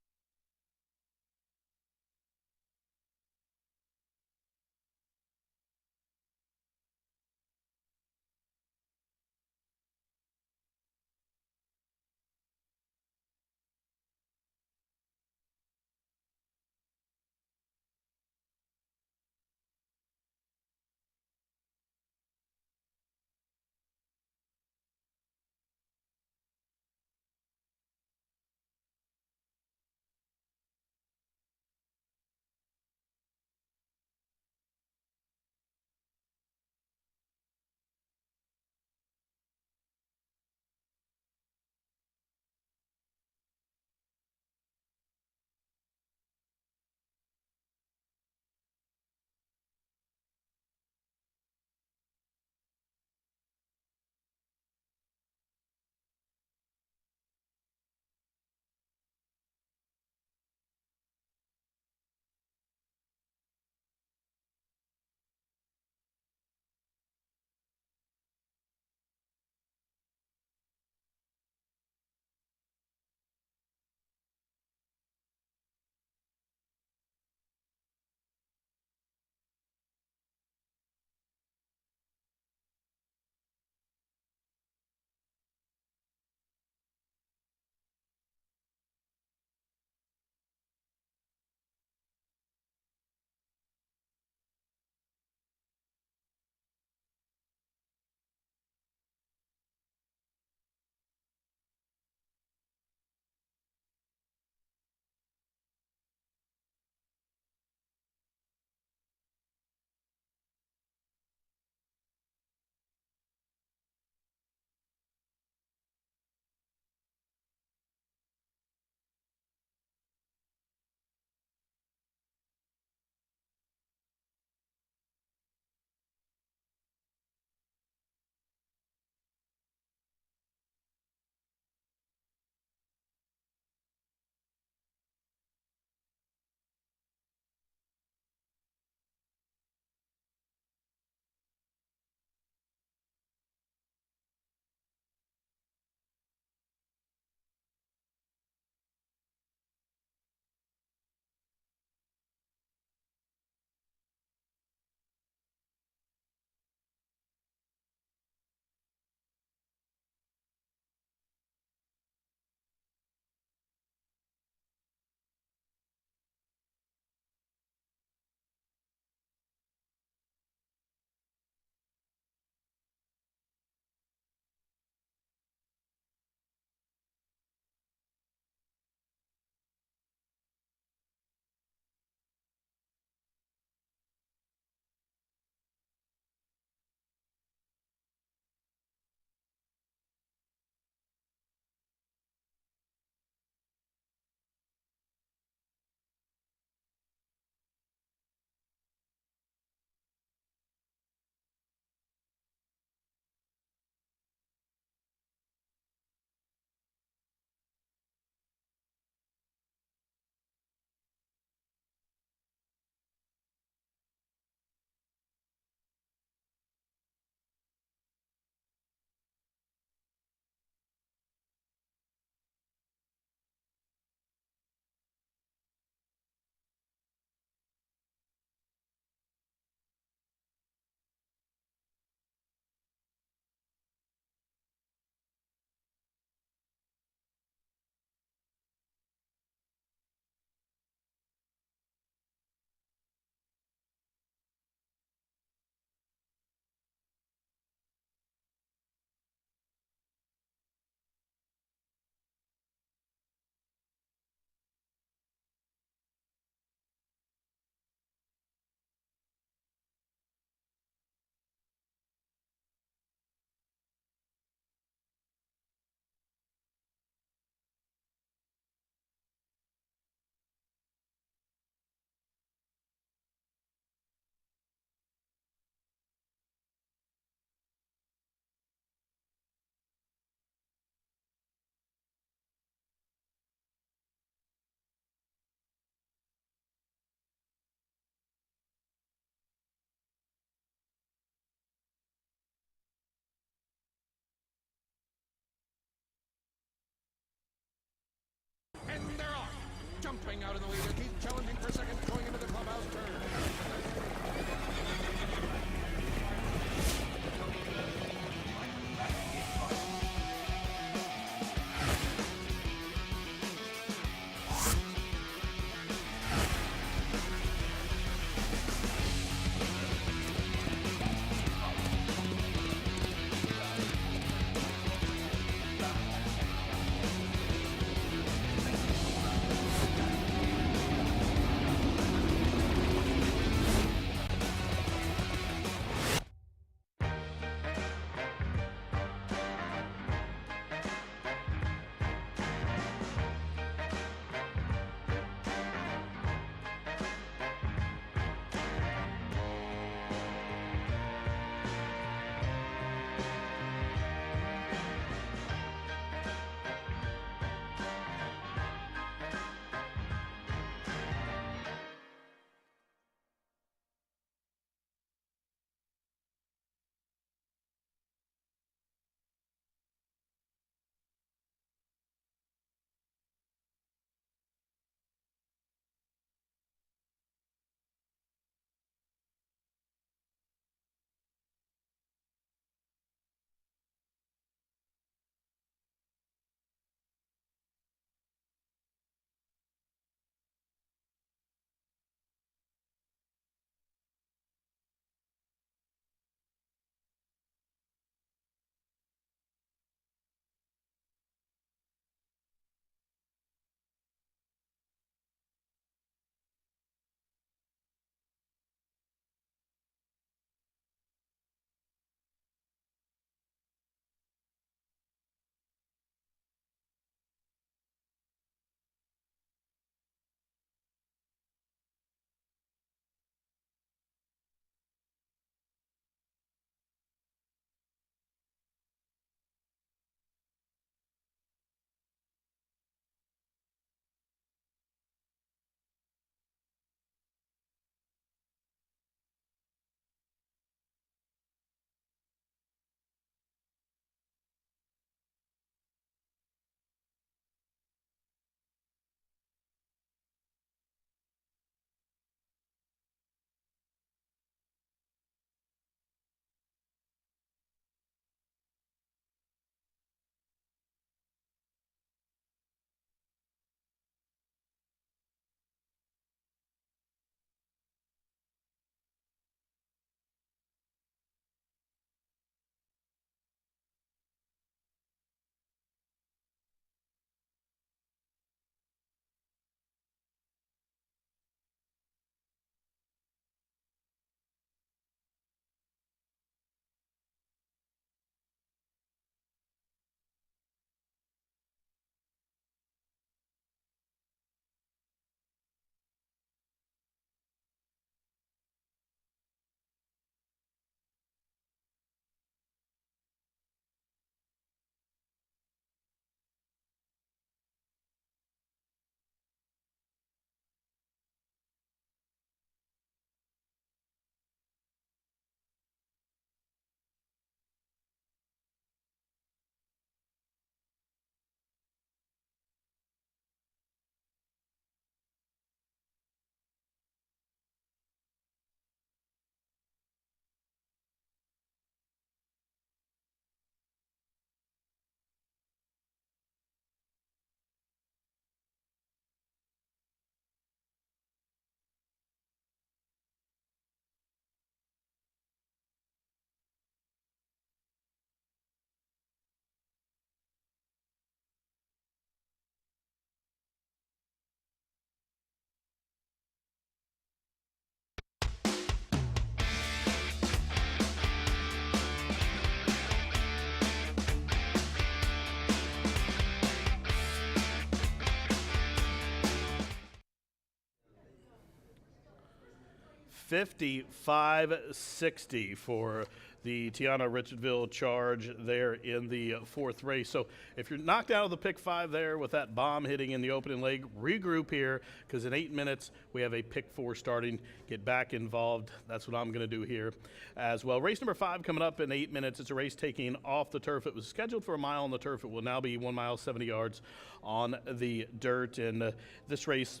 55-60 for the Tiana Richardville charge there in the fourth race. So if you're knocked out of the pick 5 there with that bomb hitting in the opening leg, regroup here, because in 8 minutes we have a pick 4 starting. Get back involved. That's what I'm going to do here as well. Race number 5 coming up in 8 minutes. It's a race taking off the turf. It was scheduled for a mile on the turf. It will now be 1 mile, 70 yards on the dirt. And this race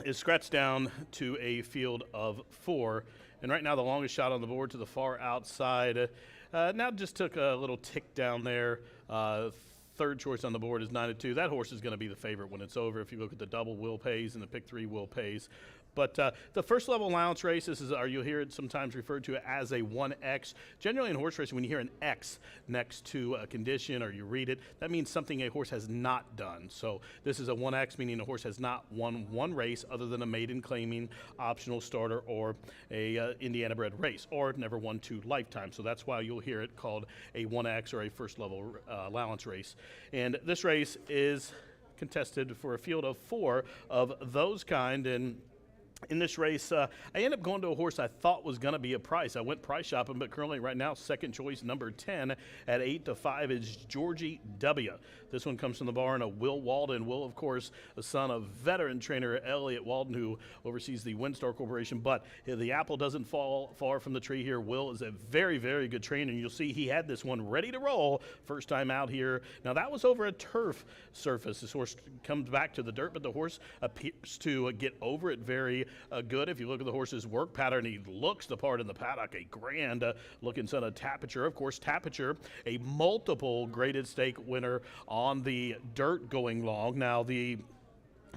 is scratched down to a field of 4. And right now the longest shot on the board to the far outside. Now just took a little tick down there. Third choice on the board is 9-2. That horse is going to be the favorite when it's over. If you look at the double will pays and the pick 3 will pays. But the first level allowance race, you'll hear it sometimes referred to as a 1X. Generally in horse racing, when you hear an X next to a condition or you read it, that means something a horse has not done. So this is a 1X, meaning a horse has not won one race other than a maiden claiming optional starter or a Indiana bred race, or never won 2 lifetimes. So that's why you'll hear it called a 1X or a first level allowance race. And this race is contested for a field of 4 of those kind. And in this race, I ended up going to a horse I thought was going to be a price. I went price shopping, but currently right now, second choice, number 10 at 8-5 is Georgie W. This one comes from the barn of Will Walden. Will, of course, a son of veteran trainer Elliott Walden, who oversees the WinStar Corporation. But the apple doesn't fall far from the tree here. Will is a very, very good trainer, and you'll see he had this one ready to roll first time out here. Now, that was over a turf surface. This horse comes back to the dirt, but the horse appears to get over it very good. If you look at the horse's work pattern, he looks the part in the paddock. A grand looking son of Tapiture. Of course, Tapiture, a multiple graded stake winner on the dirt going long. Now, the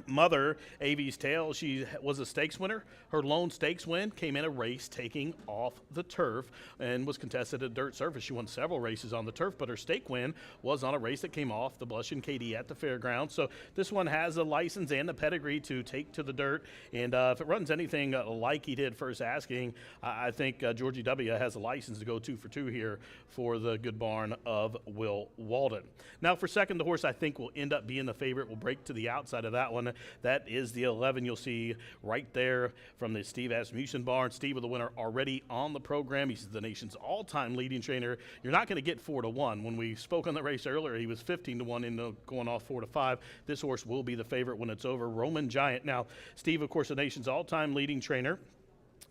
mother, Avi's Tale, she was a stakes winner. Her lone stakes win came in a race taking off the turf and was contested at dirt surface. She won several races on the turf, but her stake win was on a race that came off the Blushing KD at the fairground. So this one has a license and a pedigree to take to the dirt. And if it runs anything like he did first asking, I think Georgie W. has a license to go 2 for 2 here for the good barn of Will Walden. Now for second, the horse I think will end up being the favorite. Will break to the outside of that one. That is the 11 you'll see right there from the Steve Asmussen barn. Steve with the winner already on the program. He's the nation's all-time leading trainer. You're not going to get 4-1. When we spoke on the race earlier, he was 15-1 into going off 4-5. This horse will be the favorite when it's over. Roman Giant. Now, Steve, of course, the nation's all-time leading trainer.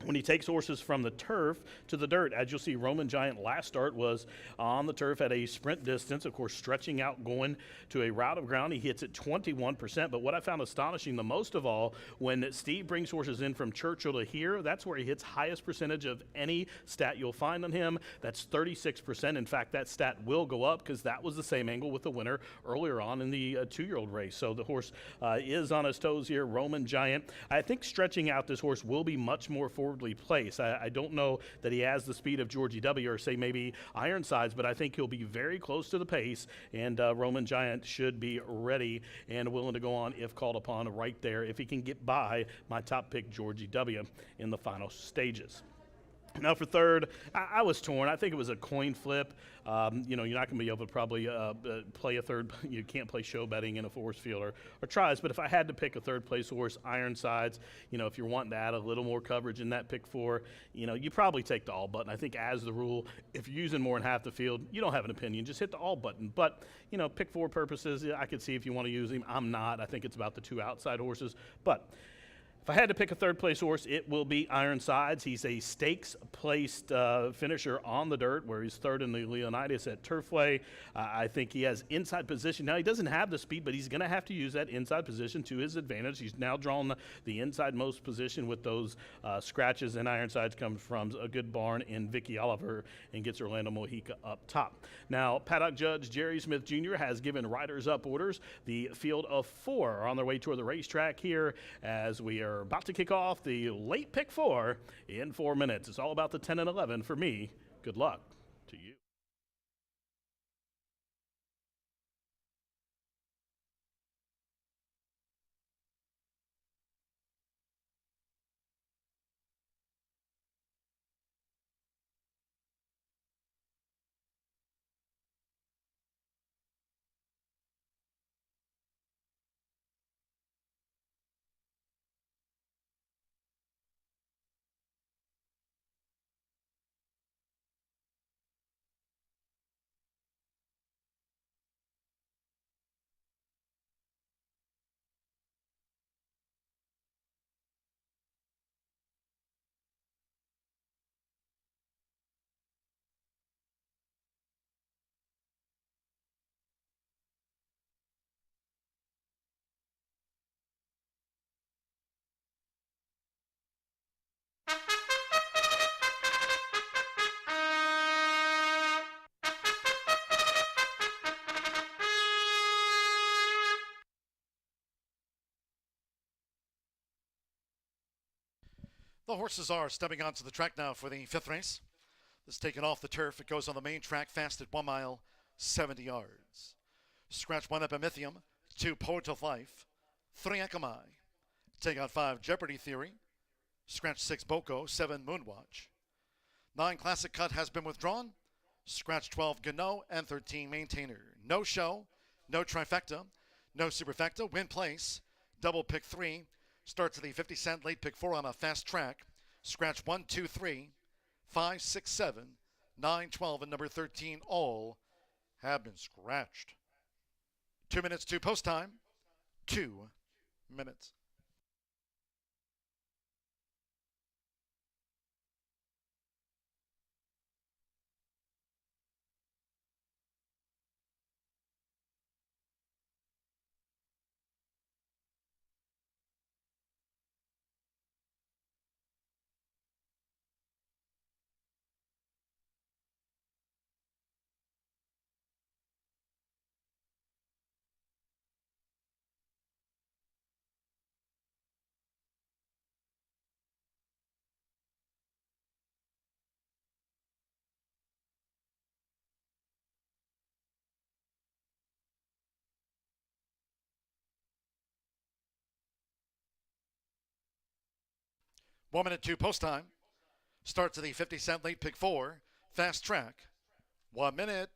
When he takes horses from the turf to the dirt, as you'll see, Roman Giant last start was on the turf at a sprint distance, of course, stretching out, going to a route of ground. He hits at 21%. But what I found astonishing the most of all, when Steve brings horses in from Churchill to here, that's where he hits highest percentage of any stat you'll find on him. That's 36%. In fact, that stat will go up because that was the same angle with the winner earlier on in the 2-year-old race. So the horse is on his toes here, Roman Giant. I think stretching out this horse will be much more forwardly placed. I don't know that he has the speed of Georgie W. or say maybe Ironsides, but I think he'll be very close to the pace, and Roman Giant should be ready and willing to go on if called upon right there if he can get by my top pick Georgie W. in the final stages. Now for third, I was torn. I think it was a coin flip. You're not going to be able to probably play a third. You can't play show betting in a force field or tries. But if I had to pick a third place horse, Ironsides, if you're wanting to add a little more coverage in that pick 4, you probably take the all button. I think as the rule, if you're using more than half the field, you don't have an opinion. Just hit the all button. But, pick 4 purposes, I could see if you want to use him. I'm not. I think it's about the 2 outside horses. But if I had to pick a third place horse, it will be Ironsides. He's a stakes-placed finisher on the dirt, where he's third in the Leonidas at Turfway. I think he has inside position. Now, he doesn't have the speed, but he's going to have to use that inside position to his advantage. He's now drawn the inside-most position with those scratches, and Ironsides comes from a good barn in Vicky Oliver and gets Orlando Mojica up top. Now, paddock judge Jerry Smith Jr. has given riders up orders. The field of 4 are on their way toward the racetrack here as we are about to kick off the late pick 4 in 4 minutes. It's all about the 10 and 11 for me. Good luck to you. The horses are stepping onto the track now for the fifth race. This is taken off the turf. It goes on the main track fast at 1 mile, 70 yards. Scratch 1 Epimithium, 2 Poet of Life, 3 Akamai. Take out 5 Jeopardy Theory. Scratch 6 Boko, 7 Moonwatch. 9 Classic Cut has been withdrawn. Scratch 12 Gano and 13 Maintainer. No show, no trifecta, no superfecta. Win place, double pick 3. Start to the 50-cent late pick 4 on a fast track. Scratch 1, 2, 3, 5, 6, 7, 9, 12, and number 13 all have been scratched. 2 minutes to post time. 2 minutes. One minute to post time. Start to the 50-cent late pick 4. Fast track. 1 minute.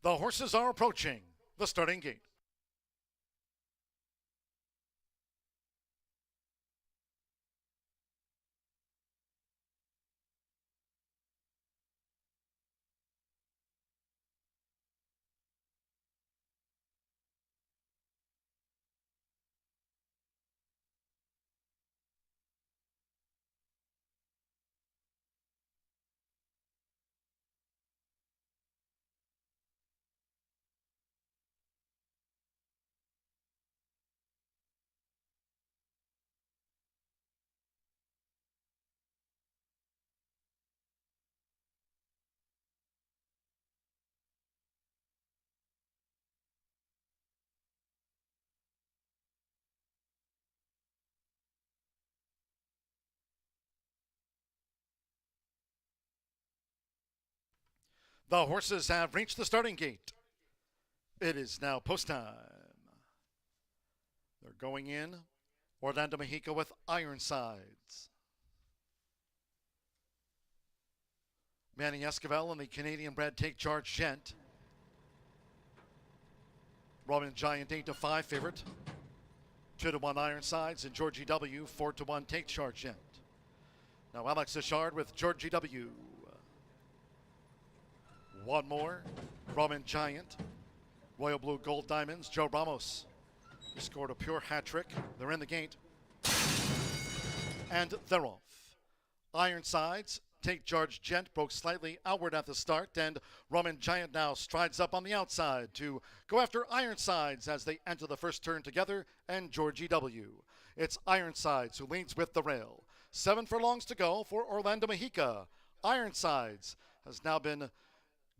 The horses are approaching the starting gate. The horses have reached the starting gate. It is now post time. They're going in. Orlando Mexico with Ironsides. Manny Esquivel and the Canadian-bred Take Charge Gent. Roman Giant 8-5 favorite. 2-1 Ironsides and Georgie W. 4-1 Take Charge Gent. Now Alex Ishard with Georgie W. One more, Roman Giant. Royal Blue Gold Diamonds, Joe Ramos. He scored a pure hat trick. They're in the gate. And they're off. Ironsides, Take Charge Gent broke slightly outward at the start, and Roman Giant now strides up on the outside to go after Ironsides as they enter the first turn together, and Georgie W. It's Ironsides who leads with the rail. 7 furlongs to go for Orlando Mexico. Ironsides has now been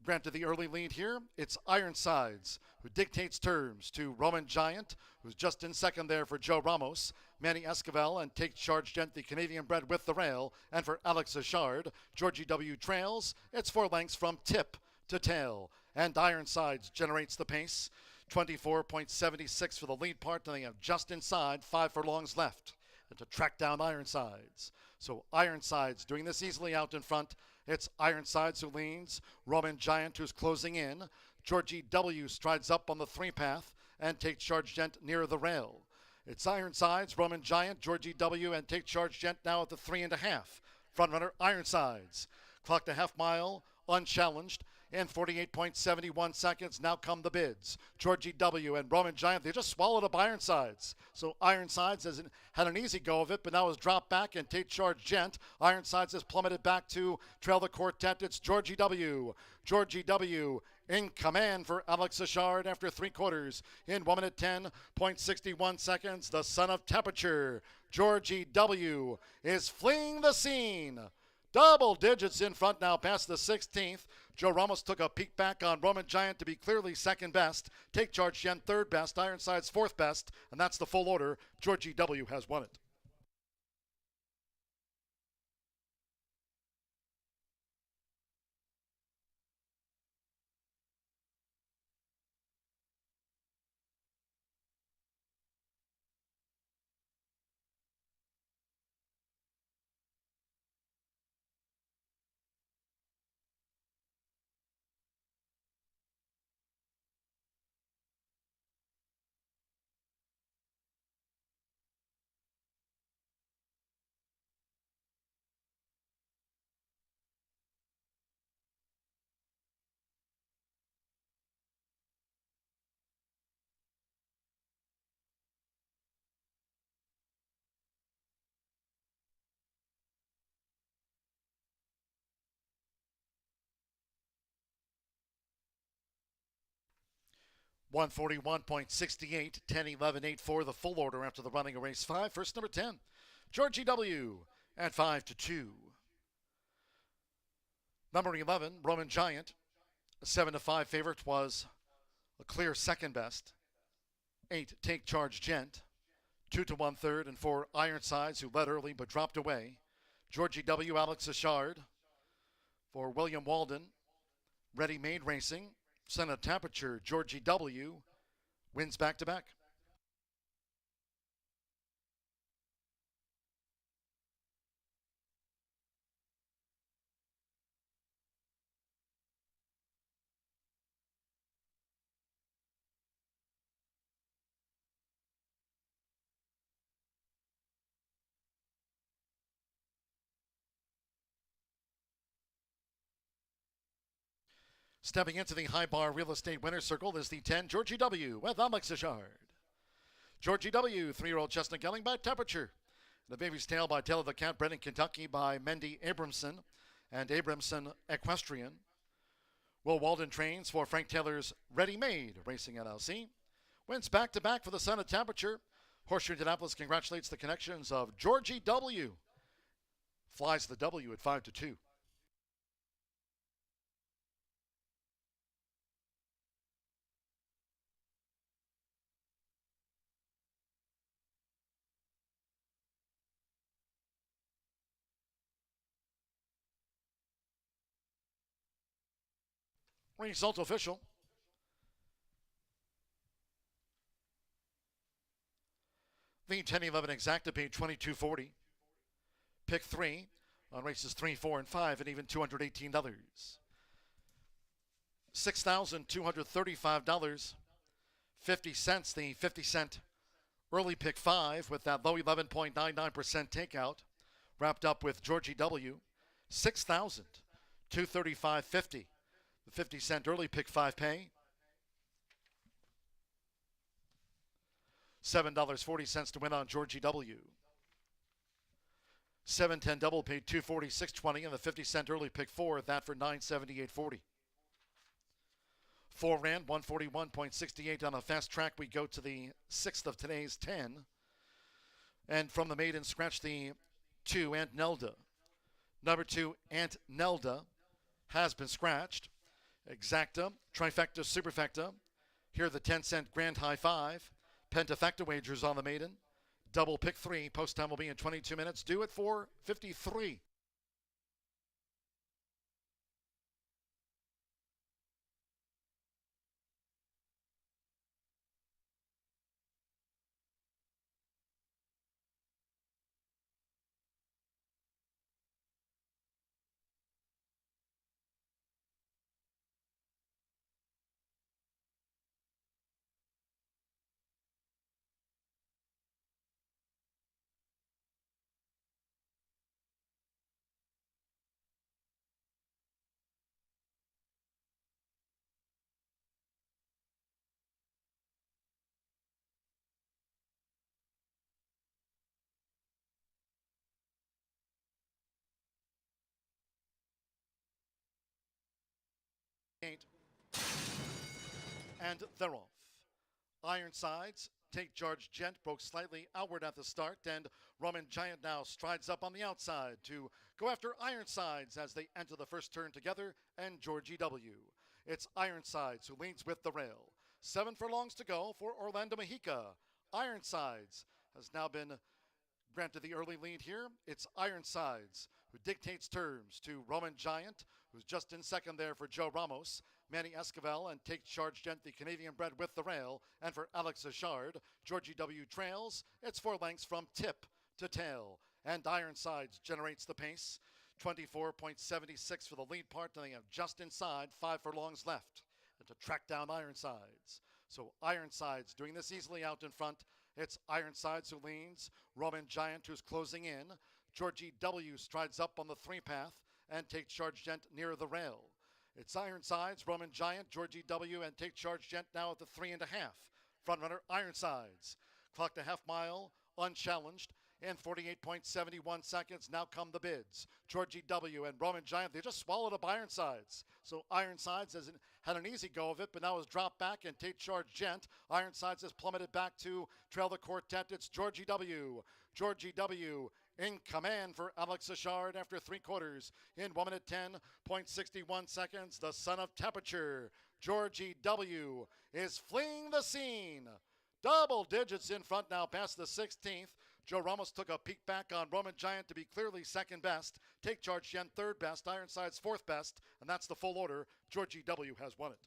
granted the early lead here. It's Ironsides who dictates terms to Roman Giant, who's just in second there for Joe Ramos. Manny Esquivel and Take Charge Gent, the Canadian-bred with the rail. And for Alex Ishard, Georgie W. trails. It's 4 lengths from tip to tail. And Ironsides generates the pace. 24.76 for the lead part, and they have just inside 5 furlongs left and to track down Ironsides. So Ironsides doing this easily out in front. It's Ironsides who leads, Roman Giant who's closing in, Georgie W. strides up on the 3-path, and Take Charge Gent near the rail. It's Ironsides, Roman Giant, Georgie W. and Take Charge Gent now at the 3.5. Frontrunner Ironsides. Clocked a half mile, unchallenged, in 48.71 seconds. Now come the bids. Georgie W. and Roman Giant, they just swallowed up Ironsides. So Ironsides has had an easy go of it, but now has dropped back, and Take Charge Gent. Ironsides has plummeted back to trail the quartet. It's Georgie W. Georgie W. in command for Alex Ishard after 3/4 in 1 minute 10.61 seconds. The son of temperature, Georgie W. is fleeing the scene. Double digits in front now past the 16th. Joe Ramos took a peek back on Roman Giant to be clearly second best. Take Charge Gent third best. Ironsides fourth best. And that's the full order. Georgie W. has won it. $141.68, 10-11-8-4, the full order after the running of race 5. First number 10, Georgie W. at 5-2. Number 11, Roman Giant, a 7-5 favorite, was a clear second best. 8, Take Charge Gent. 2-1 third, and 4, Ironsides, who led early but dropped away. Georgie W. Alex Ishard. For William Walden, Ready Made Racing. Son of Temperature, Georgie W. wins back-to-back. Stepping into the high bar real estate winner's circle is the 10, Georgie W. with Alex Ashard. Georgie W., 3-year-old chestnut gelding by Temperature. The Baby's Tail by Tail of the Cat, bred in Kentucky by Mendy Abramson and Abramson Equestrian. Will Walden trains for Frank Taylor's Ready Made Racing LLC. Wins back-to-back for the son of Temperature. Horseshoe Indianapolis congratulates the connections of Georgie W. Flies the W at 5-2. Result official. The 10-11 exacta paid $22.40. Pick 3 on races 3, 4, and 5 and even $218. $6,235.50. The 50-cent early pick 5 with that low 11.99% takeout. Wrapped up with Georgie W. $6,235.50. The 50-cent early pick 5 pay. $7.40 to win on Georgie W. 7-10 double paid $246.20 and the 50-cent early pick 4, that for $978.40. 4 ran 141.68 on a fast track. We go to the 6th of today's 10. And from the maiden, scratch the 2, Aunt Nelda. Number 2, Aunt Nelda has been scratched. Exacta, trifecta, superfecta. Here are the 10-cent grand high 5. Pentafecta wagers on the maiden. Double pick 3. Post time will be in 22 minutes. Due at 4:53. And they're off. Ironsides, Take Charge Gent broke slightly outward at the start, and Roman Giant now strides up on the outside to go after Ironsides as they enter the first turn together, and Georgie W. It's Ironsides who leads with the rail. 7 furlongs to go for Orlando Mexica. Ironsides has now been granted the early lead here. It's Ironsides who dictates terms to Roman Giant, who's just in second there for Joe Ramos. Manny Esquivel and Take Charge Gent, the Canadian bred, with the rail. And for Alex Ashard, Georgie W. trails. It's 4 lengths from tip to tail. And Ironsides generates the pace. 24.76 for the lead part, and they have just inside 5 furlongs left and to track down Ironsides. So Ironsides doing this easily out in front. It's Ironsides who leads. Roman Giant who's closing in. Georgie W. strides up on the 3-path and Take Charge Gent near the rail. It's Ironsides, Roman Giant, Georgie W. and Take Charge Gent now at the 3.5. Front runner Ironsides. Clocked a half mile unchallenged in 48.71 seconds. Now come the bids. Georgie W. and Roman Giant, they just swallowed up Ironsides. So Ironsides has had an easy go of it, but now has dropped back and Take Charge Gent. Ironsides has plummeted back to trail the quartet. It's Georgie W. Georgie W. in command for Alex Ashard after 3 quarters in 1 minute 10.61 seconds. The son of Temperature, Georgie W. is fleeing the scene. Double digits in front now past the 16th. Joe Ramos took a peek back on Roman Giant to be clearly second best. Take Charge Gent third best. Ironsides fourth best. And that's the full order. Georgie W. has won it.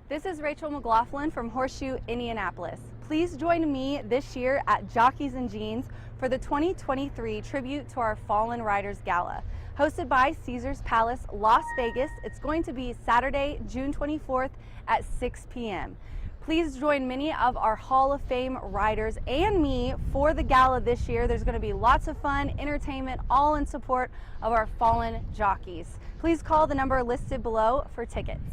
This is Rachel McLaughlin from Horseshoe Indianapolis. Please join me this year at Jockeys and Jeans for the 2023 Tribute to Our Fallen Riders Gala. Hosted by Caesars Palace, Las Vegas. It's going to be Saturday, June 24th at 6 p.m. Please join many of our Hall of Fame riders and me for the gala this year. There's going to be lots of fun, entertainment, all in support of our fallen jockeys. Please call the number listed below for tickets.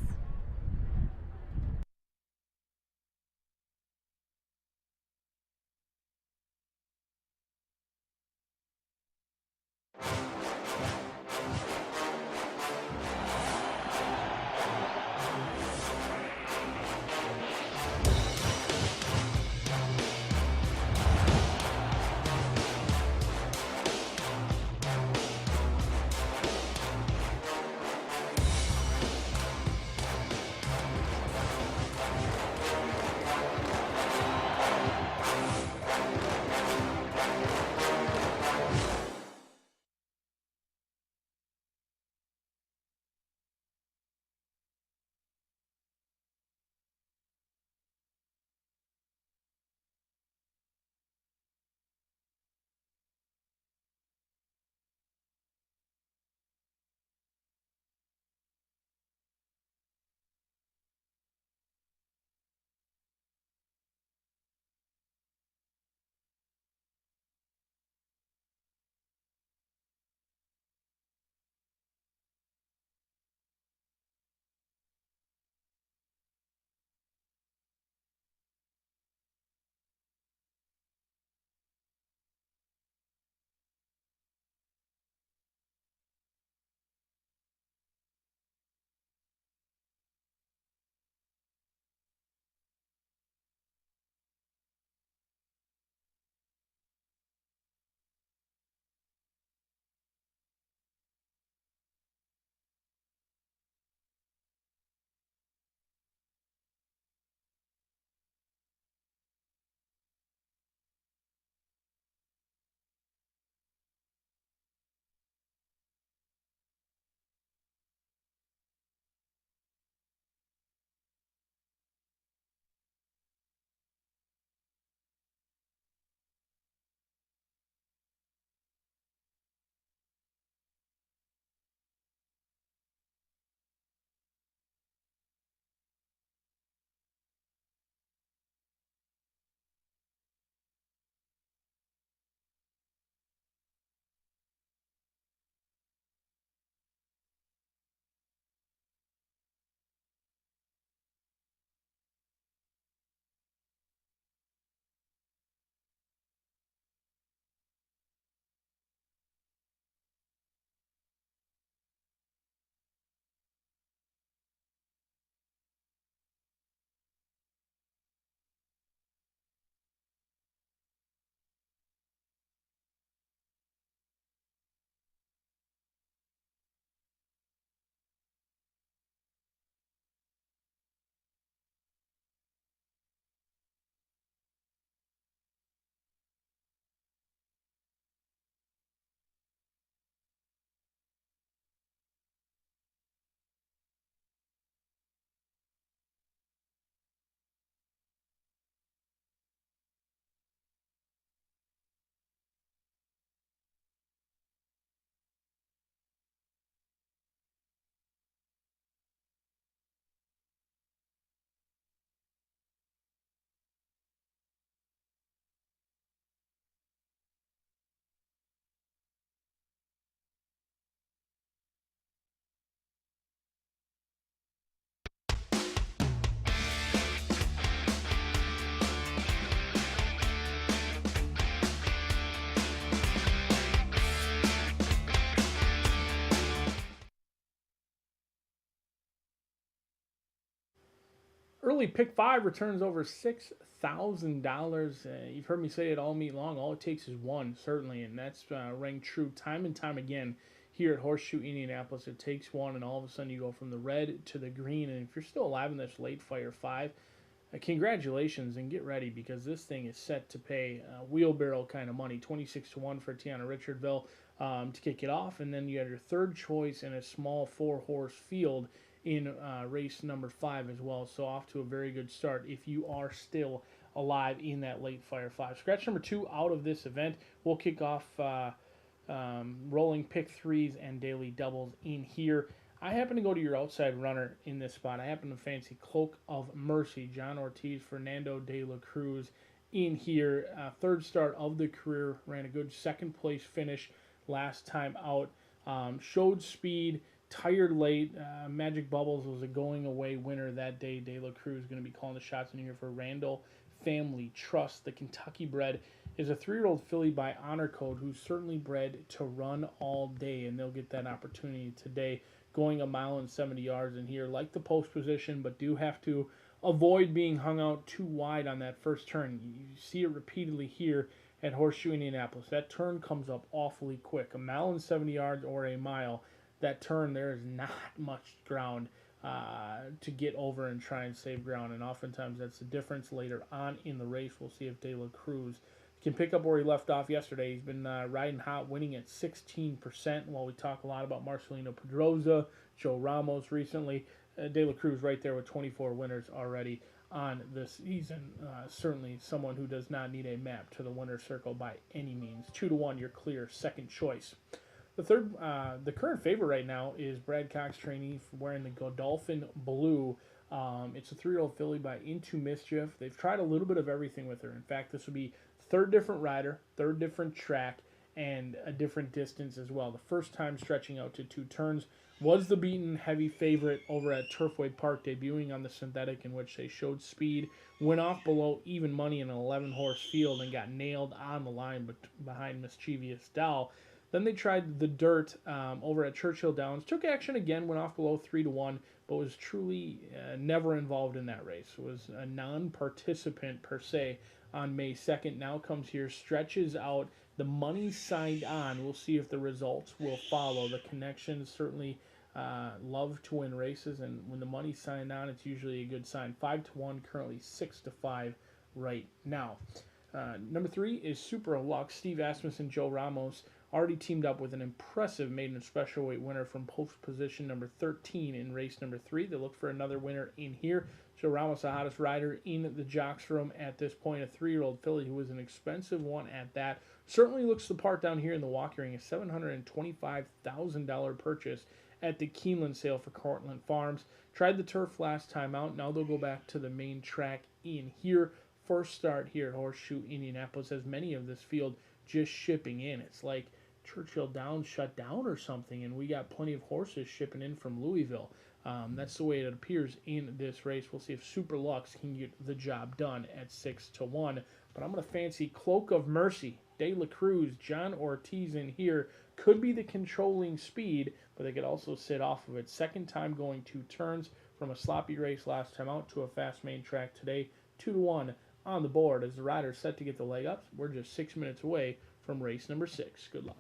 Early pick five returns over $6,000. You've heard me say it all meet long. All it takes is one, certainly, and that's rang true time and time again here at Horseshoe Indianapolis. It takes one, and all of a sudden you go from the red to the green. And if you're still alive in this late fire five, congratulations and get ready because this thing is set to pay wheelbarrow kind of money. 26-1 for Tiana Richardville to kick it off, and then you have your third choice in a small 4-horse field in race number 5 as well. So off to a very good start if you are still alive in that late Fire 5. Scratch number 2 out of this event. We'll kick off rolling pick 3s and daily doubles in here. I happen to go to your outside runner in this spot. I happen to fancy Cloak of Mercy, John Ortiz, Fernando de la Cruz in here. Third start of the career, ran a good second place finish last time out. Showed speed, tired late. Magic Bubbles was a going away winner that day. De La Cruz going to be calling the shots in here for Randall Family Trust. The Kentucky bred is a 3-year-old filly by Honor Code who's certainly bred to run all day, and they'll get that opportunity today. Going a mile and 70 yards in here, like the post position, but do have to avoid being hung out too wide on that first turn. You see it repeatedly here at Horseshoe Indianapolis. That turn comes up awfully quick. A mile and 70 yards or a mile, that turn, there is not much ground to get over and try and save ground, and oftentimes that's the difference later on in the race. We'll see if De La Cruz can pick up where he left off yesterday. He's been riding hot, winning at 16%, while we talk a lot about Marcelino Pedroza, Joe Ramos recently. De La Cruz right there with 24 winners already on the season. Certainly someone who does not need a map to the winner's circle by any means. 2-1, your clear second choice. The current favorite right now is Brad Cox trainee wearing the Godolphin Blue. It's a 3-year-old filly by Into Mischief. They've tried a little bit of everything with her. In fact, this will be third different rider, third different track, and a different distance as well. The first time stretching out to 2 turns. Was the beaten heavy favorite over at Turfway Park, debuting on the synthetic, in which they showed speed, went off below even money in an 11-horse field, and got nailed on the line behind Mischievous Doll. Then they tried the dirt over at Churchill Downs, took action again, went off below 3-1, but was truly never involved in that race. Was a non-participant per se on May 2nd. Now comes here, stretches out. The money signed on. We'll see if the results will follow. The connections certainly love to win races, and when the money's signed on, it's usually a good sign. 5-1, currently 6-5 right now. Number 3 is Super Lux. Steve Asmussen, Joe Ramos already teamed up with an impressive maiden special weight winner from post position number 13 in race number 3. They look for another winner in here. Joe Ramos, the hottest rider in the jocks room at this point, a 3-year-old filly who was an expensive one at that. Certainly looks the part down here in the walking ring. A $725,000 purchase at the Keeneland sale for Cortland Farms. Tried the turf last time out. Now they'll go back to the main track in here. First start here at Horseshoe Indianapolis, as many of this field just shipping in. It's like Churchill Downs shut down or something, and we got plenty of horses shipping in from Louisville. That's the way it appears in this race. We'll see if Super Lux can get the job done at 6-1. But I'm going to fancy Cloak of Mercy, De La Cruz, John Ortiz in here. Could be the controlling speed, but they could also sit off of it. Second time going 2 turns from a sloppy race last time out to a fast main track today. 2-1 on the board as the rider's set to get the leg ups. We're just 6 minutes away from race number 6. Good luck.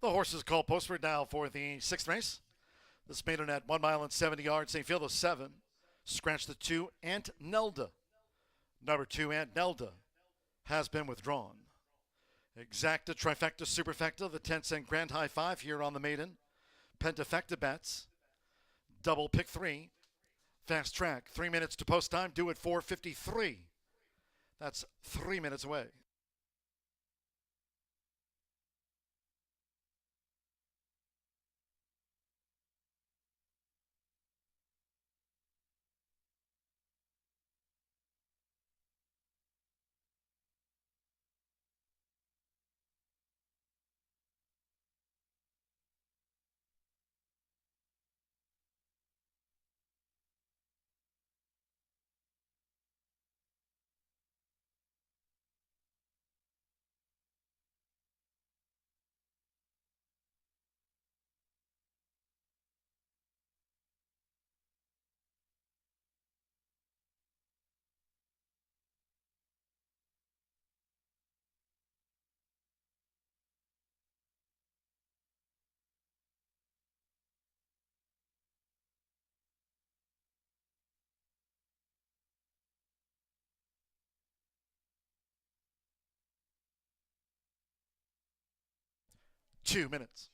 The horses called postward now for the 6th race. This maiden at 1 mile and 70 yards. St. Field of 7. Scratch the 2, Aunt Nelda. Number 2, Aunt Nelda, has been withdrawn. Exacta, trifecta, superfecta, the 10-cent grand high 5 here on the maiden. Pentafecta bets. Double pick 3. Fast track, 3 minutes to post time, due at 4:53. That's 3 minutes away. Two minutes.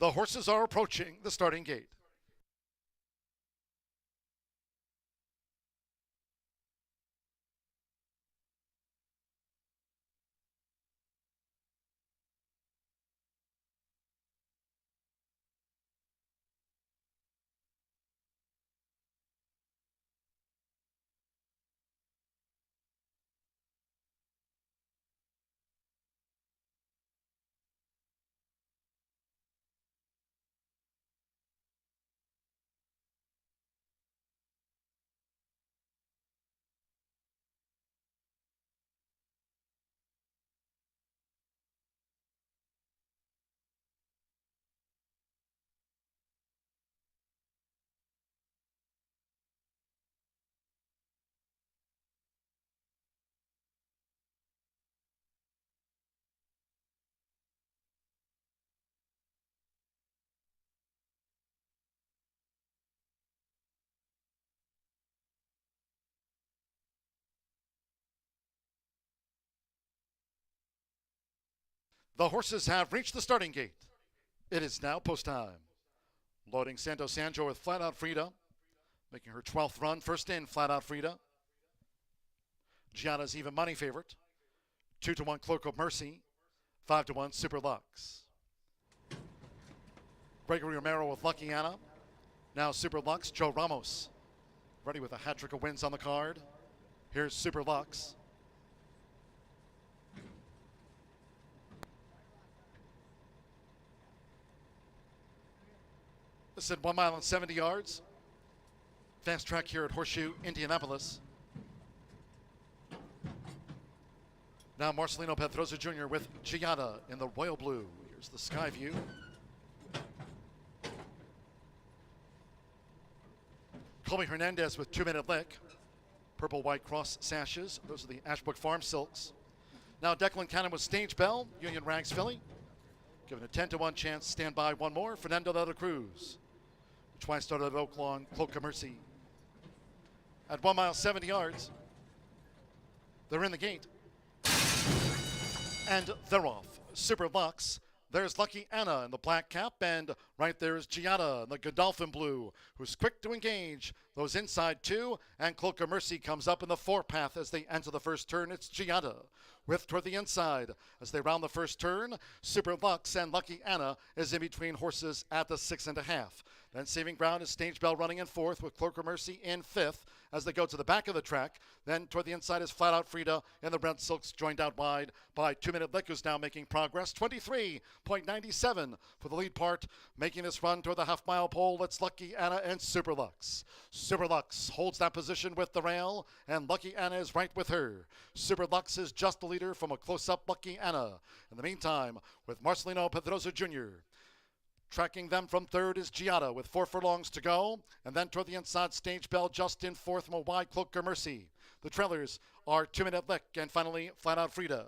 The horses are approaching the starting gate. The horses have reached the starting gate. It is now post time. Loading Santo Sanjo with Flat Out Frida, making her 12th run. First in, Flat Out Frida. Gianna's even money favorite. 2-1 Cloak of Mercy. 5-1 Super Lux. Gregory Romero with Lucky Anna. Now Super Lux, Joe Ramos. Ready with a hat trick of wins on the card. Here's Super Lux. This is 1 mile and 70 yards. Fast track here at Horseshoe Indianapolis. Now Marcelino Pedroza Jr. with Giada in the royal blue. Here's the sky view. Colby Hernandez with 2-minute lick. Purple white cross sashes. Those are the Ashbrook Farm silks. Now Declan Cannon with Stage Bell, Union Rags Philly. Given a 10-1 chance, stand by one more. Fernando de la Cruz. Twice started at Oaklawn, Cloak of Mercy. At 1 mile, 70 yards. They're in the gate. And they're off. Super Lux. There's Lucky Anna in the black cap, and right there is Giada in the Godolphin blue, who's quick to engage those inside two, and Cloak of Mercy comes up in the four-path as they enter the first turn. It's Giada with toward the inside as they round the first turn. Super Lux and Lucky Anna is in between horses at the 6.5. Then saving ground is Stage Bell running in fourth with Cloak of Mercy in fifth as they go to the back of the track. Then toward the inside is Flat Out Frida and the red silks joined out wide by 2-minute lick, who's now making progress. 23.97 for the lead part. Making this run toward the half-mile pole, it's Lucky Anna and Super Lux. Super Lux holds that position with the rail, and Lucky Anna is right with her. Super Lux is just the leader from a close-up Lucky Anna. In the meantime, with Marcelino Pedroza Jr., tracking them from third is Giada with 4 furlongs to go. And then toward the inside, Stage Bell just in fourth from a wide Cloak of Mercy. The trailers are 2-minute lick and finally Flat Out Frida.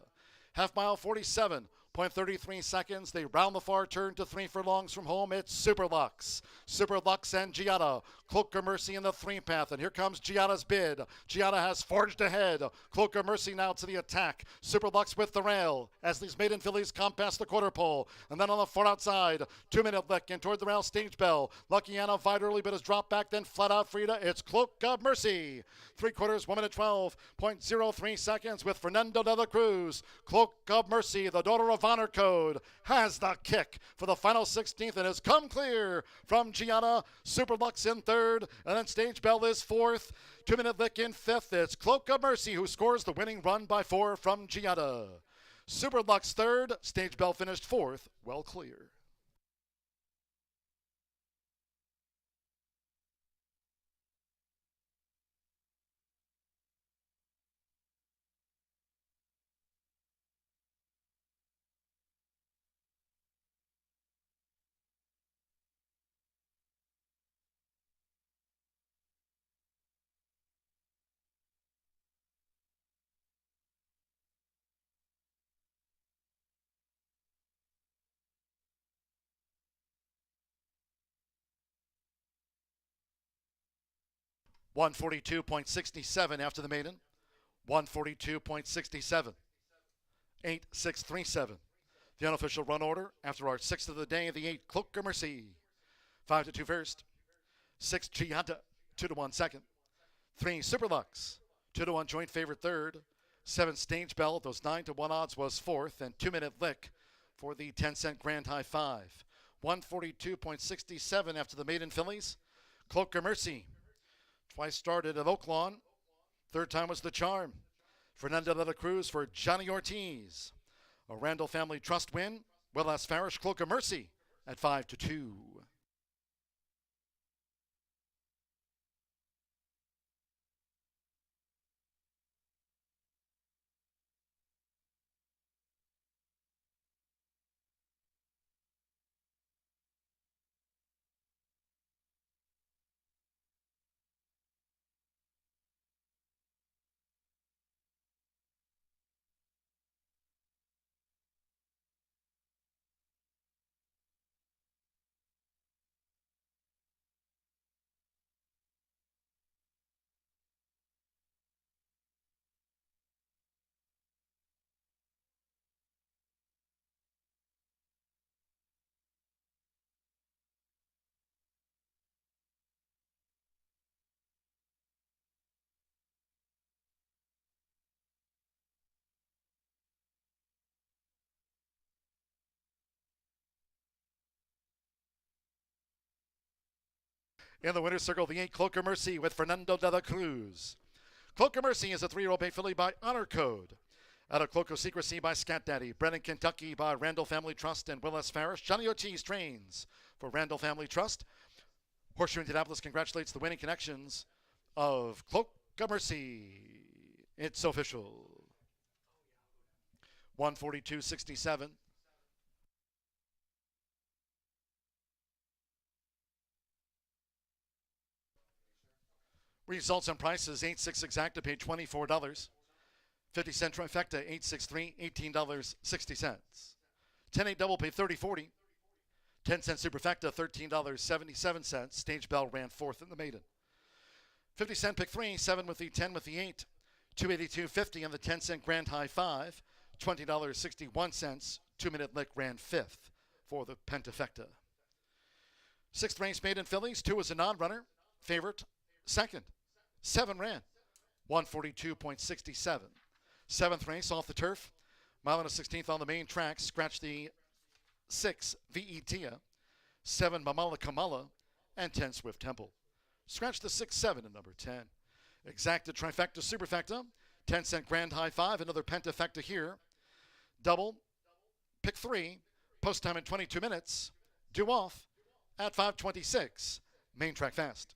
Half mile 47.33 seconds. They round the far turn to 3 furlongs from home. It's Super Lux. Super Lux and Giada. Cloak of Mercy in the 3-path. And here comes Giada's bid. Giada has forged ahead. Cloak of Mercy now to the attack. Super Lux with the rail as these maiden fillies come past the quarter pole. And then on the far outside, 2-minute lick and toward the rail, Stage Bell. Lucky Anna fired early but has dropped back. Then Flat Out Frida. It's Cloak of Mercy. 3/4, 1 minute 12.03 seconds with Fernando de la Cruz. Cloak of Mercy, the daughter of Honor Code, has the kick for the final 16th and has come clear from Giada. Super Lux in third, and then Stage Bell is fourth. 2-minute lick in fifth. It's Cloak of Mercy who scores the winning run by 4 from Giada. Super Lux third, Stage Bell finished fourth, well clear. .142.67 after the maiden. 142.67. 8.637. The unofficial run order after our 6th of the day, the 8, Cloak of Mercy. 5-2 first. 6, Giada, 2-1 second. 3, Superlux, 2-1 joint favorite third. 7, Stage Bell, those 9-1 odds was fourth, and 2-minute lick for the 10-cent Grand High 5. 142.67 after the Maiden Fillies. Cloak of Mercy, twice started at Oaklawn. Third time was the charm. Fernando de la Cruz for Johnny Ortiz. A Randall Family Trust win. Willis Farish, Cloak of Mercy at 5-2. In the winner's circle, the 8, Cloak of Mercy with Fernando de la Cruz. Cloak of Mercy is a 3-year-old bay filly by Honor Code. Out of Cloak of Secrecy by Scat Daddy. Bred in Kentucky by Randall Family Trust and Willis Farish. Johnny Ortiz trains for Randall Family Trust. Horseshoe Indianapolis congratulates the winning connections of Cloak of Mercy. It's official. 142.67. Results and prices, 8-6 exacta paid $24. 50-cent trifecta, 8-6-3, $18.60. 10-8 double paid $30.40. 10-cent superfecta, $13.77. Stage Bell ran fourth in the Maiden. 50-cent pick 3, 7 with the 10 with the 8. $282.50 in the 10-cent Grand High 5. $20.61. 2-minute lick ran fifth for the pentafecta. 6th race Maiden Fillies. 2 was a non-runner. Favorite. Second, 7 ran, 142.67. 7th race off the turf, mile and a 16th on the main track. Scratch the 6, Vietia, 7, Mamala Kamala, and 10, Swift Temple. Scratch the 6, 7 and number 10. Exacta, trifecta, superfecta, 10-cent Grand High 5, another pentafecta here. Double, pick 3, post time in 22 minutes, due off at 5:26. Main track fast.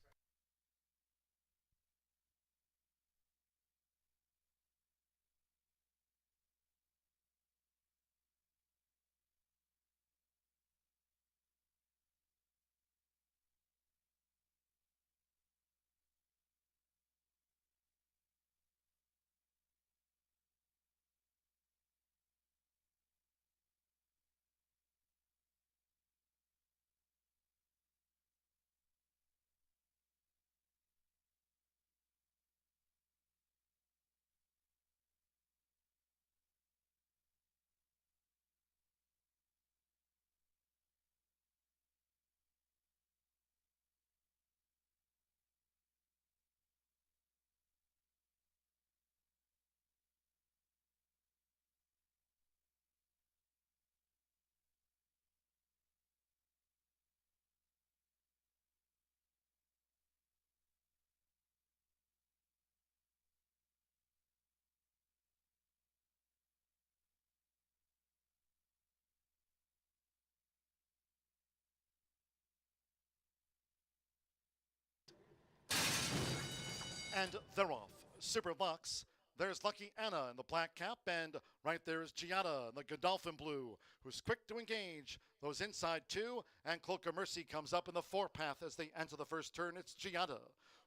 And they're off. Super Lux. There's Lucky Anna in the black cap, and right there is Giada in the Godolphin blue, who's quick to engage those inside 2, and Cloak of Mercy comes up in the 4 path as they enter the first turn. It's Giada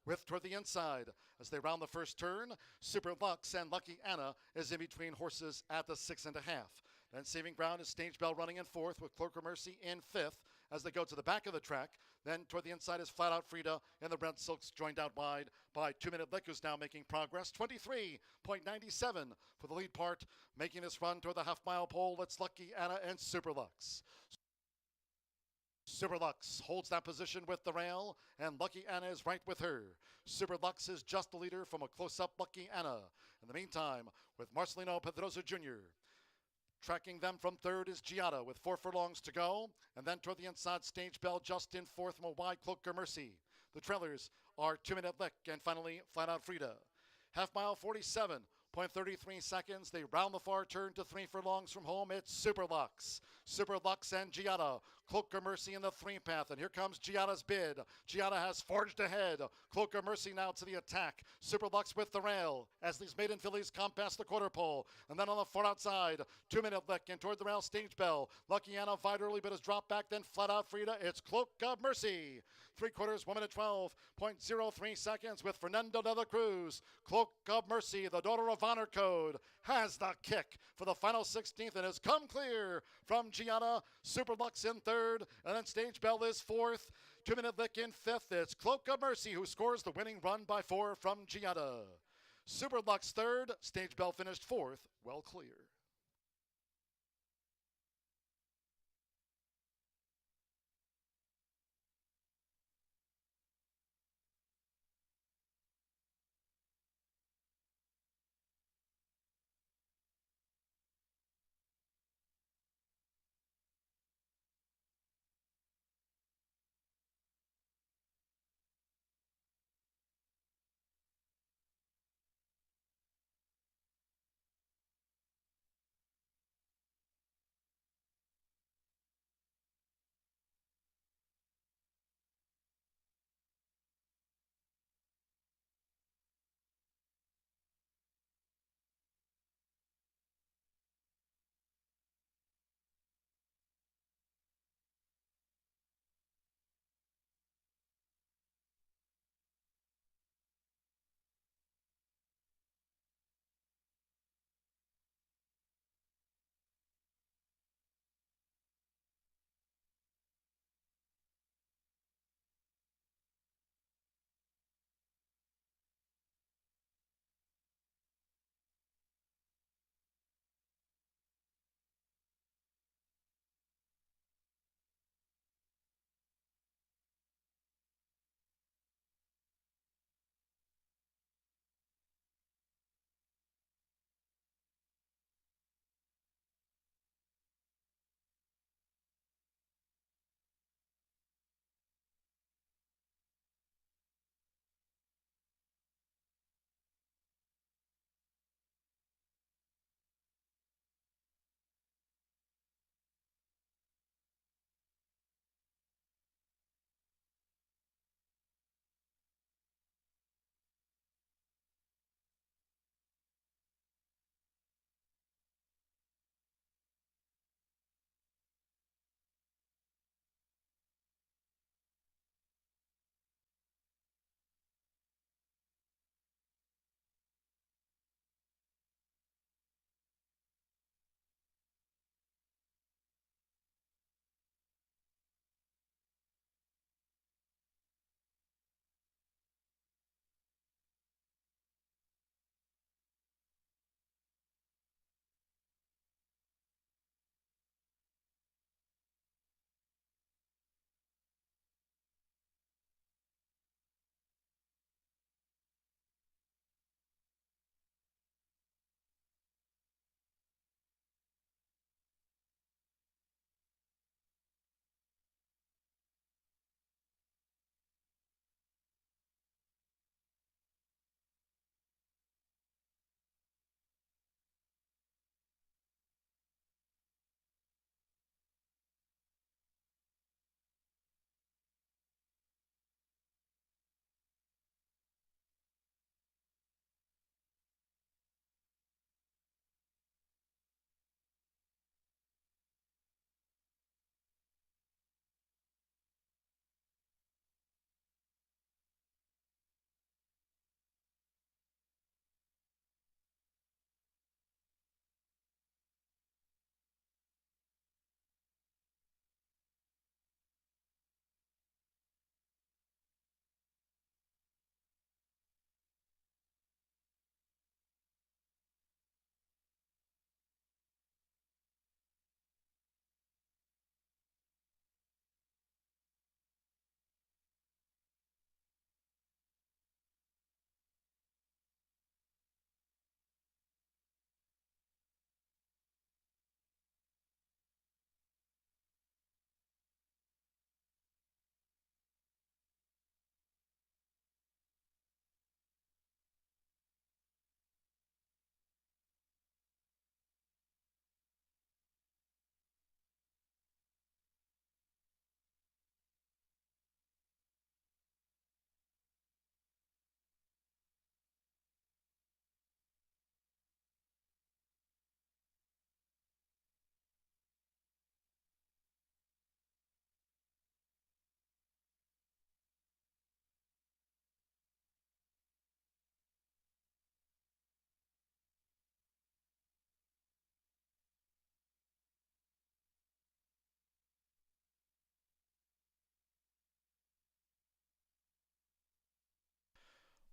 with toward the inside as they round the first turn. Super Lux and Lucky Anna is in between horses at the 6.5. Then saving ground is Stage Bell running in 4th with Cloak of Mercy in 5th, as they go to the back of the track. Then toward the inside is Flat Out Frida, and the Red Silks joined out wide by 2 Minute Lick, who's now making progress. 23.97 for the lead part, making this run toward the half-mile pole. It's Lucky Anna and Superlux. Superlux holds that position with the rail, and Lucky Anna is right with her. Superlux is just the leader from a close-up Lucky Anna. In the meantime, with Marcelino Pedrosa Jr., tracking them from third is Giada with 4 furlongs to go. And then toward the inside, Stage Bell just in fourth from a wide Cloak of Mercy. The trailers are 2 Minute Lick and finally Flat Out Frida. Half mile 47.33 seconds. They round the far turn to 3 furlongs from home. It's Superlux. Superlux and Giada. Cloak of Mercy in the 3-path. And here comes Giada's bid. Giada has forged ahead. Cloak of Mercy now to the attack. Superlux with the rail as these maiden fillies come past the quarter pole. And then on the far outside, 2 Minute Lick and toward the rail, Stage Bell. Lucky Anna fired early but has dropped back. Then Flat Out Frida. It's Cloak of Mercy. 3/4, 1 minute 12.03 seconds with Fernando de la Cruz. Cloak of Mercy, the daughter of Honor Code, has the kick for the final 16th and has come clear from Giada. Superlux in third, and then Stage Bell is fourth. 2 Minute Lick in fifth. It's Cloak of Mercy who scores the winning run by 4 from Giada. Superlux third, Stage Bell finished fourth, well clear.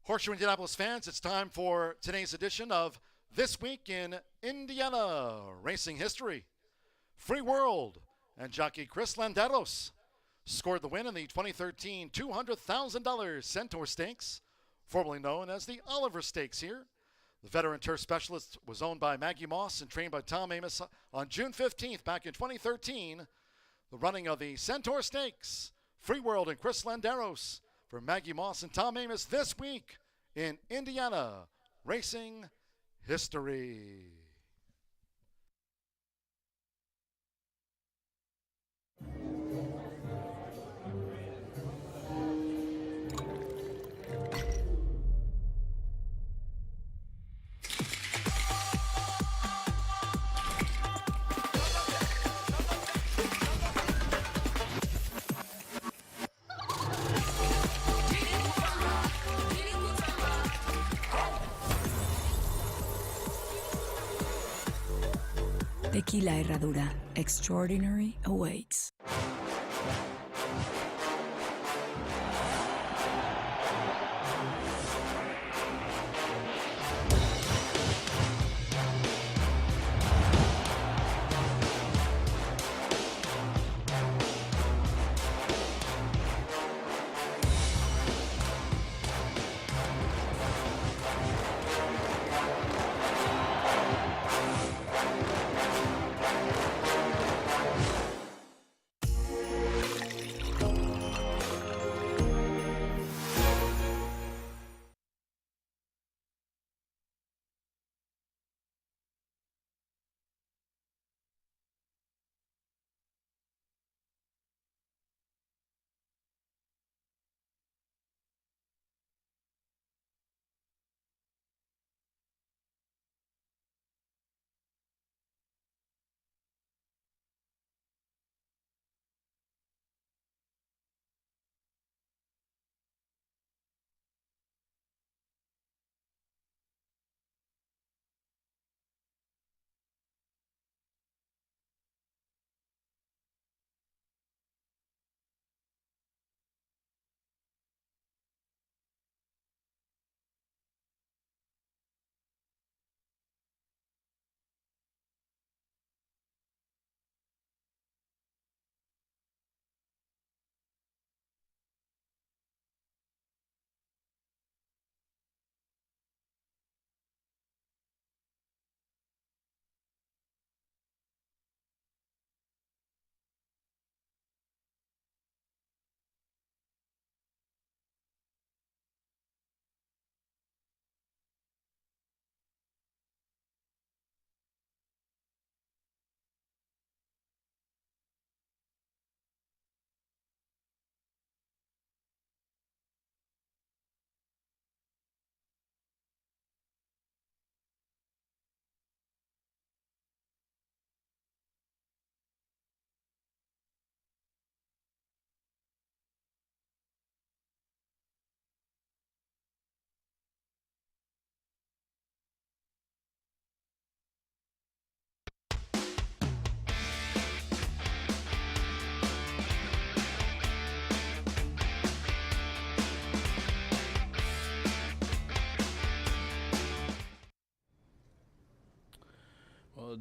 Horseshoe Indianapolis fans, it's time for today's edition of This Week in Indiana Racing History. Free World and jockey Chris Landeros scored the win in the 2013 $200,000 Centaur Stakes, formerly known as the Oliver Stakes here. The veteran turf specialist was owned by Maggie Moss and trained by Tom Amos on June 15th back in 2013. The running of the Centaur Stakes, Free World and Chris Landeros for Maggie Moss and Tom Amos this week in Indiana Racing History. Tequila Herradura. Extraordinary awaits.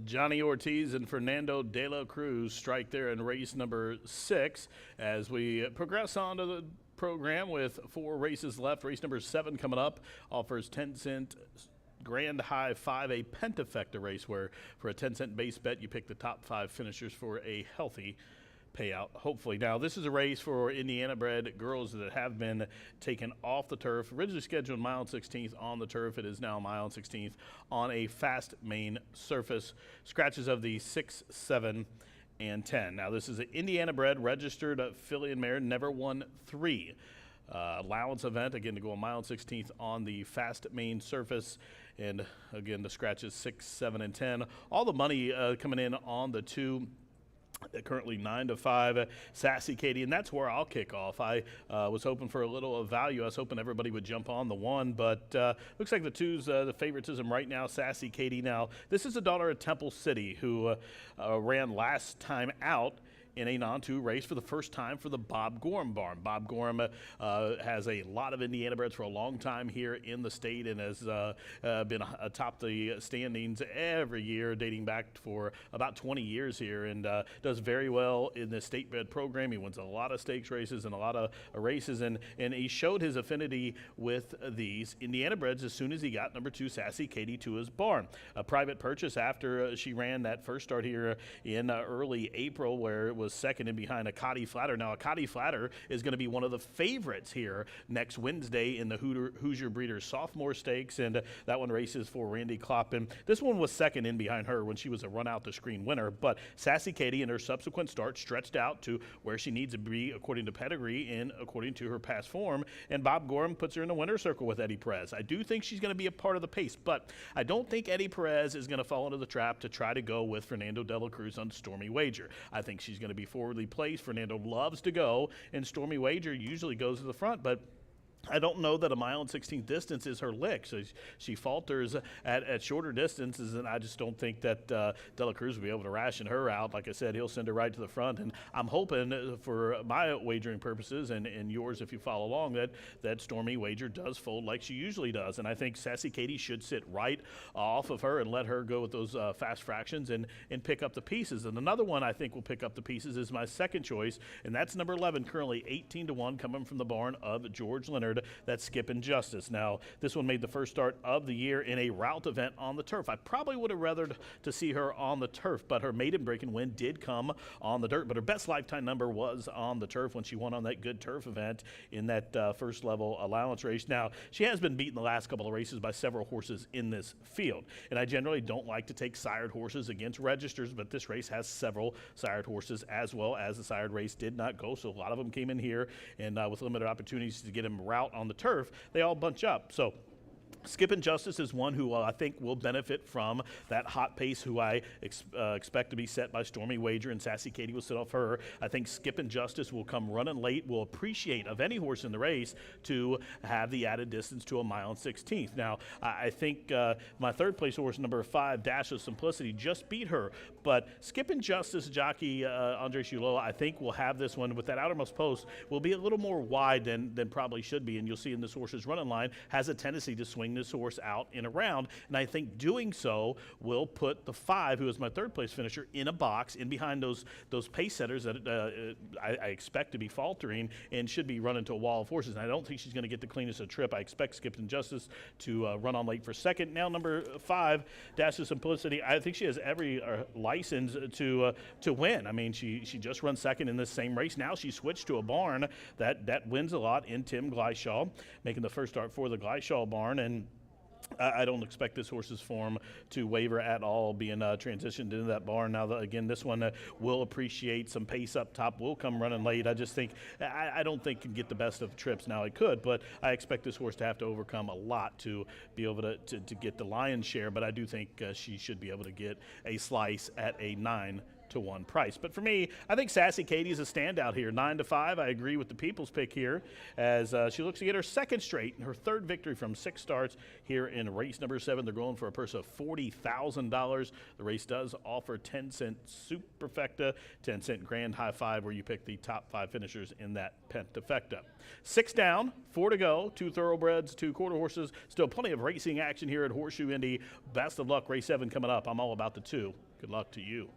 Johnny Ortiz and Fernando De La Cruz strike there in race number 6 as we progress on to the program with 4 races left. Race number 7 coming up offers 10-cent Grand High 5, a pentafecta race where for a 10-cent base bet you pick the top 5 finishers for a healthy payout, hopefully. Now, this is a race for Indiana-bred girls that have been taken off the turf. Originally scheduled mile and 16th on the turf. It is now mile and 16th on a fast main surface. Scratches of the 6, 7, and 10. Now, this is an Indiana-bred registered filly and mare, never won 3. Allowance event, again, to go a mile and 16th on the fast main surface. And again, the scratches 6, 7, and 10. All the money coming in on the 2. Currently 9-5, Sassy Katie, and that's where I'll kick off. I was hoping for a little of value. I was hoping everybody would jump on the 1, but looks like the 2's the favoritism right now. Sassy Katie. Now, this is a daughter of Temple City who ran last time out in a non-2 race for the first time for the Bob Gorham barn. Bob Gorham has a lot of Indiana breds for a long time here in the state and has been atop the standings every year dating back for about 20 years here, and does very well in the state-bred program. He wins a lot of stakes races and a lot of races, and he showed his affinity with these Indiana breds as soon as he got number 2 Sassy Katie to his barn. A private purchase after she ran that first start here in early April, where it was second in behind Akati Flatter. Now, Akati Flatter is going to be one of the favorites here next Wednesday in the Hoosier Breeders Sophomore Stakes, and that one races for Randy Kloppen. This one was second in behind her when she was a run out the screen winner, but Sassy Katie in her subsequent start stretched out to where she needs to be according to pedigree and according to her past form, and Bob Gorham puts her in the winner's circle with Eddie Perez. I do think she's going to be a part of the pace, but I don't think Eddie Perez is going to fall into the trap to try to go with Fernando de la Cruz on Stormy Wager. I think she's going to be forwardly placed. Fernando loves to go, and Stormy Wager usually goes to the front, but I don't know that a 1.16 mile distance is her lick, so she falters at shorter distances, and I just don't think that De La Cruz will be able to ration her out. Like I said, he'll send her right to the front, and I'm hoping for my wagering purposes and yours if you follow along that Stormy Wager does fold like she usually does, and I think Sassy Katie should sit right off of her and let her go with those fast fractions and pick up the pieces. And another one I think will pick up the pieces is my second choice, and that's number 11, currently 18-1, coming from the barn of George Leonard. That's Skippin' Justice. Now, this one made the first start of the year in a route event on the turf. I probably would have rathered to see her on the turf, but her maiden breaking win did come on the dirt. But her best lifetime number was on the turf when she won on that good turf event in that first level allowance race. Now, she has been beaten the last couple of races by several horses in this field, and I generally don't like to take sired horses against registers, but this race has several sired horses as well, as the sired race did not go, so a lot of them came in here, and with limited opportunities to get them route on the turf, they all bunch up. So Skippin' Justice is one who I think will benefit from that hot pace, who I expect to be set by Stormy Wager, and Sassy Katie will sit off her. I think Skippin' Justice will come running late, will appreciate of any horse in the race to have the added distance to a 1.16 mile. Now, I think my third place horse, number 5, Dash of Simplicity, just beat her, but Skippin' Justice jockey Andre Shuloa, I think, will have this one with that outermost post, will be a little more wide than probably should be, and you'll see in this horse's running line has a tendency to swing this horse out and around, and I think doing so will put the 5, who is my third place finisher, in a box in behind those pace setters that I expect to be faltering and should be running to a wall of horses. And I don't think she's going to get the cleanest of trip. I expect Skippin' Justice to run on late for second. Now number 5, Dash of Simplicity, I think she has every license to win. I mean, she just run second in this same race. Now she switched to a barn that wins a lot in Tim Gleishaw, making the first start for the Gleishaw barn, and I don't expect this horse's form to waver at all, being transitioned into that barn. Now, again, this one will appreciate some pace up top, will come running late. I just think, I don't think can get the best of trips. Now, it could, but I expect this horse to have to overcome a lot to be able to get the lion's share, but I do think she should be able to get a slice at a 9-1 price. But for me, I think Sassy Katie is a standout here. 9-5. I agree with the people's pick here, as she looks to get her second straight and her third victory from 6 starts here in race number 7. They're going for a purse of $40,000. The race does offer 10-cent superfecta, 10-cent grand high five, where you pick the top 5 finishers in that pentafecta. 6 down, 4 to go, 2 thoroughbreds, 2 quarter horses. Still plenty of racing action here at Horseshoe Indy. Best of luck, race 7 coming up. I'm all about the 2. Good luck to you.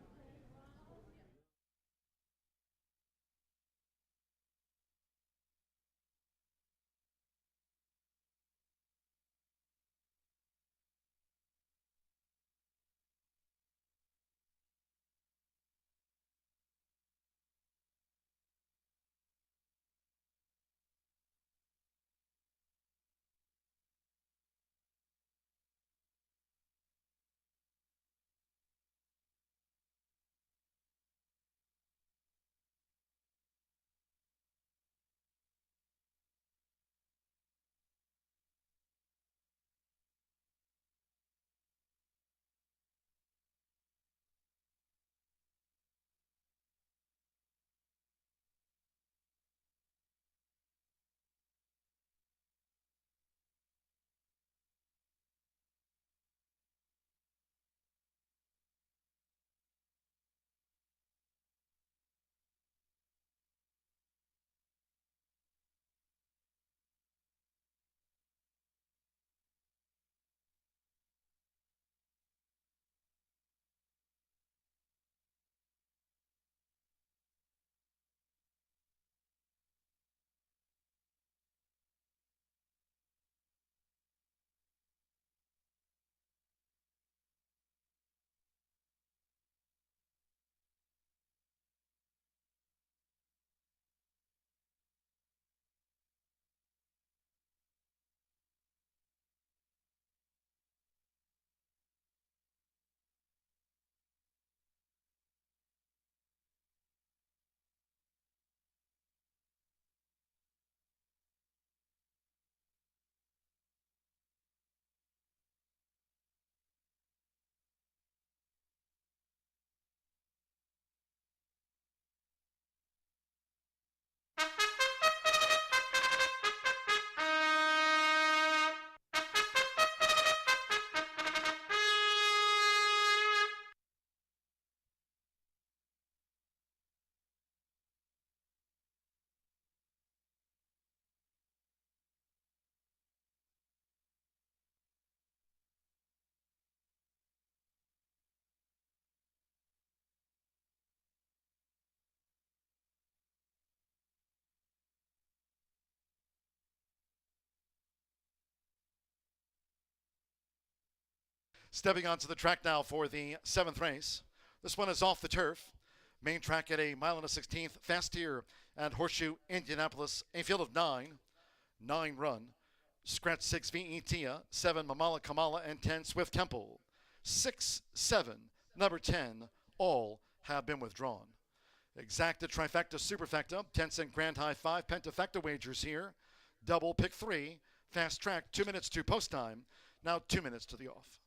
Stepping onto the track now for the 7th race. This one is off the turf. Main track at a 1.16 mile. Fast here at Horseshoe Indianapolis. A field of 9. 9 run. Scratch 6 Vietia, 7 Mamala Kamala, and 10 Swift Temple. 6, 7, number 10, all have been withdrawn. Exacta, trifecta, superfecta, 10-cent grand high 5, pentafecta wagers here. Double pick 3, fast track, 2 minutes to post time. Now 2 minutes to the off.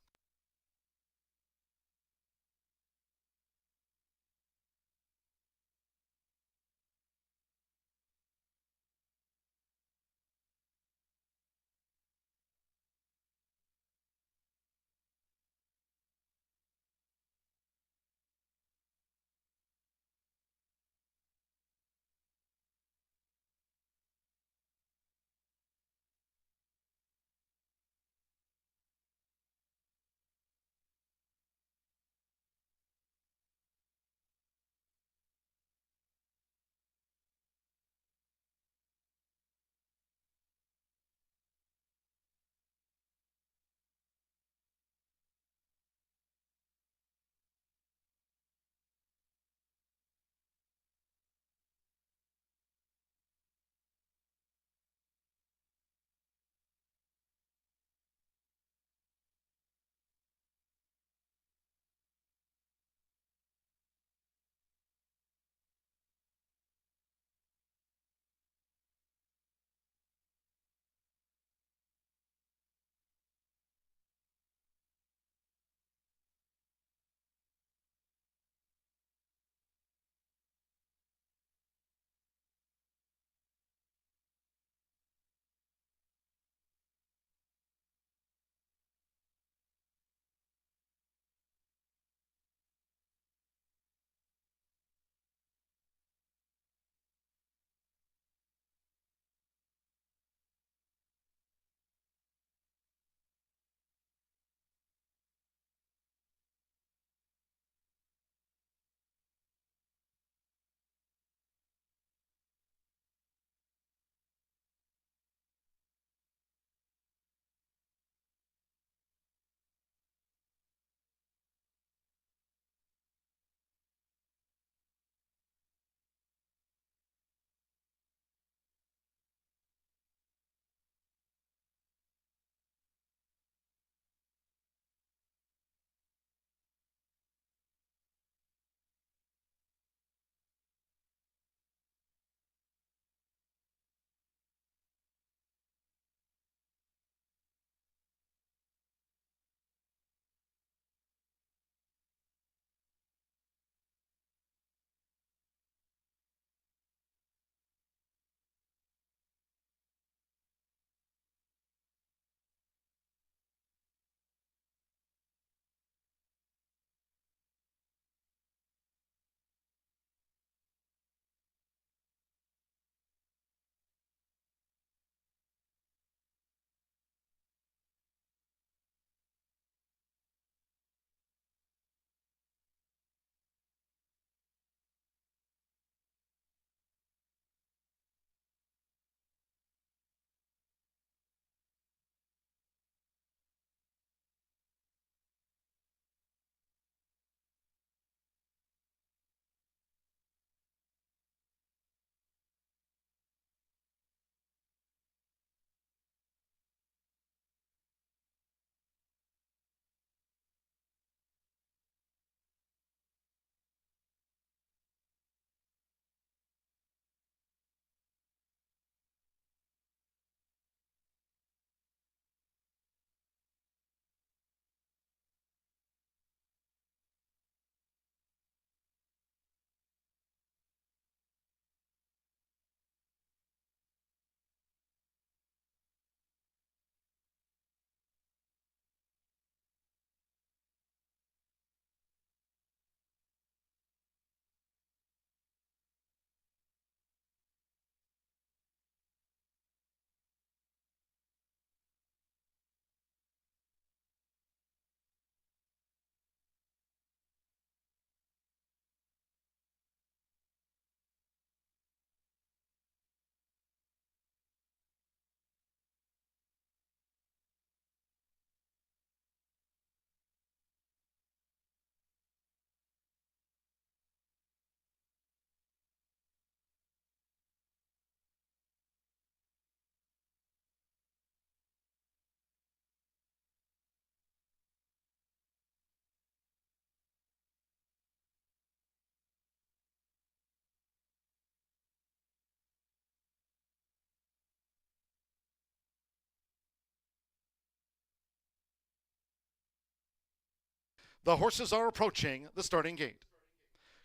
The horses are approaching the starting gate.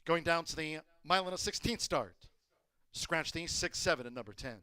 Going down to the mile and a 16th start. Scratch the 6-7 and number 10.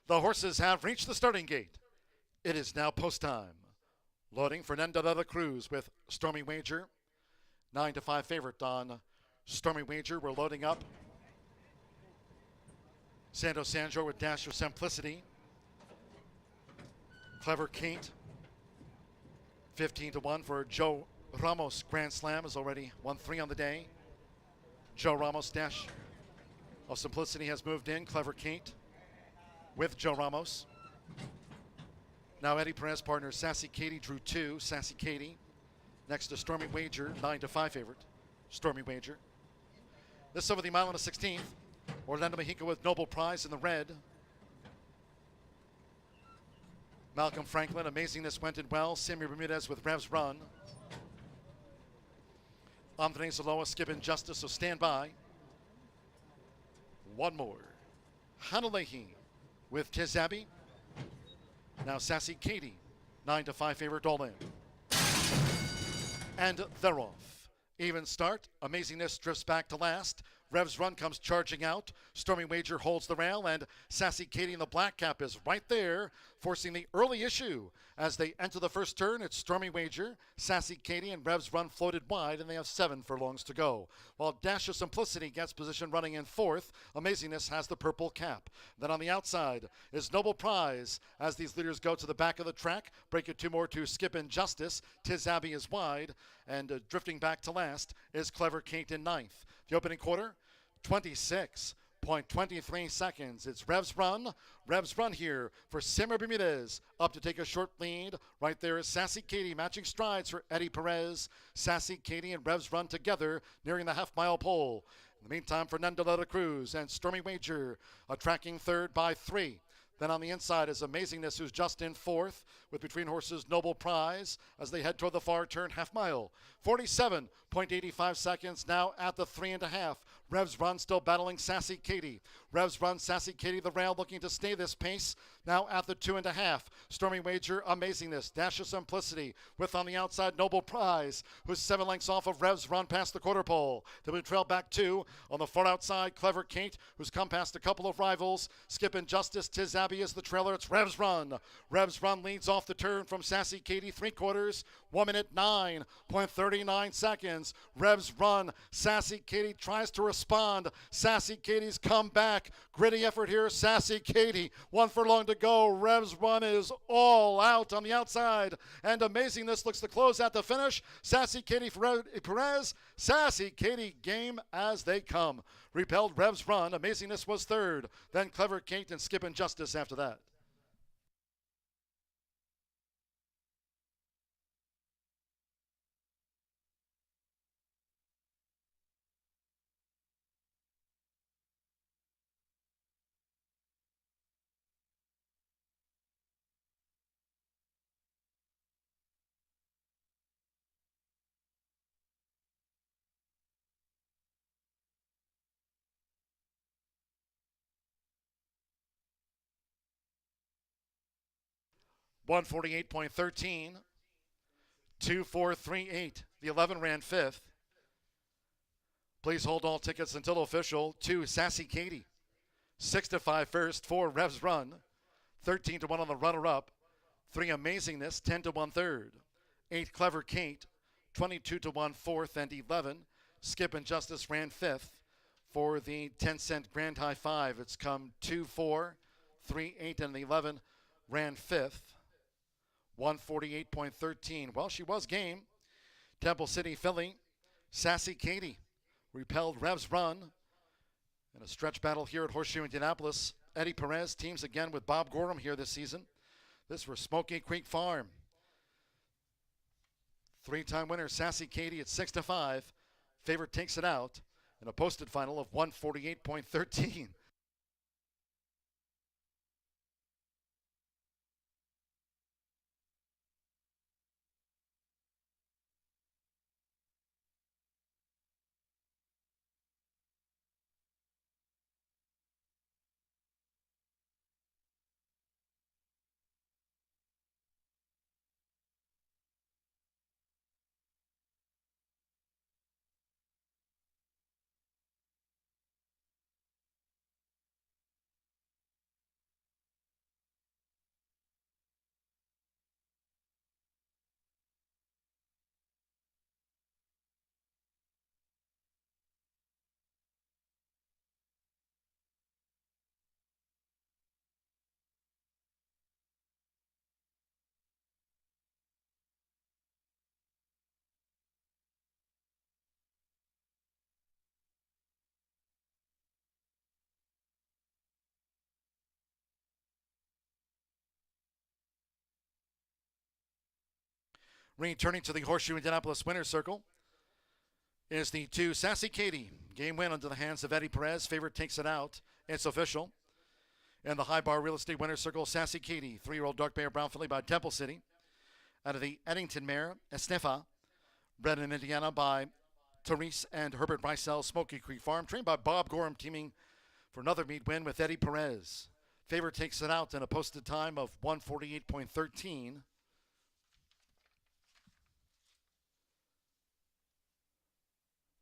The horses have reached the starting gate. It is now post time. Loading Fernando de la Cruz with Stormy Wager. 9-5 favorite on Stormy Wager. We're loading up Santo Sandro with Dash of Simplicity. Clever Kate. 15-1 for Joe Ramos. Grand Slam has already won 3 on the day. Joe Ramos Dash of Simplicity has moved in. Clever Kate with Joe Ramos. Now Eddie Perez partner Sassy Katie drew 2. Sassy Katie next to Stormy Wager, 9-5 favorite. Stormy Wager. This over the mile and a 16th. Orlando Mexico with Noble Prize in the red. Malcolm Franklin, Amazingness went in well. Sammy Bermudez with Revs Run. Andres Aloa, Skip Injustice, so stand by. One more. Hanalehi with Tizabi. Now Sassy Katie, 9-5 favorite all in. And they're off. Even start. Amazingness drifts back to last. Revs Run comes charging out. Stormy Wager holds the rail, and Sassy Katie in the black cap is right there, forcing the early issue. As they enter the first turn, it's Stormy Wager, Sassy Katie, and Revs Run floated wide, and they have 7 furlongs to go. While Dash of Simplicity gets position running in 4th, Amazingness has the purple cap. Then on the outside is Noble Prize. As these leaders go to the back of the track, break it 2 more to Skip Injustice. Tizabi is wide, and drifting back to last is Clever Kate in 9th. The opening quarter, 26.23 seconds. It's Revs Run. Revs Run here for Simmer Bermudez. Up to take a short lead. Right there is Sassy Katie matching strides for Eddie Perez. Sassy Katie and Revs Run together nearing the half-mile pole. In the meantime, Fernando de la Cruz and Stormy Wager tracking third by 3. Then on the inside is Amazingness, who's just in 4th, with between horses Noble Prize as they head toward the far turn half mile. 47.85 seconds now at the 3.5. Revs Run still battling Sassy Katie. Revs Run, Sassy Katie, the rail looking to stay this pace. Now at the 2.5. Stormy Wager, Amazingness, Dash of Simplicity with on the outside Noble Prize, who's 7 lengths off of Revs Run past the quarter pole. Then we trail back 2. On the far outside, Clever Kate, who's come past a couple of rivals. Skip Injustice, Tizabi is the trailer. It's Revs Run. Revs Run leads off the turn from Sassy Katie, 3/4. 1 minute 9.39 seconds. Revs Run. Sassy Katie tries to respond. Sassy Katie's come back. Gritty effort here. Sassy Katie. 1 furlong to go. Revs Run is all out on the outside. And Amazingness looks to close at the finish. Sassy Katie for Perez. Sassy Katie game as they come. Repelled Revs Run. Amazingness was 3rd. Then Clever Kate and Skip Injustice after that. $148.13, 2438. The 11 ran 5th. Please hold all tickets until official. 2, Sassy Katie. 6-5 first. 4, Revs Run. 13-1 on the runner-up. 3, Amazingness. 10-1 third. 8, Clever Kate. 22-1 fourth, and 11. Skip Injustice ran 5th. For the 10-cent Grand High 5, it's come 2, 4, 3, 8, and 11. Ran fifth. 148.13. Well, she was game. Temple City Philly. Sassy Katie repelled Rev's Run. In a stretch battle here at Horseshoe Indianapolis, Eddie Perez teams again with Bob Gorham here this season. This for Smoky Creek Farm. Three-time winner Sassy Katie at 6-5. Favorite takes it out in a posted final of 148.13. Returning to the Horseshoe Indianapolis winner's circle is the 2 Sassy Katie. Game win into the hands of Eddie Perez. Favorite takes it out. It's official. In the High Bar Real Estate winner's circle, Sassy Katie, 3-year-old dark Bear Brown filly by Temple City. Out of the Eddington mare, Estefa, bred in Indiana by Therese and Herbert Rysell, Smoky Creek Farm, trained by Bob Gorham, teaming for another meet win with Eddie Perez. Favorite takes it out in a posted time of 148.13.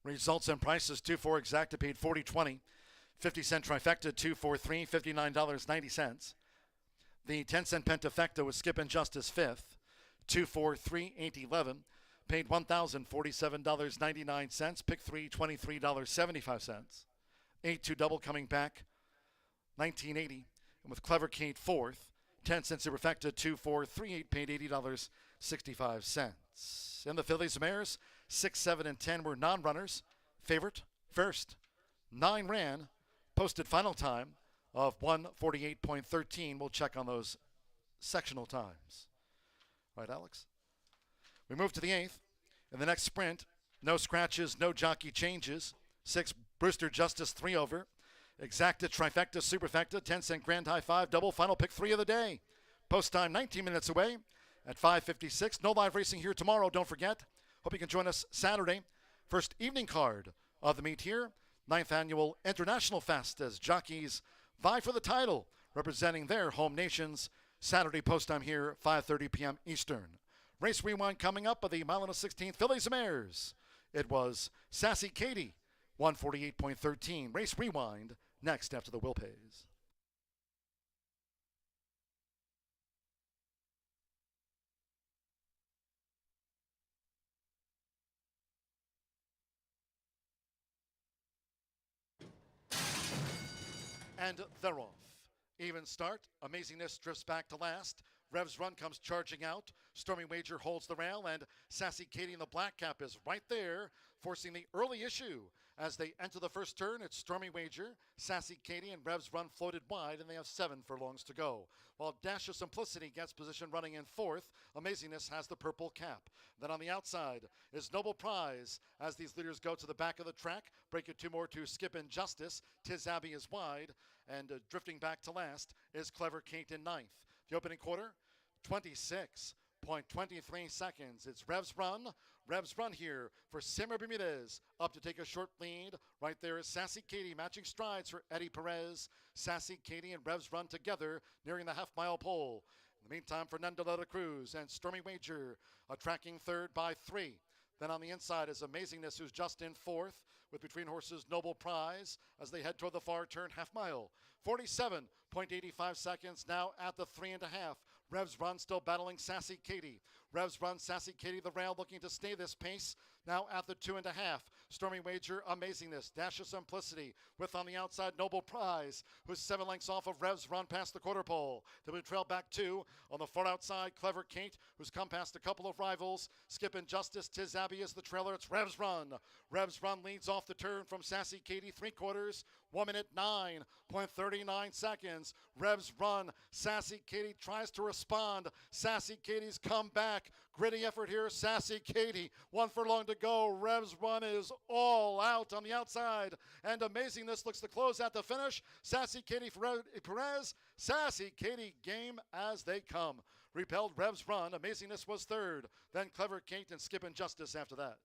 Results and prices: 2-4 exacta paid $40.20. 50-cent trifecta 2-4-3, $59.90. The 10-cent pentafecta was Skip and Justice fifth. 2-4-3, 8-11. Paid $1,047.99. Pick 3, $23.75. 8-2 double coming back, $19.80. And with Clever Kate fourth. 10-cent superfecta 2-4-3-8 paid $80.65. In the Fillies mares, 6, 7, and 10 were non-runners. Favorite first. 9 ran. Posted final time of 148.13. We'll check on those sectional times. All right, Alex. We move to the 8th. In the next sprint, no scratches, no jockey changes. 6 Brewster Justice 3 over. Exacta, trifecta, superfecta, 10-cent Grand High 5 double, final pick 3 of the day. Post time 19 minutes away at 5:56. No live racing here tomorrow, don't forget. Hope you can join us Saturday. First evening card of the meet here. 9th Annual International Fest as jockeys vie for the title, representing their home nations. Saturday post time here, 5:30 p.m. Eastern. Race rewind coming up of the mile and a 16th Fillies and Mares. It was Sassy Katie, 148.13. Race rewind next after the Will Pays. And they're off. Even start. Amazingness drifts back to last. Rev's Run comes charging out. Stormy Wager holds the rail, and Sassy Katie in the black cap is right there, forcing the early issue. As they enter the first turn, it's Stormy Wager, Sassy Katie, and Rev's Run floated wide, and they have 7 furlongs to go. While Dash of Simplicity gets position running in 4th, Amazingness has the purple cap. Then on the outside is Noble Prize. As these leaders go to the back of the track, break it 2 more to Skip and Justice. Tiz Abbey is wide, and drifting back to last is Clever Kate in 9th. The opening quarter, 26.23 seconds. It's Rev's Run. Rev's Run here for Simmer Bermudez. Up to take a short lead. Right there is Sassy Katie matching strides for Eddie Perez. Sassy Katie and Rev's Run together nearing the half-mile pole. In the meantime, Fernando de la Cruz and Stormy Wager tracking third by 3. Then on the inside is Amazingness, who's just in 4th, with between horses Noble Prize as they head toward the far turn half mile. 47.85 seconds now at the 3.5. Rev's Run still battling Sassy Katie. Rev's Run, Sassy Katie, the rail looking to stay this pace. Now at the 2.5. Stormy Wager, Amazingness, Dash of Simplicity, with on the outside Noble Prize, who's 7 lengths off of Rev's Run past the quarter pole. To be trailed back 2. On the far outside, Clever Kate, who's come past a couple of rivals. Skip and Justice, Tiz Abbey is the trailer. It's Rev's Run. Rev's Run leads off the turn from Sassy Katie, 3/4, 1 minute 9.39 seconds. Rev's Run. Sassy Katie tries to respond. Sassy Katie's come back. Gritty effort here. Sassy Katie, 1 furlong to go. Rev's Run is all out on the outside. And Amazingness looks to close at the finish. Sassy Katie Perez. Sassy Katie game as they come. Repelled Rev's Run. Amazingness was 3rd. Then Clever Kate and Skip and Justice after that.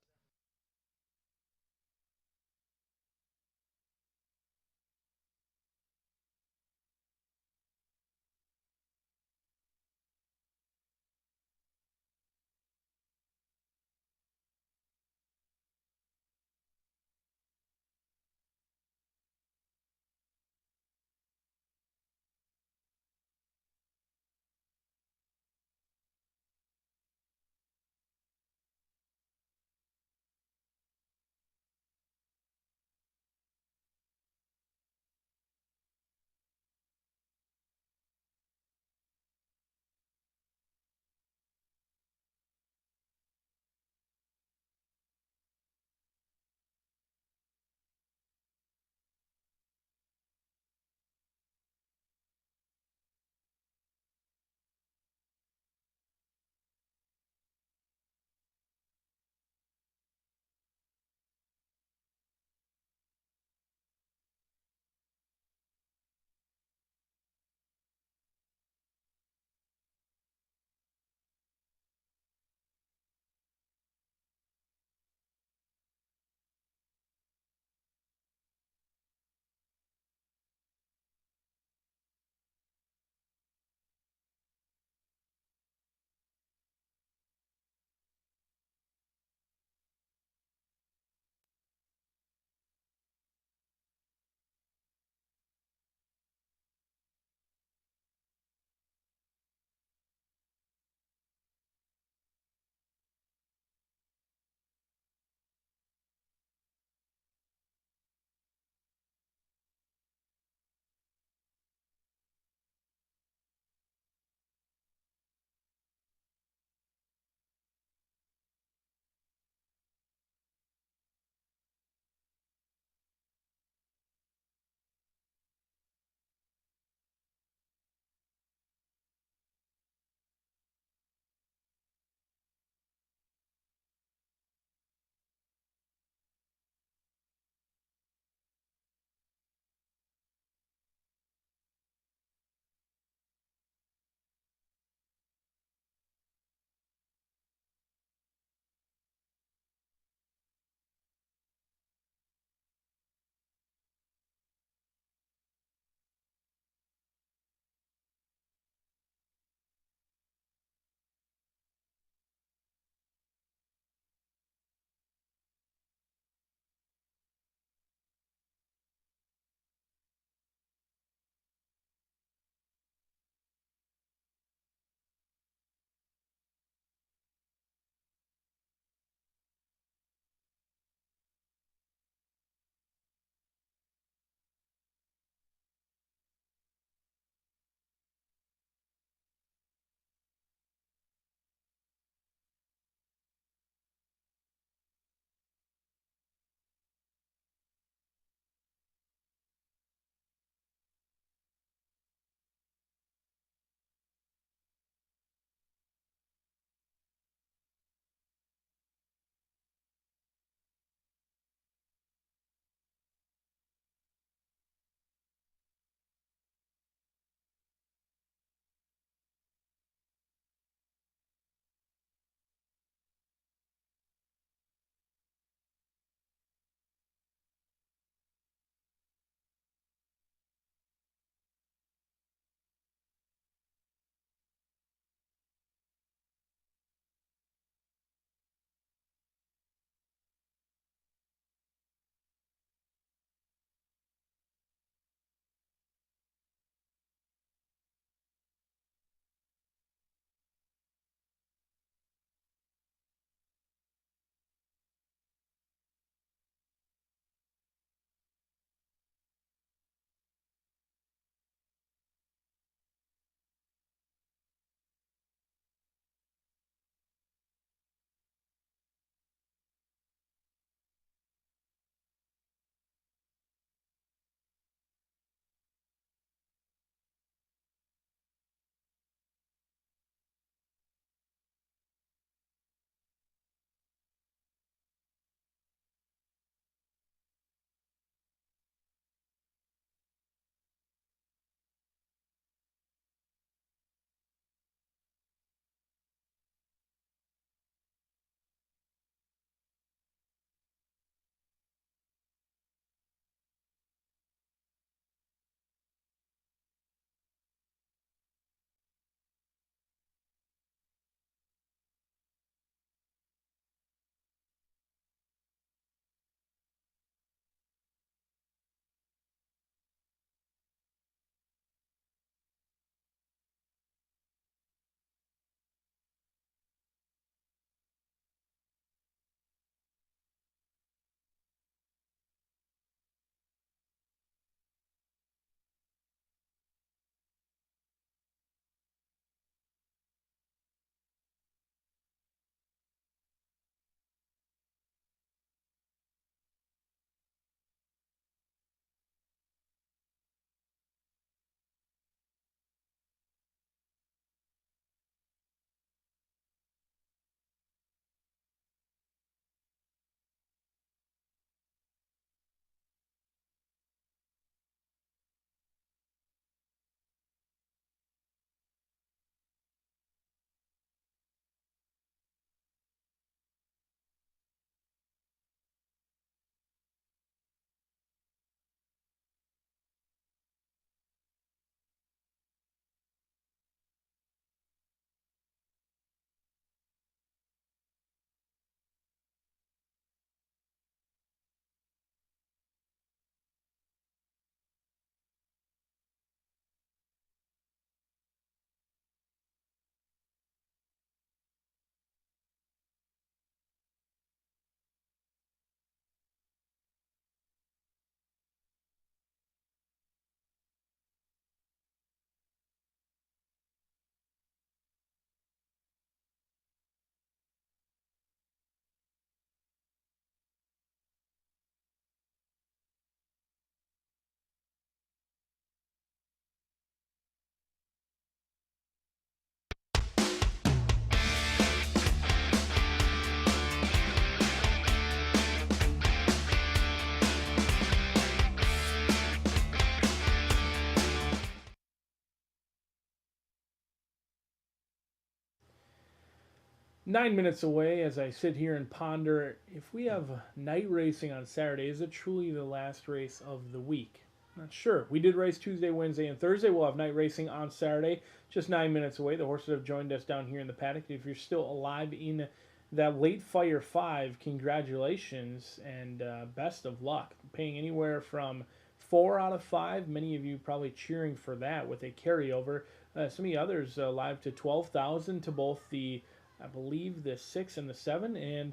9 minutes away as I sit here and ponder if we have night racing on Saturday, is it truly the last race of the week? Not sure. We did race Tuesday, Wednesday, and Thursday. We'll have night racing on Saturday, just 9 minutes away. The horses have joined us down here in the paddock. If you're still alive in that late fire 5, congratulations and best of luck. Paying anywhere from 4 out of 5. Many of you probably cheering for that with a carryover. Some of the others live to 12,000 to both the, I believe, the 6 and the 7. And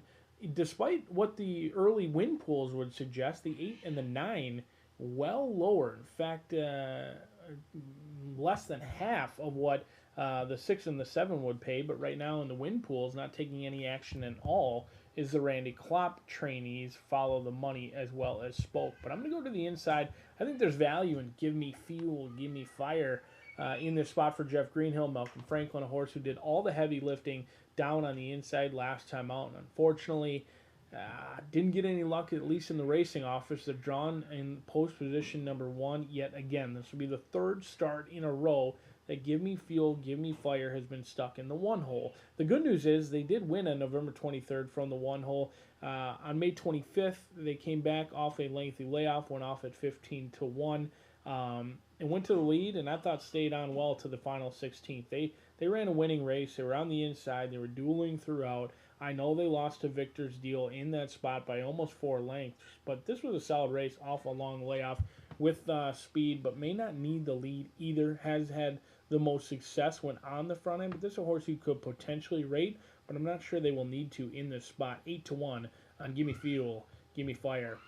despite what the early win pools would suggest, the 8 and the 9 well lower. In fact, less than half of what the 6 and the 7 would pay. But right now in the win pools, not taking any action at all, is the Randy Klopp trainees follow the money as well as Spoke. But I'm going to go to the inside. I think there's value in Give Me Fuel, Give Me Fire in this spot for Jeff Greenhill. Malcolm Franklin, a horse who did all the heavy lifting down on the inside last time out. And unfortunately, didn't get any luck, at least in the racing office. They're drawn in post position number 1 yet again. This will be the 3rd start in a row that Give Me Fuel, Give Me Fire has been stuck in the 1 hole. The good news is they did win on November 23rd from the 1 hole. On May 25th, they came back off a lengthy layoff, went off at 15-1, and went to the lead, and I thought stayed on well to the final 16th. They ran a winning race. They were on the inside. They were dueling throughout. I know they lost to Victor's Deal in that spot by almost 4 lengths, but this was a solid race off a long layoff with speed, but may not need the lead either. Has had the most success when on the front end, but this is a horse you could potentially rate, but I'm not sure they will need to in this spot. 8-1 on Gimme Fuel, Gimme Fire.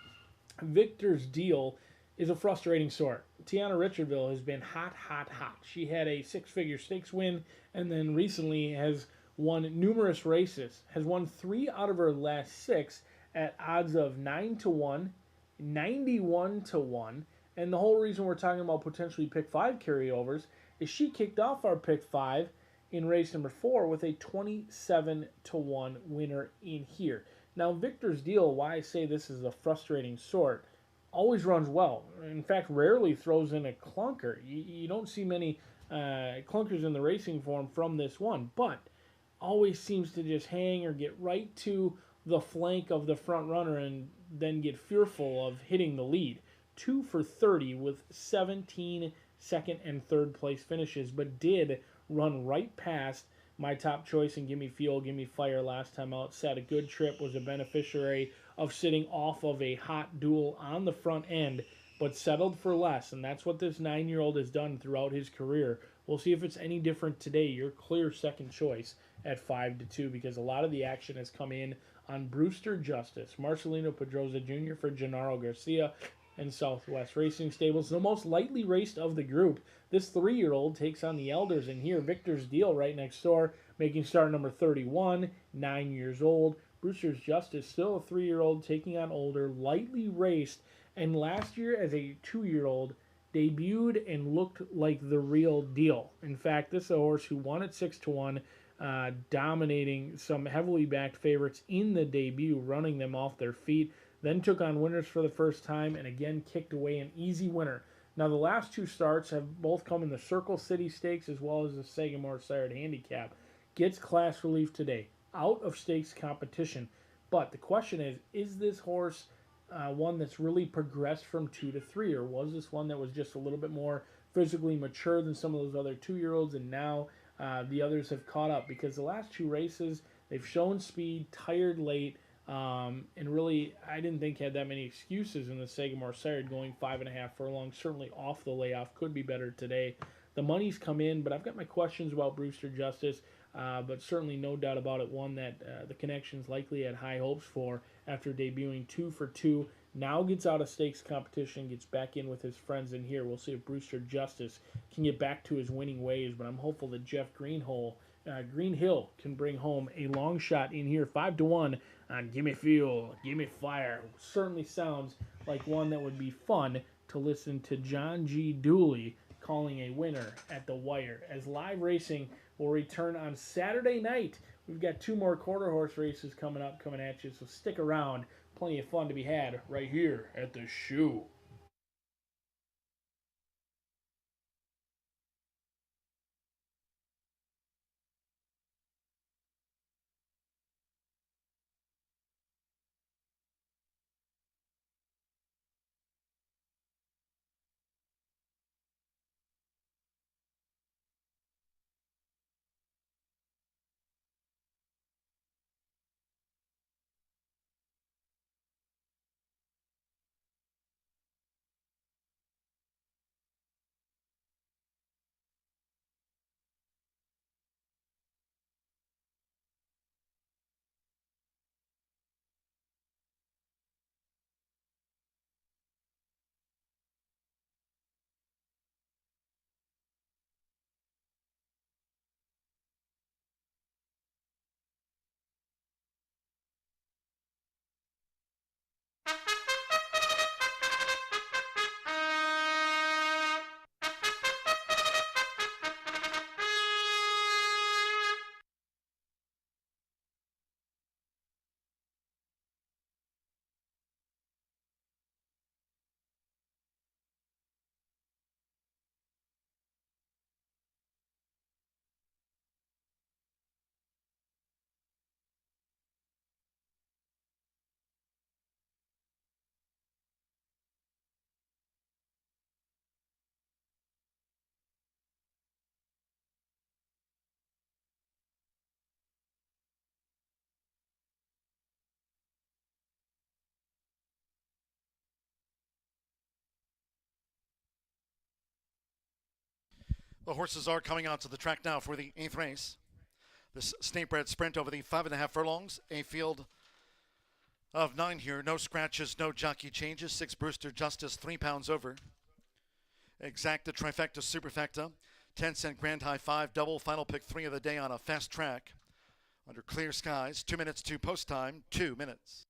Victor's Deal is a frustrating sort. Tiana Richardville has been hot. She had a 6-figure stakes win, and then recently has won numerous races. Has won 3 out of her last 6 at odds of 9-1, 91-1, and the whole reason we're talking about potentially pick 5 carryovers is she kicked off our pick 5 in race number 4 with a 27-1 winner in here. Now, Victor's Deal, why I say this is a frustrating sort, always runs well. In fact, rarely throws in a clunker. You don't see many clunkers in the racing form from this one, but always seems to just hang or get right to the flank of the front runner and then get fearful of hitting the lead. 2 for 30 with 17 second and third place finishes, but did run right past my top choice in Gimme Fuel, Gimme Fire last time out. Set a good trip, was a beneficiary of sitting off of a hot duel on the front end, but settled for less, and that's what this 9-year-old has done throughout his career. We'll see if it's any different today. Your clear second choice at 5-2, because a lot of the action has come in on Brewster Justice, Marcelino Pedroza Jr. for Gennaro Garcia, and Southwest Racing Stables. The most lightly raced of the group. This 3-year-old takes on the elders, and here Victor's Deal right next door, making start number 31, 9 years old. Brewster's Justice, still a 3-year-old, taking on older, lightly raced, and last year as a 2-year-old, debuted and looked like the real deal. In fact, this is a horse who won at 6-1, dominating some heavily backed favorites in the debut, running them off their feet. Then took on winners for the first time and again kicked away an easy winner. Now the last 2 starts have both come in the Circle City Stakes as well as the Sagamore Sired Handicap. Gets class relief today, out of stakes competition. But the question is this horse one that's really progressed from 2 to 3, or was this one that was just a little bit more physically mature than some of those other 2-year-olds, and now the others have caught up? Because the last 2 races, they've shown speed, tired late, and really, I didn't think had that many excuses in the Sagamore Sired, going 5.5 furlongs, certainly off the layoff, could be better today. The money's come in, but I've got my questions about Brewster Justice, but certainly no doubt about it, one that the connections likely had high hopes for after debuting 2 for 2. Now gets out of stakes competition, gets back in with his friends in here. We'll see if Brewster Justice can get back to his winning ways, but I'm hopeful that Jeff Greenhill can bring home a long shot in here. 5-1 on Gimme Fuel, Gimme Fire. Certainly sounds like one that would be fun to listen to John G. Dooley calling a winner at the wire. As live racing will return on Saturday night. We've got 2 more quarter horse races coming at you, so stick around. Plenty of fun to be had right here at the Shoe. The horses are coming onto the track now for the 8th race. This State-bred sprint over the 5.5 furlongs. A field of 9 here. No scratches, no jockey changes. 6 Brewster Justice, 3 pounds over. Exacta, trifecta, superfecta. 10-cent grand high 5 double. Final pick 3 of the day on a fast track. Under clear skies. 2 minutes to post time. 2 minutes.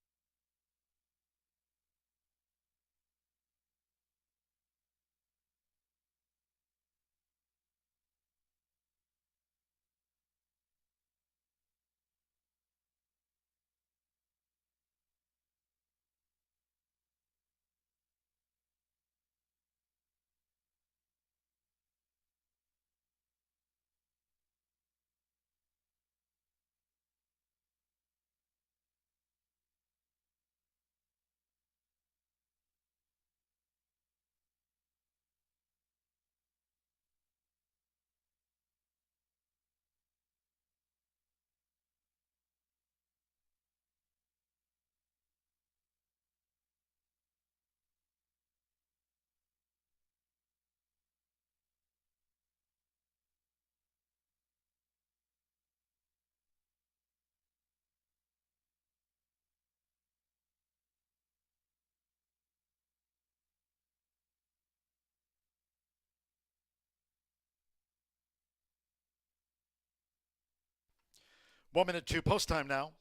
One minute to post time now.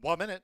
1 minute.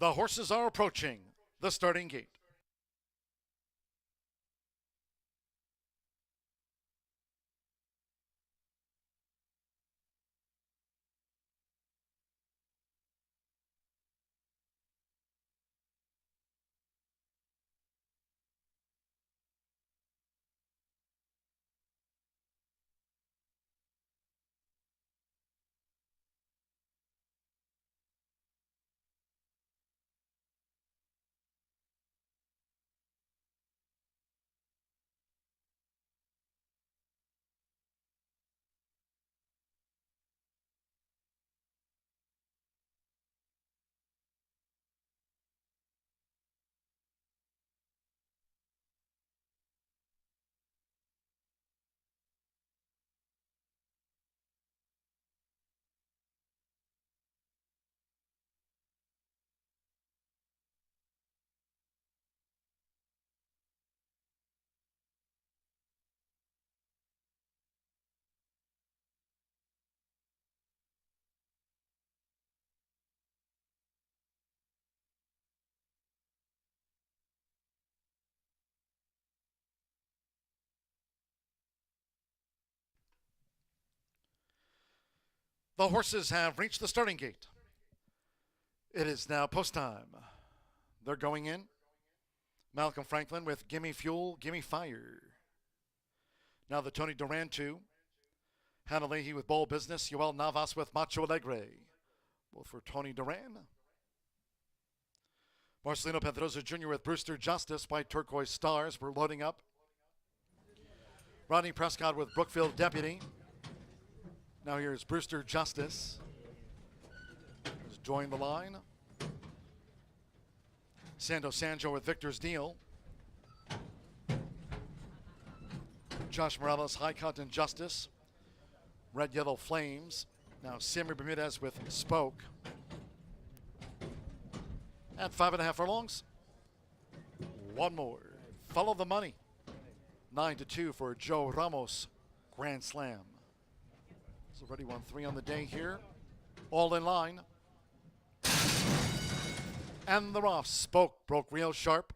The horses are approaching the starting gate. The horses have reached the starting gate. It is now post time. They're going in. Malcolm Franklin with Gimme Fuel, Gimme Fire. Now the Tony Duran 2. Hannah Leahy with Bowl Business. Yoel Navas with Macho Alegre. Both for Tony Duran. Marcelino Pedroza Jr. with Brewster Justice, White Turquoise Stars. We're loading up. Rodney Prescott with Brookfield Deputy. Now here's Brewster Justice. Has joined the line. Sando Sanjo with Victor's Deal. Josh Morales, High Cotton Justice. Red Yellow Flames. Now Sammy Bermudez with Spoke. At 5.5 furlongs. One more. Follow the Money. 9-2 for Joe Ramos. Grand Slam. He's already won 3 on the day here. All in line. And the Ross. Spoke broke real sharp.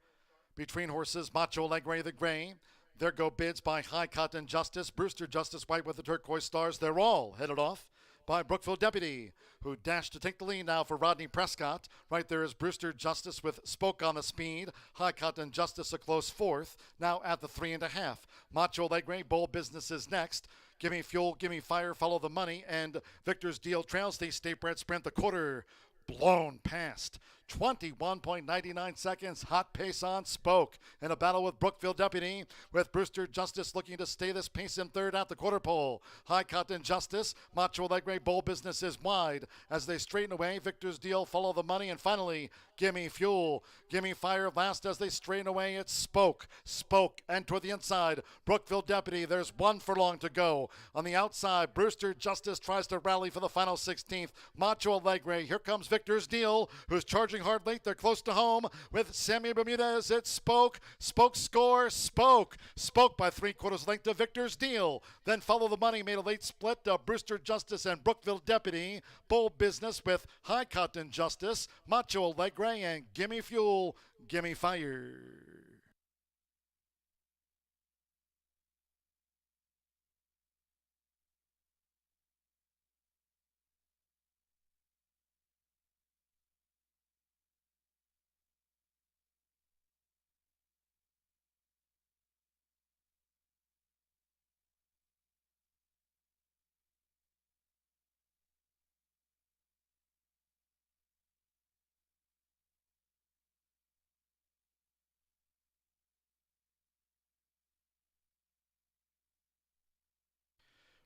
Between horses, Macho Alegre the Gray. There go bids by High Cotton Justice. Brewster Justice White with the Turquoise Stars. They're all headed off by Brookfield Deputy, who dashed to take the lead now for Rodney Prescott. Right there is Brewster Justice with Spoke on the speed. High Cotton Justice a close fourth. Now at the 3.5. Macho Alegre, Bowl Business is next. Gimme Fuel, Gimme Fire, Follow the Money, and Victor's Deal trails the State-bred sprint. The quarter blown past. 21.99 seconds. Hot pace on Spoke in a battle with Brookfield Deputy, with Brewster Justice looking to stay this pace in third at the quarter pole. High Cotton Justice, Macho Alegre, Bowl Business is wide as they straighten away. Victor's Deal, Follow the Money, and finally Gimme Fuel, Gimme Fire last as they straighten away. It's Spoke, and toward the inside Brookfield Deputy. There's 1 furlong to go. On the outside, Brewster Justice tries to rally for the final 16th. Macho Alegre, here comes Victor's Deal, who's charging hard late. They're close to home with Sammy Bermudez. It's Spoke score, Spoke by 3/4 length to Victor's Deal. Then Follow the Money made a late split. Brewster Justice and Brookfield Deputy. Bowl Business with High Cotton Justice, Macho Alegre, and Gimme Fuel, Gimme Fire.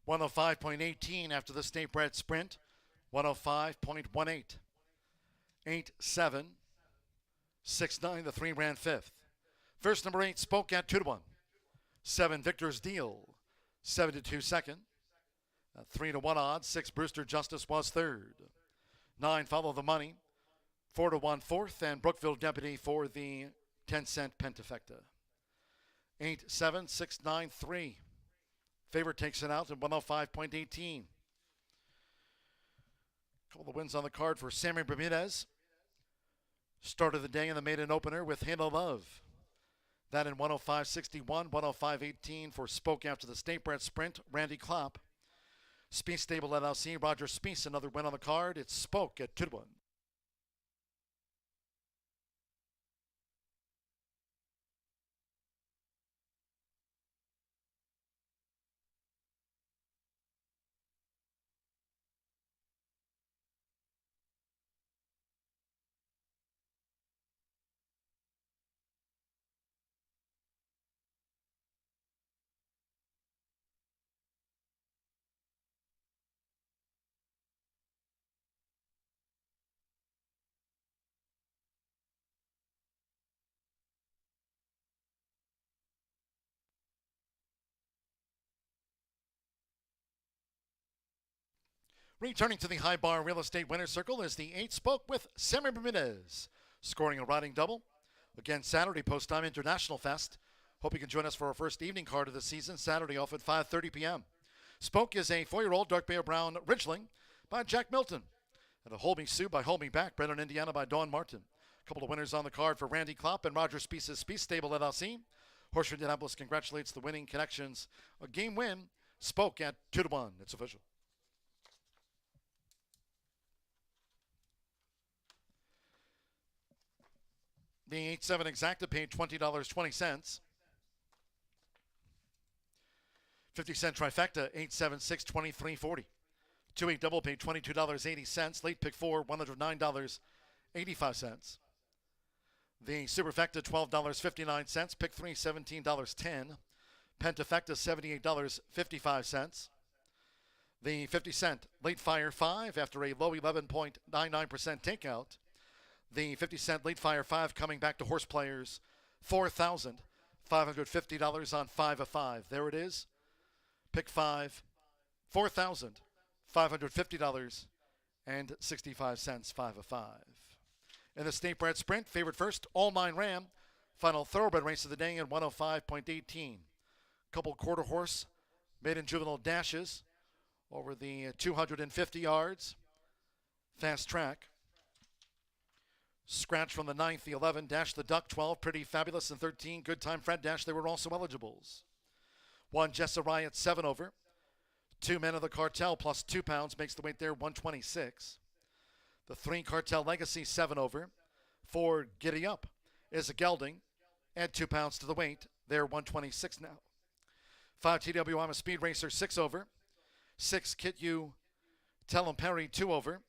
.105.18 after the State-bred sprint. 105.18. 8-7. 6-9, the 3 ran 5th. First number 8, Spoke at 2-1. 7, Victor's Deal. 7-2 second. 3-1 odds. 6, Brewster Justice was third. 9, Follow the Money. 4-1 fourth, and Brookfield Deputy for the 10-cent Pentafecta. 8-7, 6-9-3. Favorite takes it out at 105.18. Couple of wins on the card for Sammy Bermudez. Start of the day in the maiden opener with Halo Love. That in 105.61, 105.18 for Spoke after the State-bred sprint, Randy Klopp. Spieth Stable LLC, Roger Spieth, another win on the card. It's Spoke at 2-1. Returning to the High Bar Real Estate Winner's Circle is the 8 Spoke with Sammy Bermudez, scoring a riding double. Again, Saturday post-time International Fest. Hope you can join us for our first evening card of the season, Saturday off at 5:30 p.m. Spoke is a 4-year-old Dark Bear Brown Ridgeling by Jack Milton. And a Hold Me Sue by Hold Me Back, bred in Indiana by Dawn Martin. A couple of winners on the card for Randy Klopp and Roger Spieth's Spieth Stable LLC. Horseshoe Indianapolis congratulates the winning connections. A game win, Spoke at 2-1. It's official. The 8-7 exacta paid $20.20. 50-cent trifecta, 8-7-6, $23.40. 2-8 double paid $22.80. Late pick 4, $109.85. The superfecta, $12.59. Pick 3, $17.10. Pentafecta, $78.55. The 50-cent late fire 5 after a low 11.99% takeout. The 50-cent late fire 5 coming back to horse players, $4,550 on 5 of 5. There it is. Pick 5, $4,550 and 65 cents, 5 of 5. In the State-bred sprint, favorite first, All Mine Ram. Final thoroughbred race of the day in 105.18. Couple quarter horse, maiden juvenile dashes over the 250 yards. Fast track. Scratch from the 9th, the 11, Dash the Duck, 12, Pretty Fabulous, and 13, Good Time Fred Dash. They were also eligibles. 1, Jessa Riot, 7 over. 2 Men of the Cartel plus 2 pounds makes the weight there, 126. The 3 Cartel Legacy, 7 over. 4 Giddy Up is a gelding. Add 2 pounds to the weight, they're 126 now. 5 TW, I'm a Speed Racer, 6 over. 6 Kit You, Tell 'em Perry, 2 over.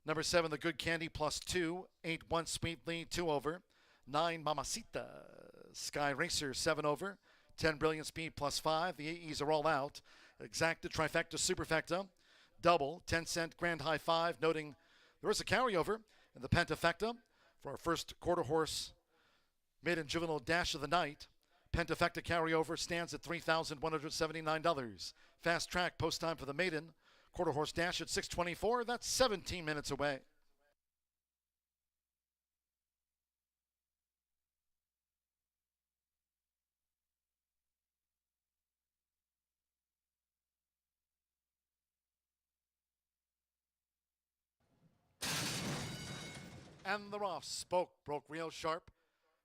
Number 7, The Good Candy, plus 2. 8, One Sweet Lee, 2 over. 9, Mamacita, Sky Racer, 7 over. 10, Brilliant Speed, plus 5. The AEs are all out. Exacta, trifecta, superfecta, double, 10-cent grand high 5, noting there is a carryover in the pentafecta for our first quarter horse maiden juvenile dash of the night. Pentafecta carryover stands at $3,179. Fast track post time for the maiden quarter horse dash at 6:24. That's 17 minutes away. And the Ross broke real sharp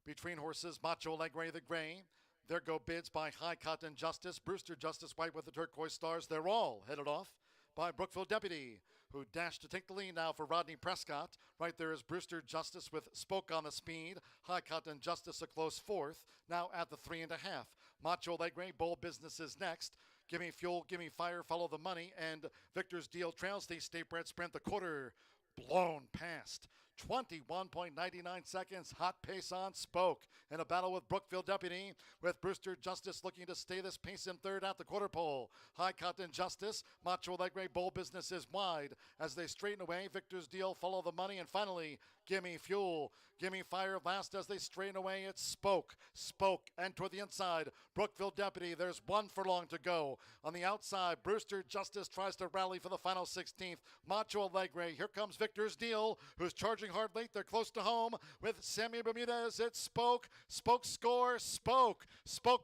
between horses Macho Alegre the Gray. There go bids by High Cotton Justice, Brewster Justice White with the turquoise stars. They're all headed off by Brookville Deputy, who dashed to take the lead now for Rodney Prescott. Right there is Brewster Justice with Spoke on the speed. High Cotton Justice a close 4th, now at the 3.5. Macho Alegre, Bold Business is next. Gimme Fuel, Gimme Fire, Follow the Money, and Victor's Deal trails the State-bred sprint. The quarter blown past. 21.99 seconds. Hot pace on Spoke in a battle with Brookville Deputy, with Brewster Justice looking to stay this pace in third at the quarter pole. High Cotton Justice, Macho Alegre, Bold Business is wide as they straighten away. Victor's Deal, Follow the Money, and finally Gimme Fuel, Gimme Fire last as they straighten away. It's Spoke, and toward the inside, Brookville Deputy. There's 1 furlong to go. On the outside, Brewster Justice tries to rally for the final 16th. Macho Alegre, here comes Victor's Deal, who's charging hard late. They're close to home with Sammy Bermudez. It's Spoke score, Spoke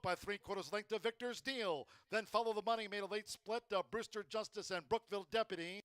by 3/4 length to Victor's Deal. Then Follow the Money made a late split. Brewster Justice and Brookville Deputy.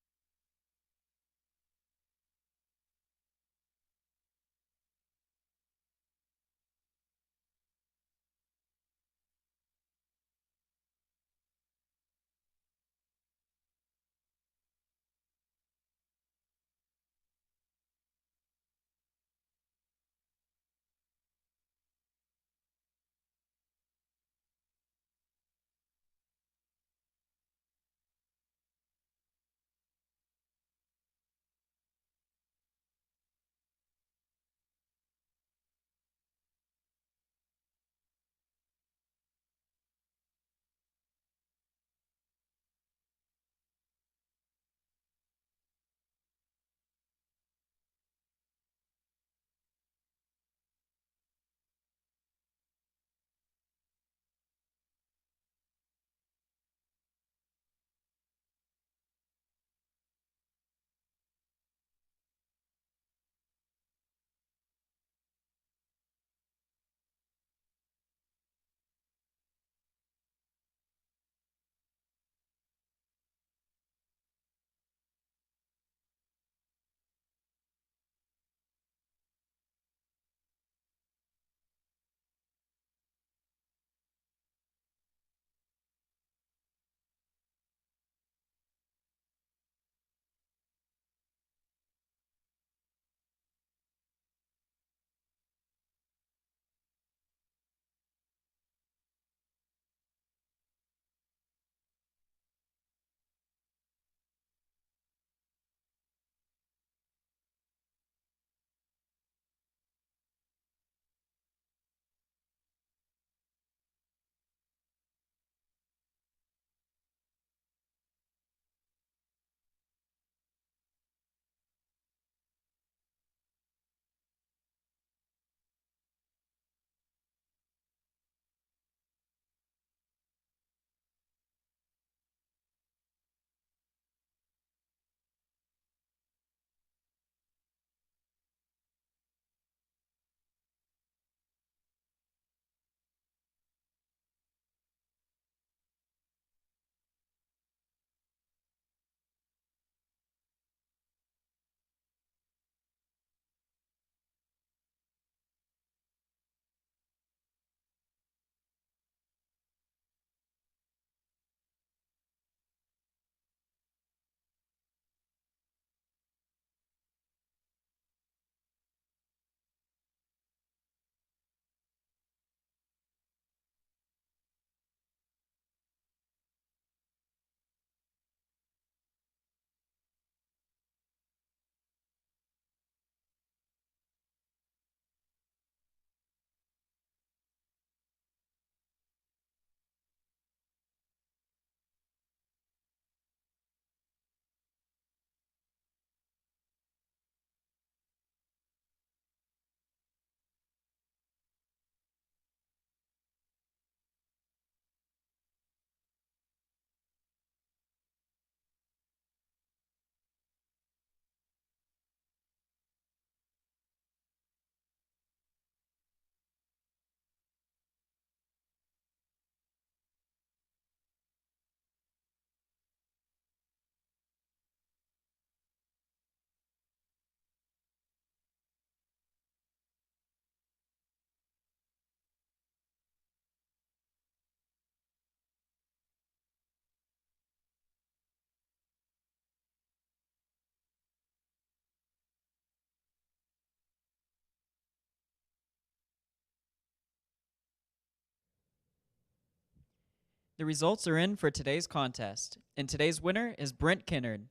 The results are in for today's contest, and today's winner is Brent Kennard.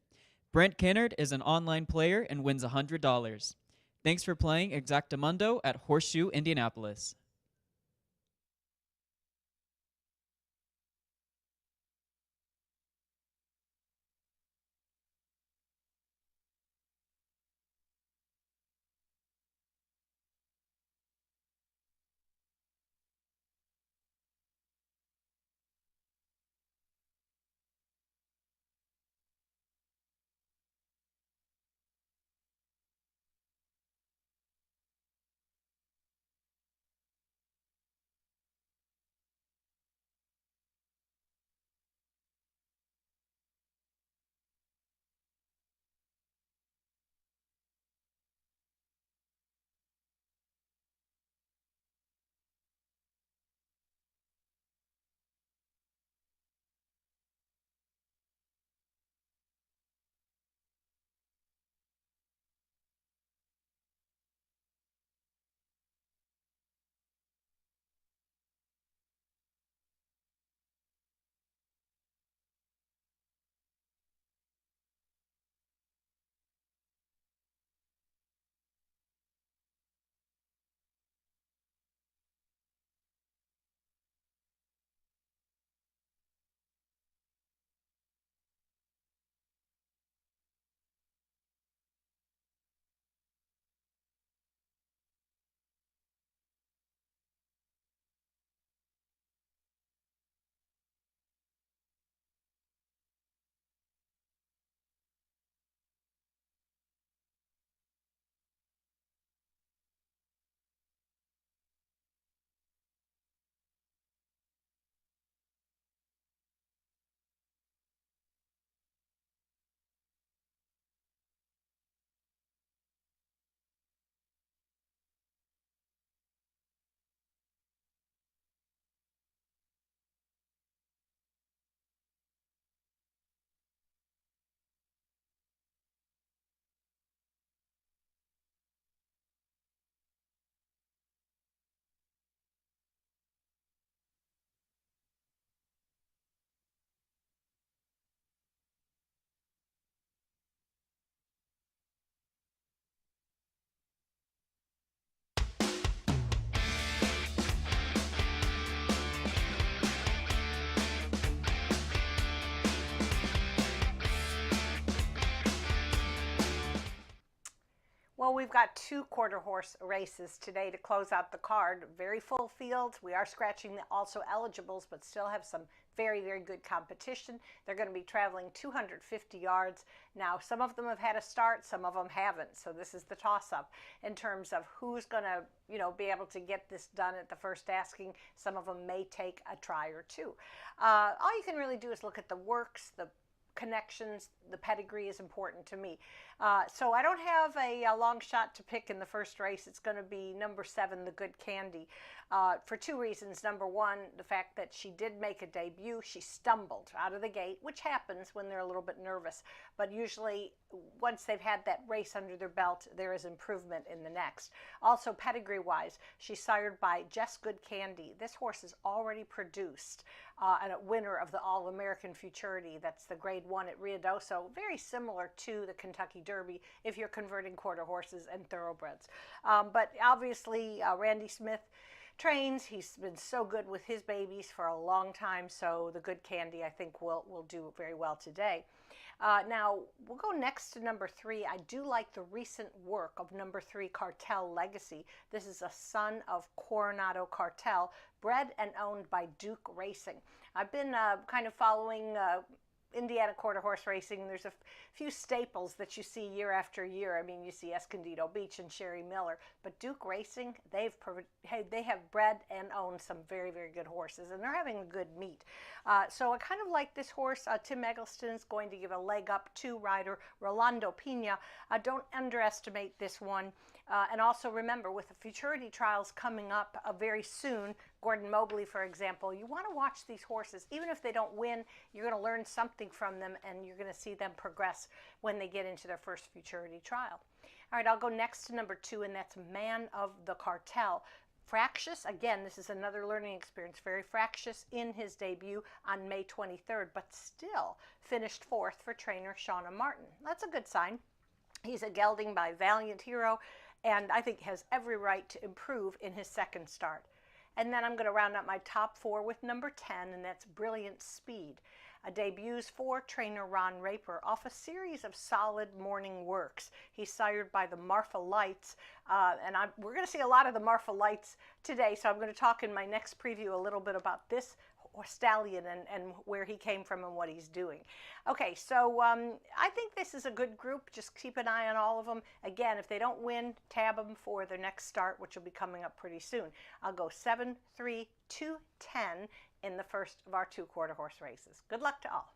Brent Kennard is an online player and wins $100. Thanks for playing Exactamundo at Horseshoe Indianapolis. Well, we've got 2 quarter horse races today to close out the card. Very full fields. We are scratching the also eligibles, but still have some very, very good competition. They're going to be traveling 250 yards. Now, some of them have had a start, some of them haven't. So this is the toss-up in terms of who's going to, be able to get this done at the first asking. Some of them may take a try or two. All you can really do is look at the works, the connections. The pedigree is important to me. So I don't have a long shot to pick in the first race. It's going to be number 7, the Good Candy, for 2 reasons. Number 1, the fact that she did make a debut. She stumbled out of the gate, which happens when they're a little bit nervous. But usually once they've had that race under their belt, there is improvement in the next. Also, pedigree-wise, she's sired by Just Good Candy. This horse is already produced and a winner of the All-American Futurity. That's the Grade 1 at Ruidoso. Very similar to the Kentucky Derby if you're converting quarter horses and thoroughbreds. But obviously, Randy Smith trains. He's been so good with his babies for a long time, so the Good Candy, I think, will do very well today. Now, we'll go next to number 3. I do like the recent work of number 3, Cartel Legacy. This is a son of Coronado Cartel, bred and owned by Duke Racing. I've been kind of following Indiana quarter horse racing. There's a few staples that you see year after year. I mean, you see Escondido Beach and Sherry Miller, but Duke Racing, they have bred and owned some very, very good horses, and they're having a good meet. So I kind of like this horse. Tim Eggleston is going to give a leg up to rider Rolando Pena. Don't underestimate this one. And also remember, with the futurity trials coming up very soon, Gordon Mobley, for example, you want to watch these horses. Even if they don't win, you're going to learn something from them, and you're going to see them progress when they get into their first futurity trial. All right, I'll go next to number 2, and that's Man of the Cartel. Fractious, again, this is another learning experience, very fractious in his debut on May 23rd, but still finished 4th for trainer Shauna Martin. That's a good sign. He's a gelding by Valiant Hero, and I think has every right to improve in his second start. And then I'm going to round up my top 4 with number 10, and that's Brilliant Speed. Debuts for trainer Ron Raper off a series of solid morning works. He's sired by the Marfa Lights, and we're going to see a lot of the Marfa Lights today, so I'm going to talk in my next preview a little bit about this stallion and where he came from and what he's doing. Okay, so I think this is a good group. Just keep an eye on all of them. Again, if they don't win, tab them for their next start, which will be coming up pretty soon. I'll go 7, 3, 2, 10 in the first of our 2 quarter horse races. Good luck to all.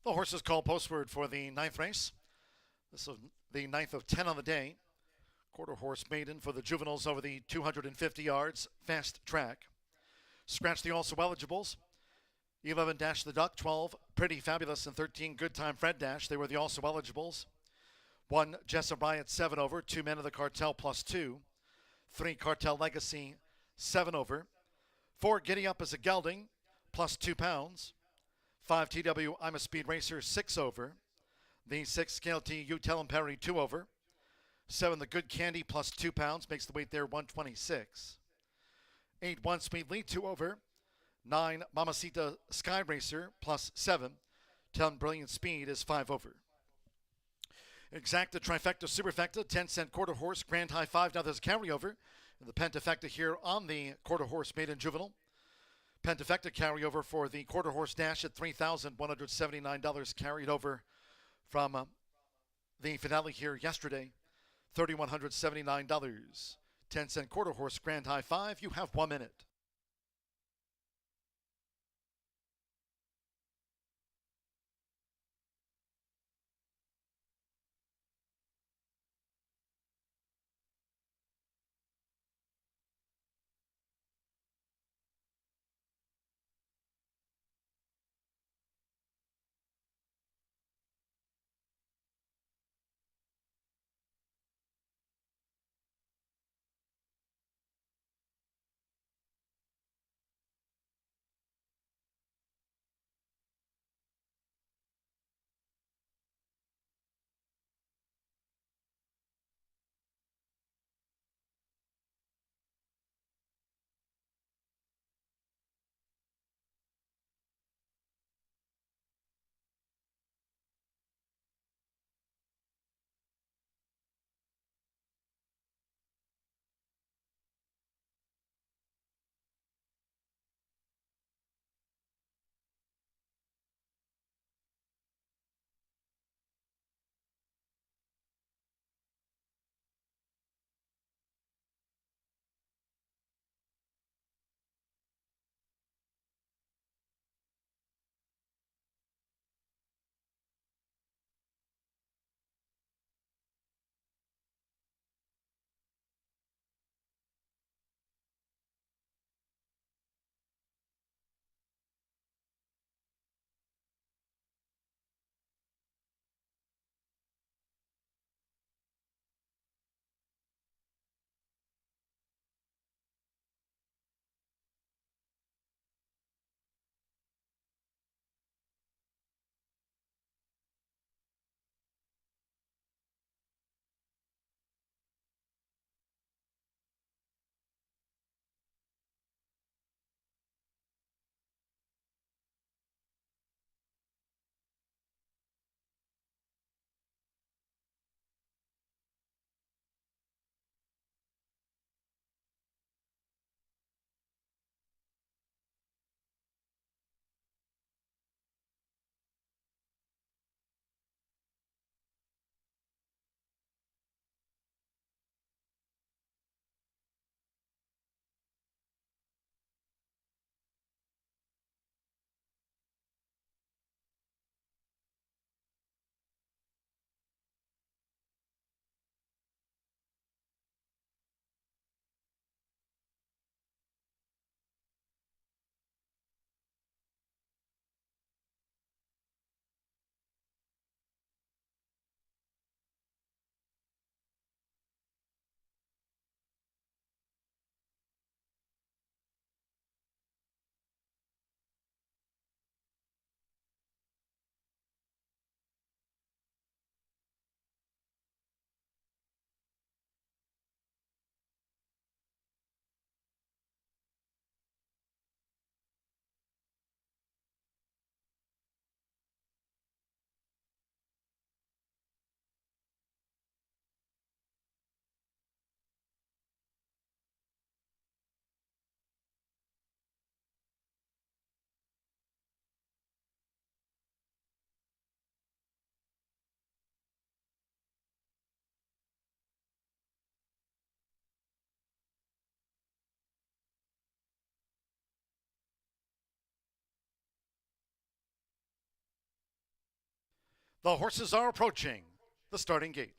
The horses called postword for the 9th race. This is the 9th of 10 on the day. Quarter horse Maiden for the juveniles over the 250 yards. Fast track. Scratch the also eligibles. 11 Dash the Duck, 12 Pretty Fabulous, and 13 Good Time Fred Dash. They were the also eligibles. 1 Jessup Riot, 7 over. 2 Men of the Cartel plus 2. 3 Cartel Legacy, 7 over. 4 Giddy Up is a gelding, plus 2 pounds. 5 TW I'm a Speed Racer, 6 over. The 6 Scale T You Tell 'em Perry, 2 over. 7 The Good Candy, plus 2 pounds, makes the weight there 126. 8 1 Sweet Lee, 2 over. 9 Mamacita Sky Racer, plus 7. 10 Brilliant Speed is 5 over. Exacta Trifecta Superfecta, 10-cent quarter horse, Grand High 5. Now there's a carryover. And the Pentafecta here on the quarter horse Maiden Juvenile. Pentafecta carryover for the quarter horse dash at $3,179 carried over from the finale here yesterday. $3,179. 10-cent quarter horse Grand High 5. You have 1 minute. The horses are approaching the starting gate.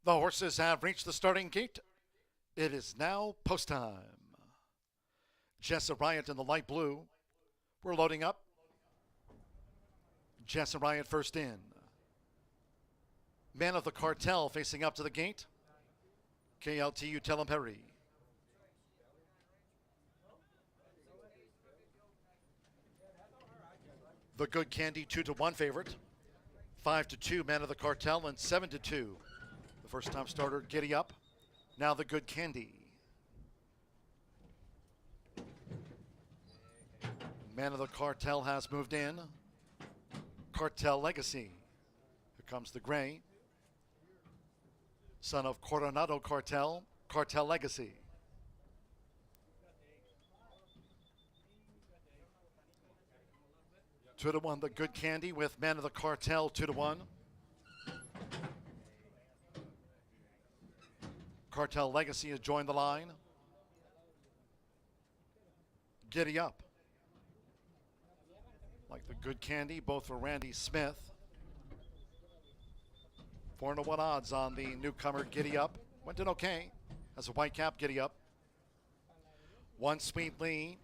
The horses have reached the starting gate. It is now post time. Jessa Riot in the light blue. We're loading up. Jessa Riot first in. Man of the Cartel facing up to the gate. KLTU Telemperi. The Good Candy 2-1 favorite. 5-2 Man of the Cartel and 7-2. The first time starter Giddy Up. Now the Good Candy. Man of the Cartel has moved in. Cartel Legacy. Here comes the gray. Son of Coronado Cartel. Cartel Legacy. Two to one, the Good Candy with Man of the Cartel 2-1. Cartel Legacy has joined the line. Giddy Up. Like the Good Candy, both for Randy Smith. 4-1 odds on the newcomer Giddy Up. Went in okay as a white cap Giddy Up. One Sweet Lee.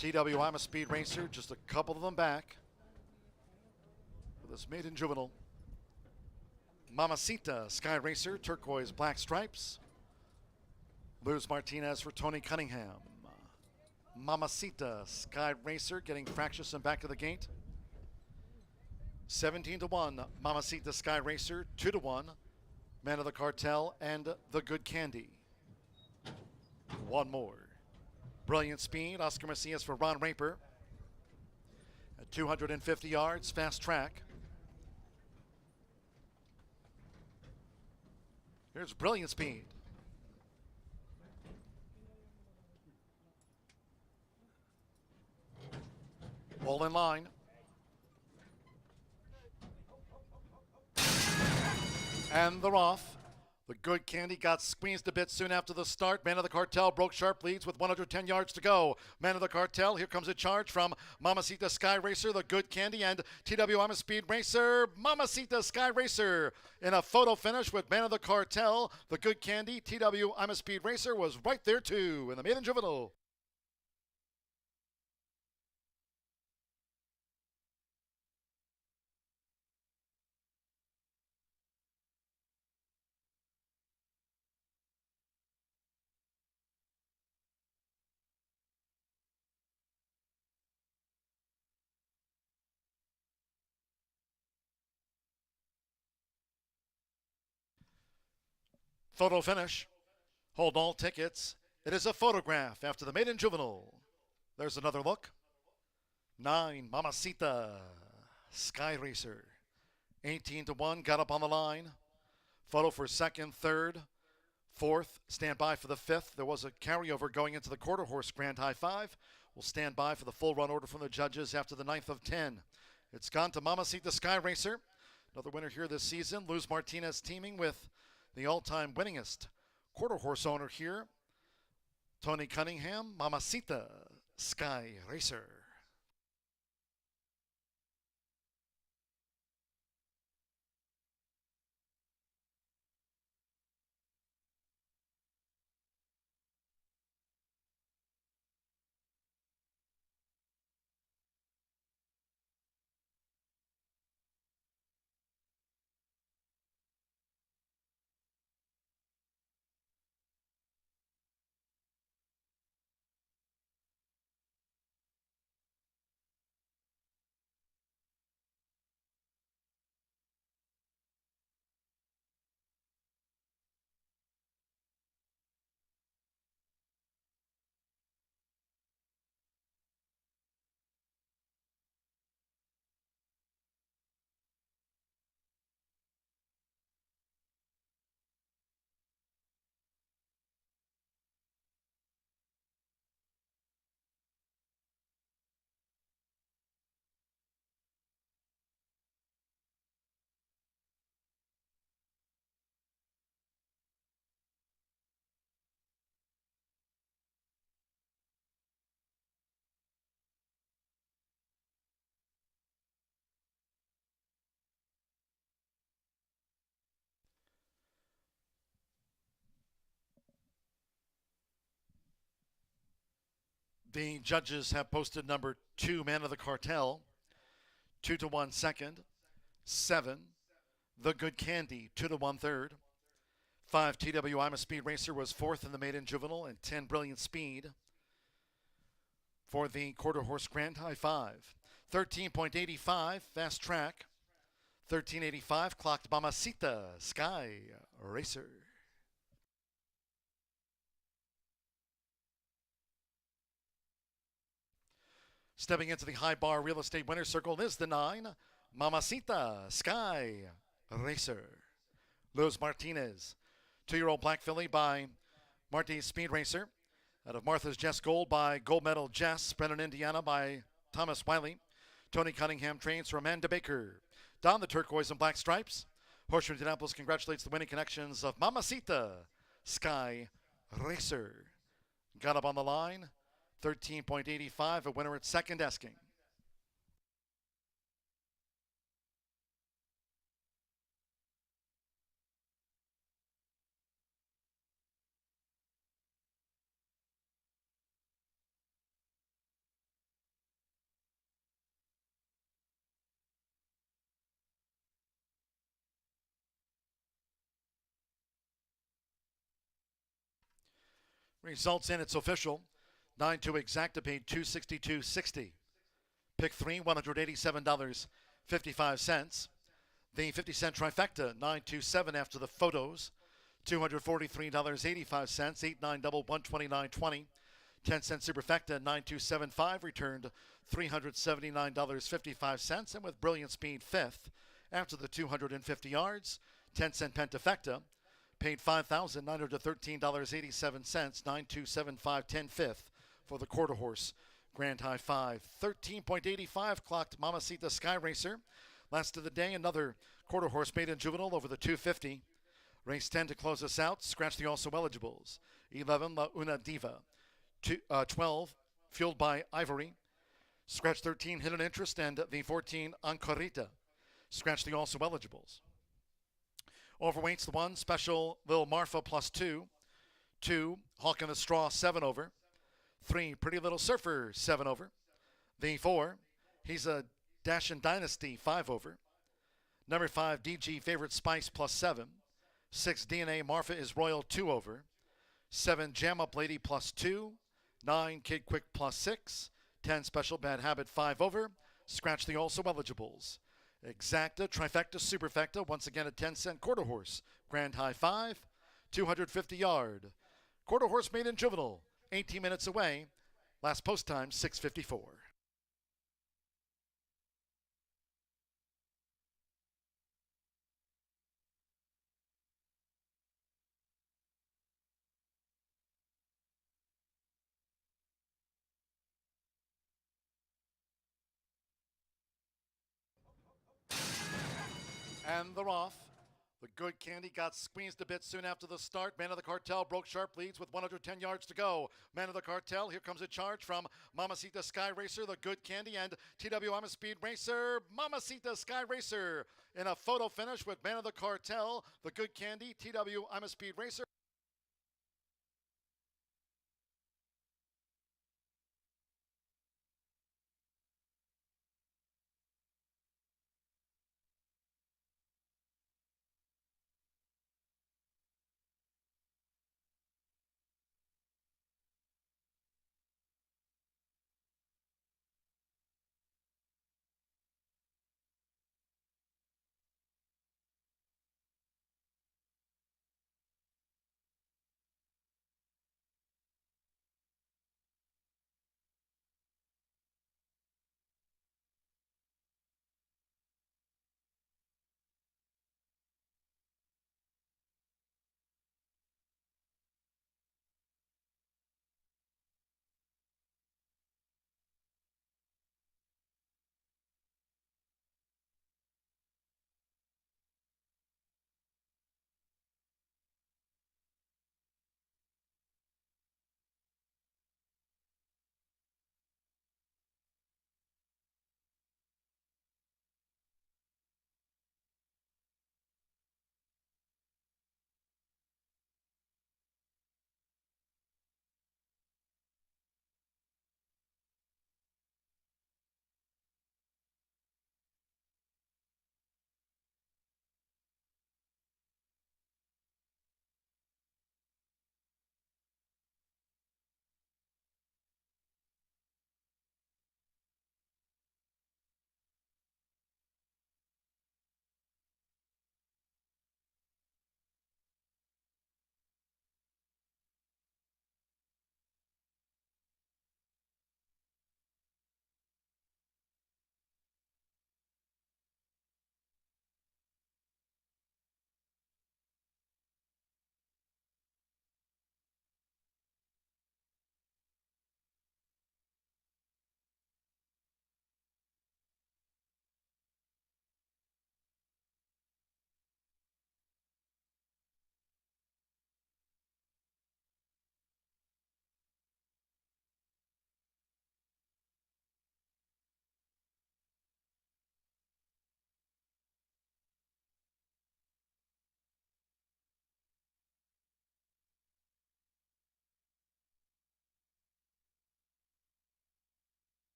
TW, I'm a speed racer, just a couple of them back. With this maiden juvenile. Mamacita, Sky Racer, turquoise black stripes. Luz Martinez for Tony Cunningham. Mamacita, Sky Racer, getting fractious and back to the gate. 17-1, Mamacita, Sky Racer, 2-1, Man of the Cartel and the Good Candy. One more. Brilliant Speed, Oscar Macias for Ron Raper. At 250 yards, fast track. Here's Brilliant Speed. All in line. And they're off. The Good Candy got squeezed a bit soon after the start. Man of the Cartel broke sharp leads with 110 yards to go. Man of the Cartel, here comes a charge from Mamacita Sky Racer, the Good Candy, and TW I'm a Speed Racer, Mamacita Sky Racer. In a photo finish with Man of the Cartel, the Good Candy, TW I'm a Speed Racer was right there too in the maiden juvenile. Photo finish. Hold all tickets. It is a photograph after the maiden juvenile. There's another look. 9, Mamacita, Sky Racer. 18-1, got up on the line. Photo for second, third, fourth. Stand by for the fifth. There was a carryover going into the quarter horse Grand High Five. We'll stand by for the full run order from the judges after the 9th of 10. It's gone to Mamacita Sky Racer. Another winner here this season. Luz Martinez teaming with the all-time winningest quarter horse owner here, Tony Cunningham, Mamacita Sky Racer. The judges have posted number 2, Man of the Cartel, 2-1 second, 7, The Good Candy, 2-1 third, 5, TW I'm a Speed Racer was 4th in the Maiden Juvenile, and 10, Brilliant Speed for the quarter horse Grand High 5. 13.85, Fast Track. 13.85, clocked Mamacita Sky Racer. Stepping into the high bar real estate winner's circle is the 9, Mamacita Sky Racer. Luz Martinez, 2-year-old black filly by Marty's Speed Racer. Out of Martha's Jess Gold by Gold Medal Jess. Brennan, Indiana by Thomas Wiley. Tony Cunningham trains for Amanda Baker. Don the turquoise and black stripes. Horseshoe Indianapolis congratulates the winning connections of Mamacita Sky Racer. Got up on the line. 13.85, a winner at second asking. Results in, it's official. 9-2 exacta paid $262.60. Pick 3, $187.55. The 50-cent trifecta, 927 after the photos, $243.85. 8-9 double, $129.20. 10-cent superfecta, 9275, returned $379.55. And with Brilliant Speed 5th, after the 250 yards, 10-cent pentafecta, paid $5,913.87, 9275, 10-5th for the quarter horse Grand High 5. 13.85 clocked Mamacita Sky Racer. Last of the day, another quarter horse Maiden Juvenile over the 250. Race 10 to close us out. Scratch the also eligibles. 11, La Una Diva. 12, Fueled by Ivory. Scratch 13, Hidden Interest, and the 14, Ancorita. Scratch the also eligibles. Overweights, the 1, Special Lil Marfa plus 2. 2, Hawk in the Straw, 7 over. 3, Pretty Little Surfer, 7 over. The 4, He's a Dashin' Dynasty, 5 over. Number 5, DG Favorite Spice plus 7. 6, DNA Marfa is Royal, 2 over. 7, Jam Up Lady plus 2. 9, Kid Quick plus 6. 10, Special Bad Habit, 5 over. Scratch the also eligibles. Exacta, trifecta, superfecta, once again a 10-cent quarter horse. Grand High 5, 250-yard. Quarter horse Maiden Juvenile, 18 minutes away. Last post time, 6:54. And they're off. The Good Candy got squeezed a bit soon after the start. Man of the Cartel broke sharp leads with 110 yards to go. Man of the Cartel, here comes a charge from Mamacita Sky Racer, the Good Candy, and TW I'm a Speed Racer, Mamacita Sky Racer. In a photo finish with Man of the Cartel, the Good Candy, TW I'm a Speed Racer.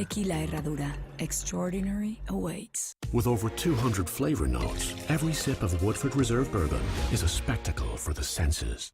Tequila Herradura. Extraordinary awaits. With over 200 flavor notes, every sip of Woodford Reserve Bourbon is a spectacle for the senses.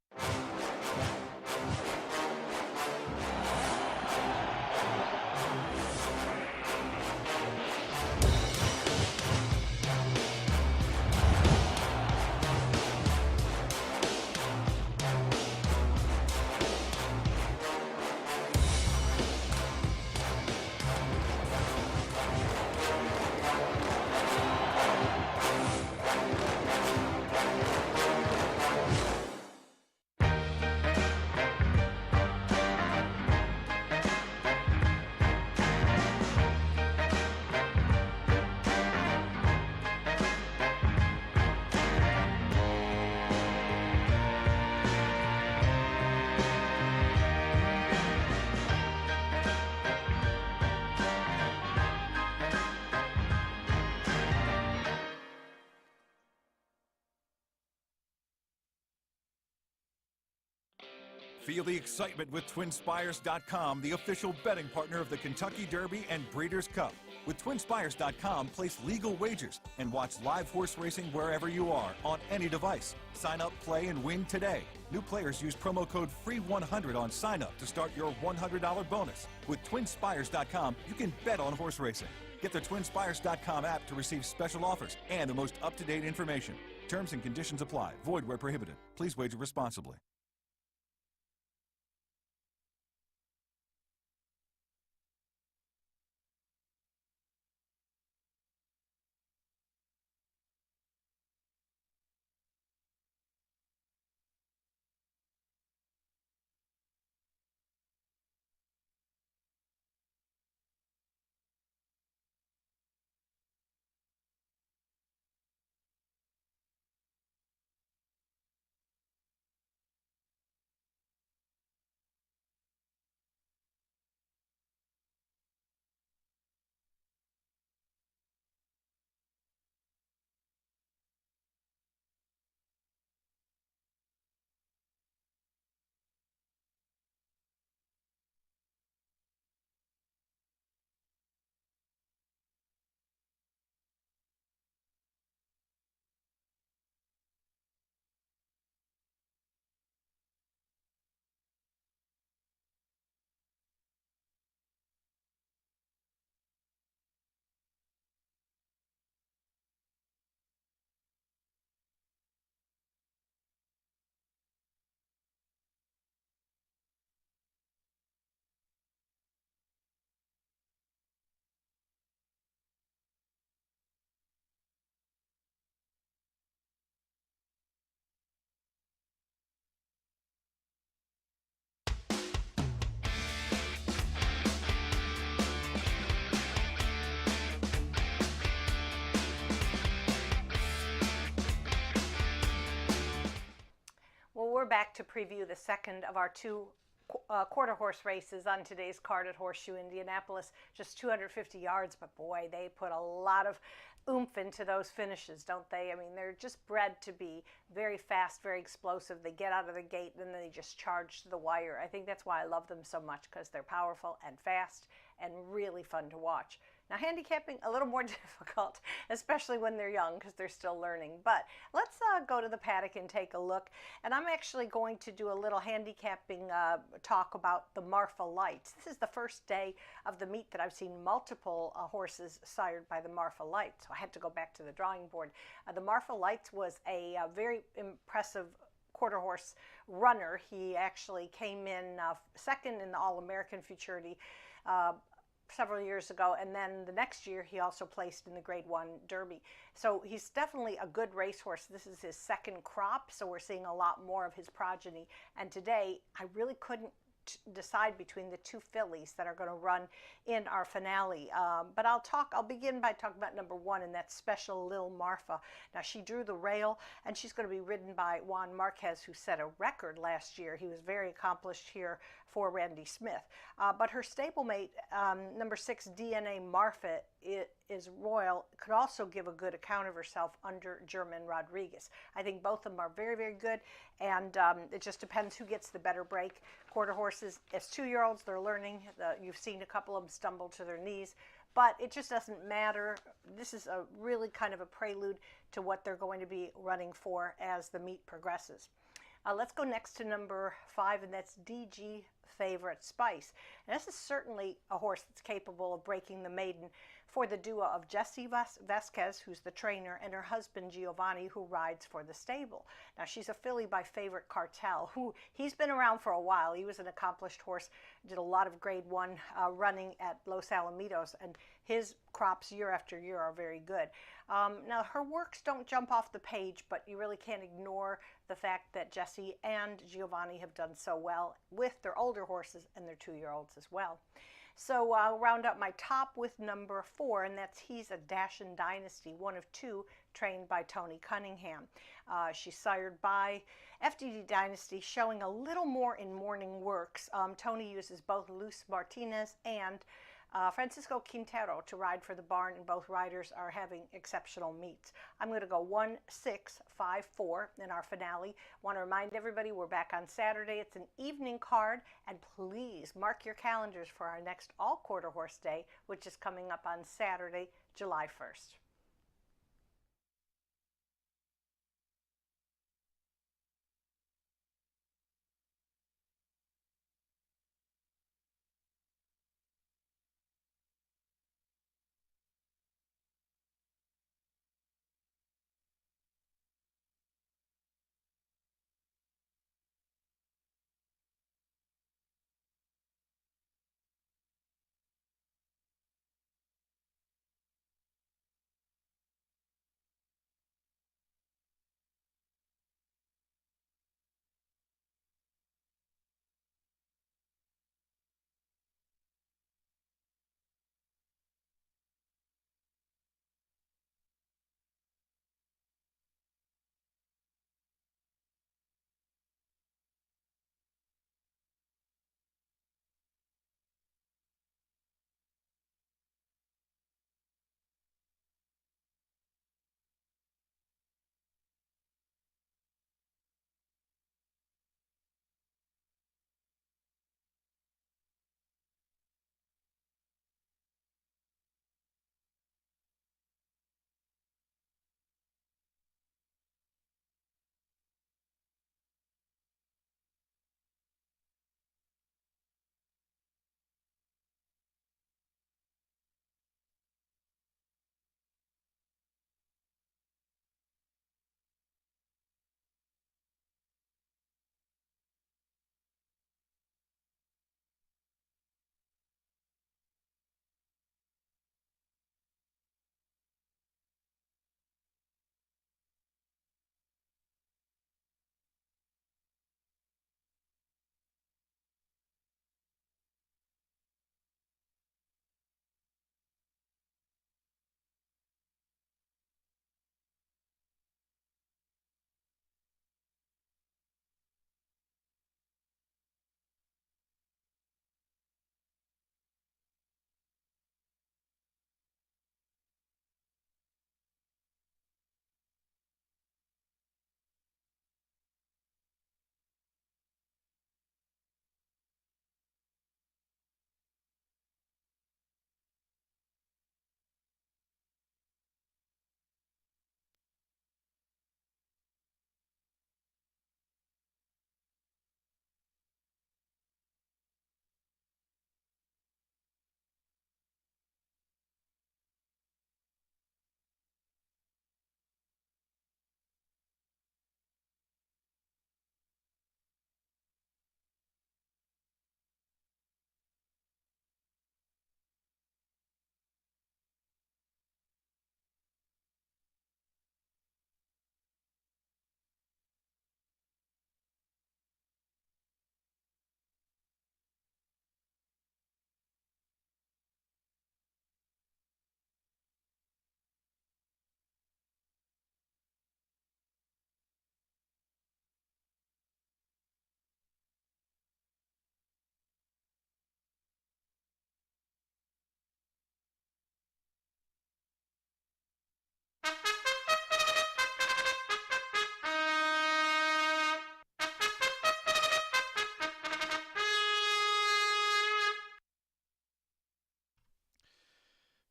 Feel the excitement with TwinSpires.com, the official betting partner of the Kentucky Derby and Breeders' Cup. With TwinSpires.com, place legal wagers and watch live horse racing wherever you are on any device. Sign up, play, and win today. New players use promo code FREE100 on sign up to start your $100 bonus. With TwinSpires.com, you can bet on horse racing. Get the TwinSpires.com app to receive special offers and the most up-to-date information. Terms and conditions apply. Void where prohibited. Please wager responsibly. Well, we're back to preview the second of our two quarter horse races on today's card at Horseshoe Indianapolis. Just 250 yards, but boy, they put a lot of oomph into those finishes, don't they? I mean, they're just bred to be very fast, very explosive. They get out of the gate and then they just charge to the wire. I think that's why I love them so much, because they're powerful and fast and really fun to watch. Now, handicapping, a little more difficult, especially when they're young because they're still learning. But let's go to the paddock and take a look. And I'm actually going to do a little handicapping talk about the Marfa Lights. This is the first day of the meet that I've seen multiple horses sired by the Marfa Lights. So I had to go back to the drawing board. The Marfa Lights was a very impressive quarter horse runner. He actually came in second in the All-American Futurity several years ago, and then the next year he also placed in the Grade 1 Derby. So he's definitely a good racehorse. This is his second crop, so we're seeing a lot more of his progeny. And today I really couldn't decide between the two fillies that are going to run in our finale. But I'll begin by talking about number one, and that's Special Lil Marfa. Now, she drew the rail, and she's going to be ridden by Juan Marquez, who set a record last year. He was very accomplished here for Randy Smith. But her stablemate, number 6, DNA Marfa, is Royal, could also give a good account of herself under German Rodriguez. I think both of them are very, very good, and it just depends who gets the better break. Quarter horses, as 2-year-olds, they're learning. You've seen a couple of them stumble to their knees, but it just doesn't matter. This is a really kind of a prelude to what they're going to be running for as the meet progresses. Let's go next to number 5, and that's DG Favorite Spice. And this is certainly a horse that's capable of breaking the maiden for the duo of Jessie Vasquez, who's the trainer, and her husband Giovanni, who rides for the stable. Now, she's a filly by Favorite Cartel, who he's been around for a while. He was an accomplished horse, did a lot of Grade 1 running at Los Alamitos, and his crops year after year are very good. Now, her works don't jump off the page, but you really can't ignore the fact that Jessie and Giovanni have done so well with their older horses and their 2-year-olds as well. So I'll round up my top with number 4, and that's He's a Dashin' Dynasty, one of 2, trained by Tony Cunningham. She's sired by FDD Dynasty, showing a little more in morning works. Tony uses both Luz Martinez and Francisco Quintero to ride for the barn, and both riders are having exceptional meets. I'm going to go 1, 6, 5, 4 in our finale. Want to remind everybody we're back on Saturday. It's an evening card, and please mark your calendars for our next all-quarter horse day, which is coming up on Saturday, July 1st.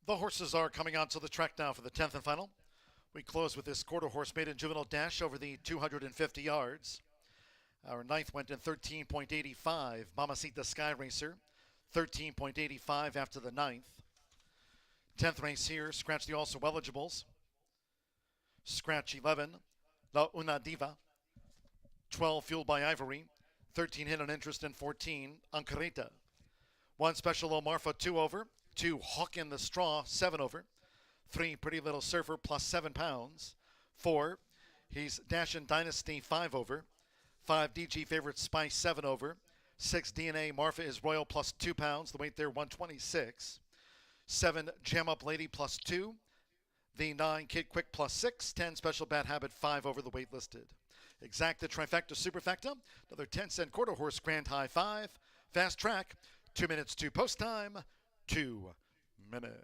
The horses are coming onto the track now for the 10th and final. We close with this quarter horse maiden juvenile dash over the 250 yards. Our ninth went in 13.85. Mamacita Sky Racer, 13.85 after the ninth. 10th race here, scratch the also eligibles. Scratch 11, La Una Diva. 12, Fueled by Ivory. 13, Hidden Interest, and 14, Ancarita. 1, Special Omarfa, 2 over. 2, Hawk in the Straw, 7 over. 3, Pretty Little Surfer, plus 7 pounds. 4, he's Dashin' Dynasty, 5 over. 5, DG Favorite Spice, 7 over. 6, DNA Marfa is Royal, plus 2 pounds. The weight there, 126. 7, Jam Up Lady, plus 2. The 9, Kid Quick, plus 6. 10, Special Bad Habit, 5 over the weight listed. Exacta, Trifecta, Superfecta. Another 10-cent quarter horse, Grand High 5. Fast Track, 2 minutes to post time, 2 minutes.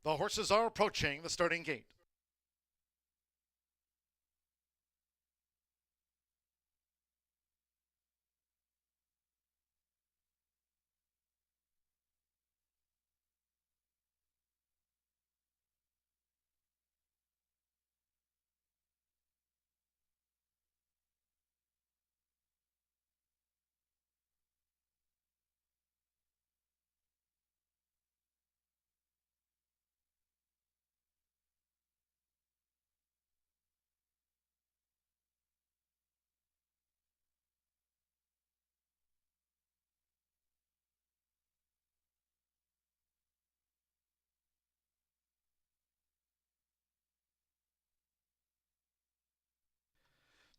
The horses are approaching the starting gate.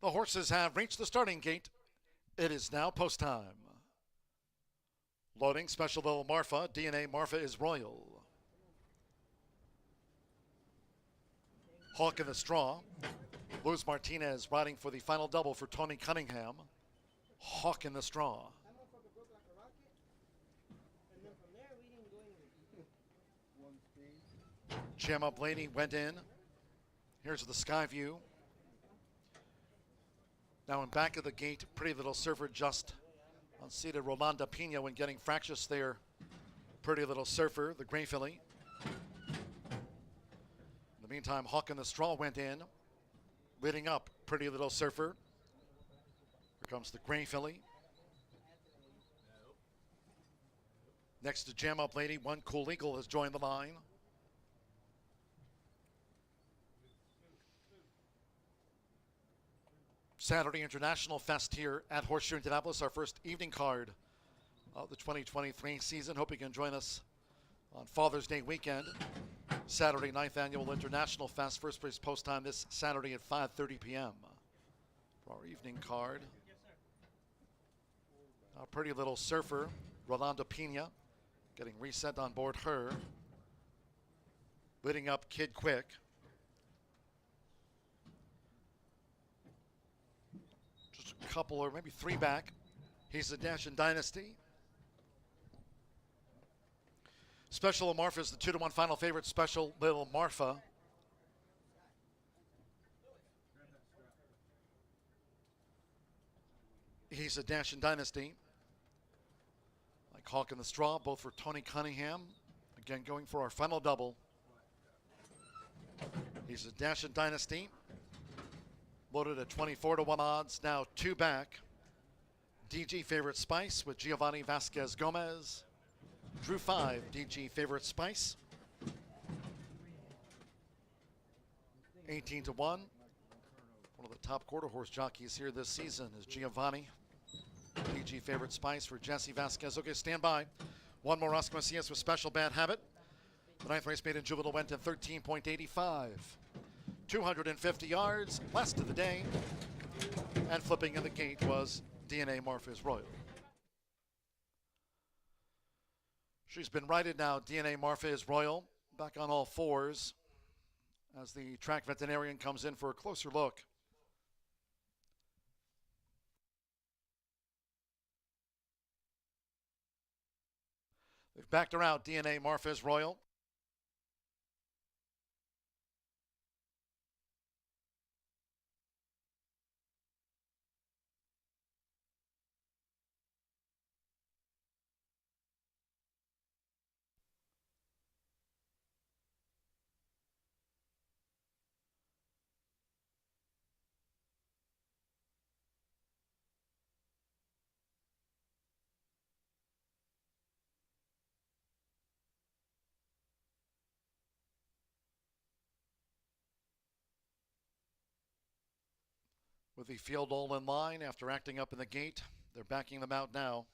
The horses have reached the starting gate. It is now post time. Loading Special Little Marfa. DNA Marfa is Royal. Hawk in the Straw. Luz Martinez riding for the final double for Tony Cunningham. Hawk in the Straw. Jam Up Lady went in. Here's the sky view. Now in back of the gate, Pretty Little Surfer just unseated Rolanda Pina when getting fractious there. Pretty Little Surfer, the gray filly. In the meantime, Hawk in the Straw went in. Leading up, Pretty Little Surfer. Here comes the gray filly. Next to Jam Up Lady, One Cool Eagle has joined the line. Saturday International Fest here at Horseshoe Indianapolis, our first evening card of the 2023 season. Hope you can join us on Father's Day weekend. Saturday, 9th Annual International Fest, first race post time this Saturday at 5:30 p.m. for our evening card. A Pretty Little Surfer, Rolanda Pina, getting reset on board her. Leading up Kid Quick. A couple or maybe three back. He's the Dashin Dynasty. Special Little Marfa is the 2-1 final favorite. Special Little Marfa. He's a Dashin Dynasty. Like Hawk in the Straw, both for Tony Cunningham. Again, going for our final double. He's a Dashin Dynasty. Loaded at 24-1 odds, now two back. DG Favorite Spice with Giovanni Vasquez Gomez. Drew 5, DG Favorite Spice. 18-1. One of the top quarter horse jockeys here this season is Giovanni. DG Favorite Spice for Jesse Vasquez. Okay, stand by. One more Oscar Macias with Special Bad Habit. The ninth race Maiden Juvenile went in 13.85. 250 yards, last of the day. And flipping in the gate was DNA Marfa is Royal. She's been righted now. DNA Marfa is Royal. Back on all fours as the track veterinarian comes in for a closer look. They've backed her out. DNA Marfa is Royal. With the field all in line after acting up in the gate, they're backing them out now.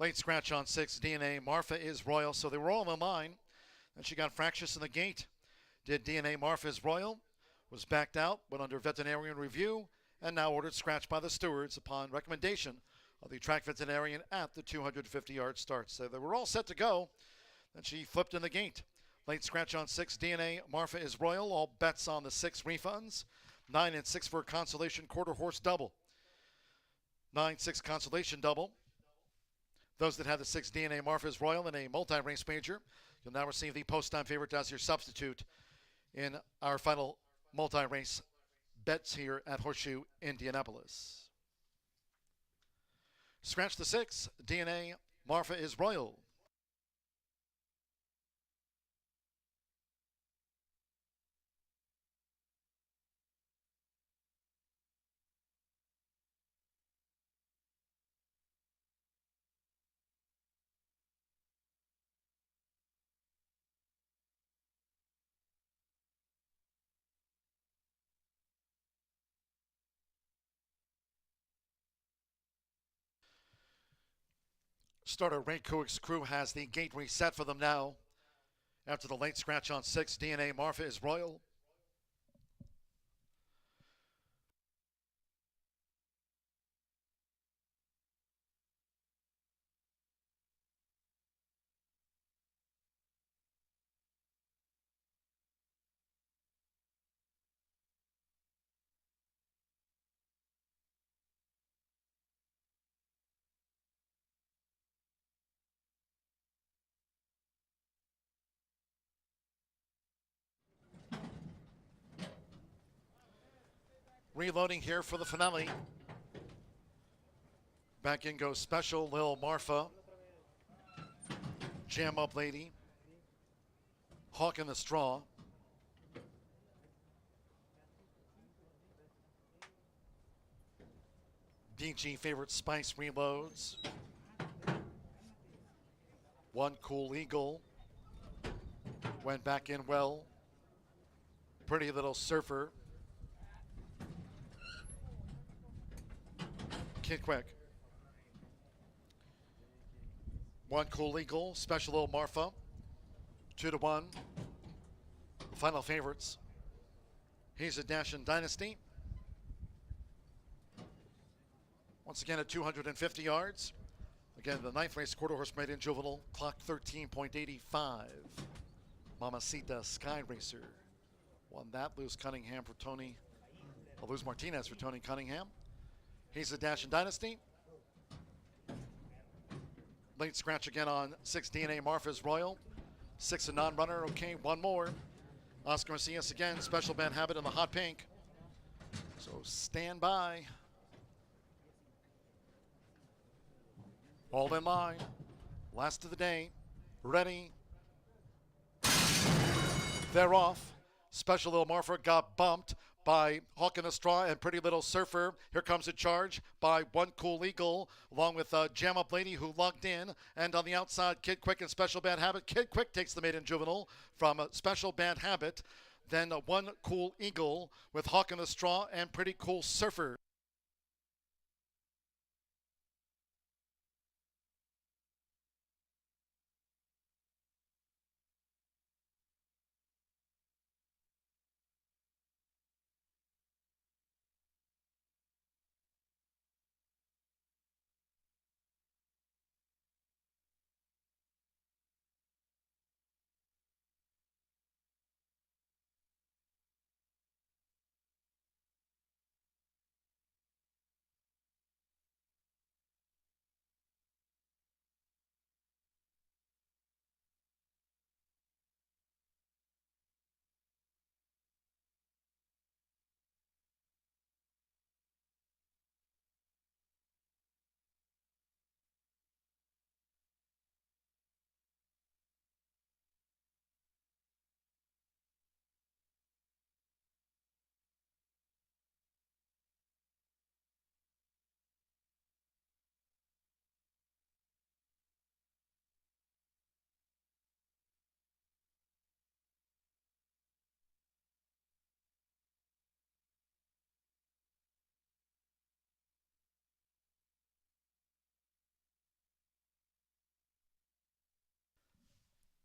Late scratch on 6, DNA Marfa is Royal, so they were all in line. Then she got fractious in the gate. Did DNA Marfa is Royal, was backed out, went under veterinarian review, and now ordered scratched by the stewards upon recommendation of the track veterinarian at the 250-yard start. So they were all set to go. Then she flipped in the gate. Late scratch on 6, DNA Marfa is Royal. All bets on the 6 refunds. 9 and 6 for a consolation quarter horse double. 9-6 consolation double. Those that had the 6 DNA Marfa is Royal in a multi-race major, you'll now receive the post-time favorite as your substitute in our final multi-race bets here at Horseshoe Indianapolis. Scratch the 6, DNA Marfa is Royal. Starter Ray Kuick's crew has the gate reset for them now. After the late scratch on 6, DNA Marfa is Royal. Reloading here for the finale. Back in goes Special, Lil Marfa, Jam Up Lady, Hawk in the Straw, DG Favorite Spice reloads, One Cool Eagle, went back in well, Pretty Little Surfer, Kid Quick, One Cool Eagle, Special Little Marfa, 2-1. Final favorites. He's a Dashin' Dynasty. Once again at 250 yards. Again, the 9th race, quarter horse maiden juvenile, clocked 13.85. Mamacita Sky Racer won that. Luz Martinez for Tony Cunningham. He's a Dashin' Dynasty. Late scratch again on 6, DNA Marfa's Royal. 6 a non-runner. Okay, one more. Oscar Macias again. Special Bad Habit in the hot pink. So stand by. All in line. Last of the day. Ready. They're off. Special Little Marfa got bumped by Hawk in the Straw and Pretty Little Surfer. Here comes a charge by One Cool Eagle, along with Jam Up Lady, who lugged in. And on the outside, Kid Quick and Special Bad Habit. Kid Quick takes the maiden juvenile from Special Bad Habit. Then One Cool Eagle with Hawk in the Straw and Pretty Cool Surfer.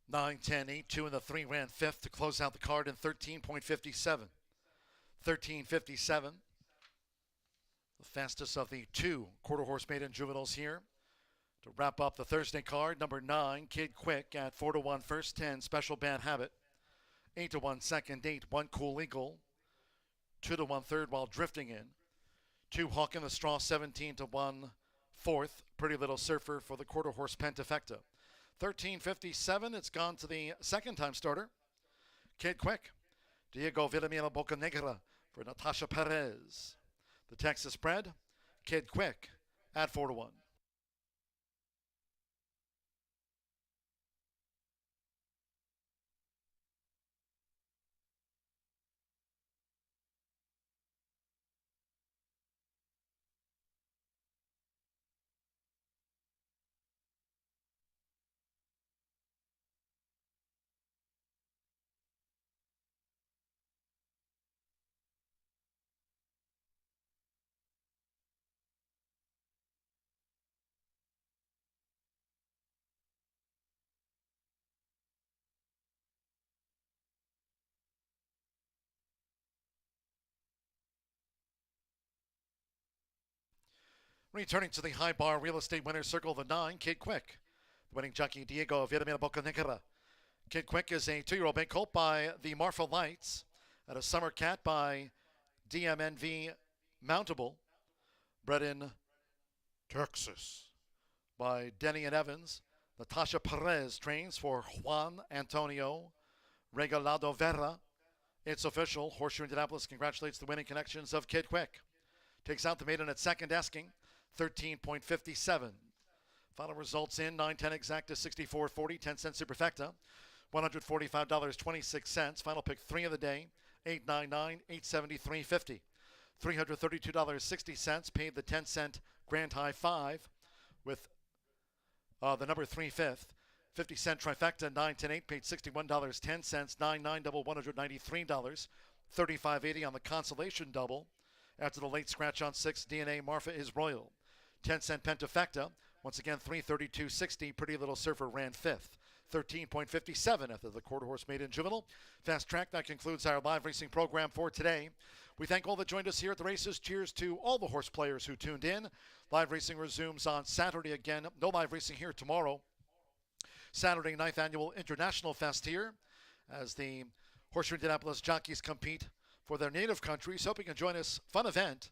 Nine, 10, 8, 2, and the 3 ran 5th to close out the card in 13.57. 13.57. The fastest of the 2 quarter horse maiden juveniles here. To wrap up the Thursday card, number 9, Kid Quick at 4-1 first, 10, Special Bad Habit. 8-1 second, 8, 1 Cool Eagle. 2-1 third while drifting in. 2 Hawk in the Straw, 17-1 fourth, Pretty Little Surfer for the quarter horse Pentafecta. 13:57, it's gone to the second time starter. Kid Quick, Diego Villamil Bocanegra for Natasha Perez. The Texas bred, Kid Quick at 4-1. Returning to the high bar real estate winner's circle, the 9, Kid Quick. The winning jockey, Diego Villamil Bocanegra. Kid Quick is a 2-year-old bay colt by the Marfa Lights and a summer cat by DMNV Mountable. Bred in Texas by Denny and Evans. Natasha Perez trains for Juan Antonio Regalado Vera. It's official. Horseshoe Indianapolis congratulates the winning connections of Kid Quick. Takes out the maiden at second, asking 13.57. Final results in 9-10 exact is 64.40, 10 cents superfecta, $145.26. Final pick 3 of the day, 899, 873.50. $332.60 paid the 10 cent grand high 5 with the number 3 fifth. 50 cent trifecta 9-10-8 paid $61.10. 9-9 double $193. 35.80 on the consolation double. After the late scratch on 6, DNA Marfa is Royal. 10 cent pentafecta. Once again, 332.60. Pretty Little Surfer ran 5th. 13.57 after the quarter horse maiden juvenile. Fast track, that concludes our live racing program for today. We thank all that joined us here at the races. Cheers to all the horse players who tuned in. Live racing resumes on Saturday again. No live racing here tomorrow. Saturday, 9th Annual International Fest here as the Horseshoe Indianapolis jockeys compete for their native countries. Hope you can join us. Fun event.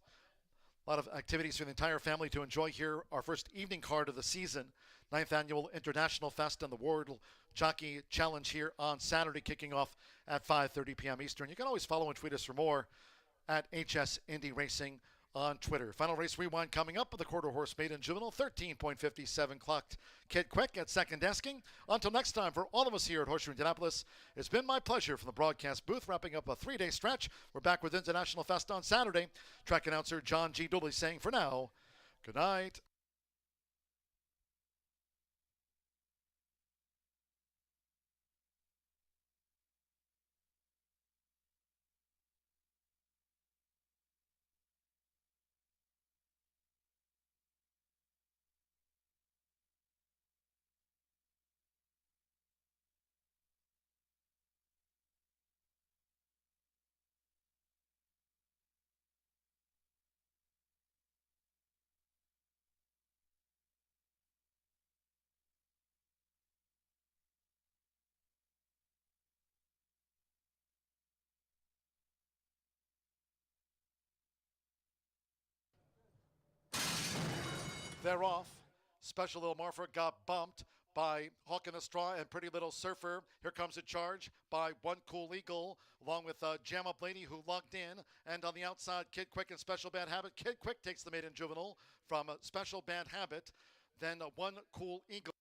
A lot of activities for the entire family to enjoy here. Our first evening card of the season, 9th Annual International Fest and the World Jockey Challenge here on Saturday, kicking off at 5:30 p.m. Eastern. You can always follow and tweet us for more at HS Indy Racing on Twitter. Final race rewind coming up with the quarter horse maiden juvenile. 13.57 clocked Kid Quick at second desking. Until next time, for all of us here at Horseshoe Indianapolis, it's been my pleasure from the broadcast booth, wrapping up a 3-day stretch. We're back with International Fest on Saturday. Track announcer John G. Dooley saying for now, good night. They're off. Special Little Marfa got bumped by Hawk in the Straw and Pretty Little Surfer. Here comes a charge by One Cool Eagle, along with Jam Up Lady, who lugged in. And on the outside, Kid Quick and Special Bad Habit. Kid Quick takes the maiden juvenile from Special Bad Habit. Then One Cool Eagle.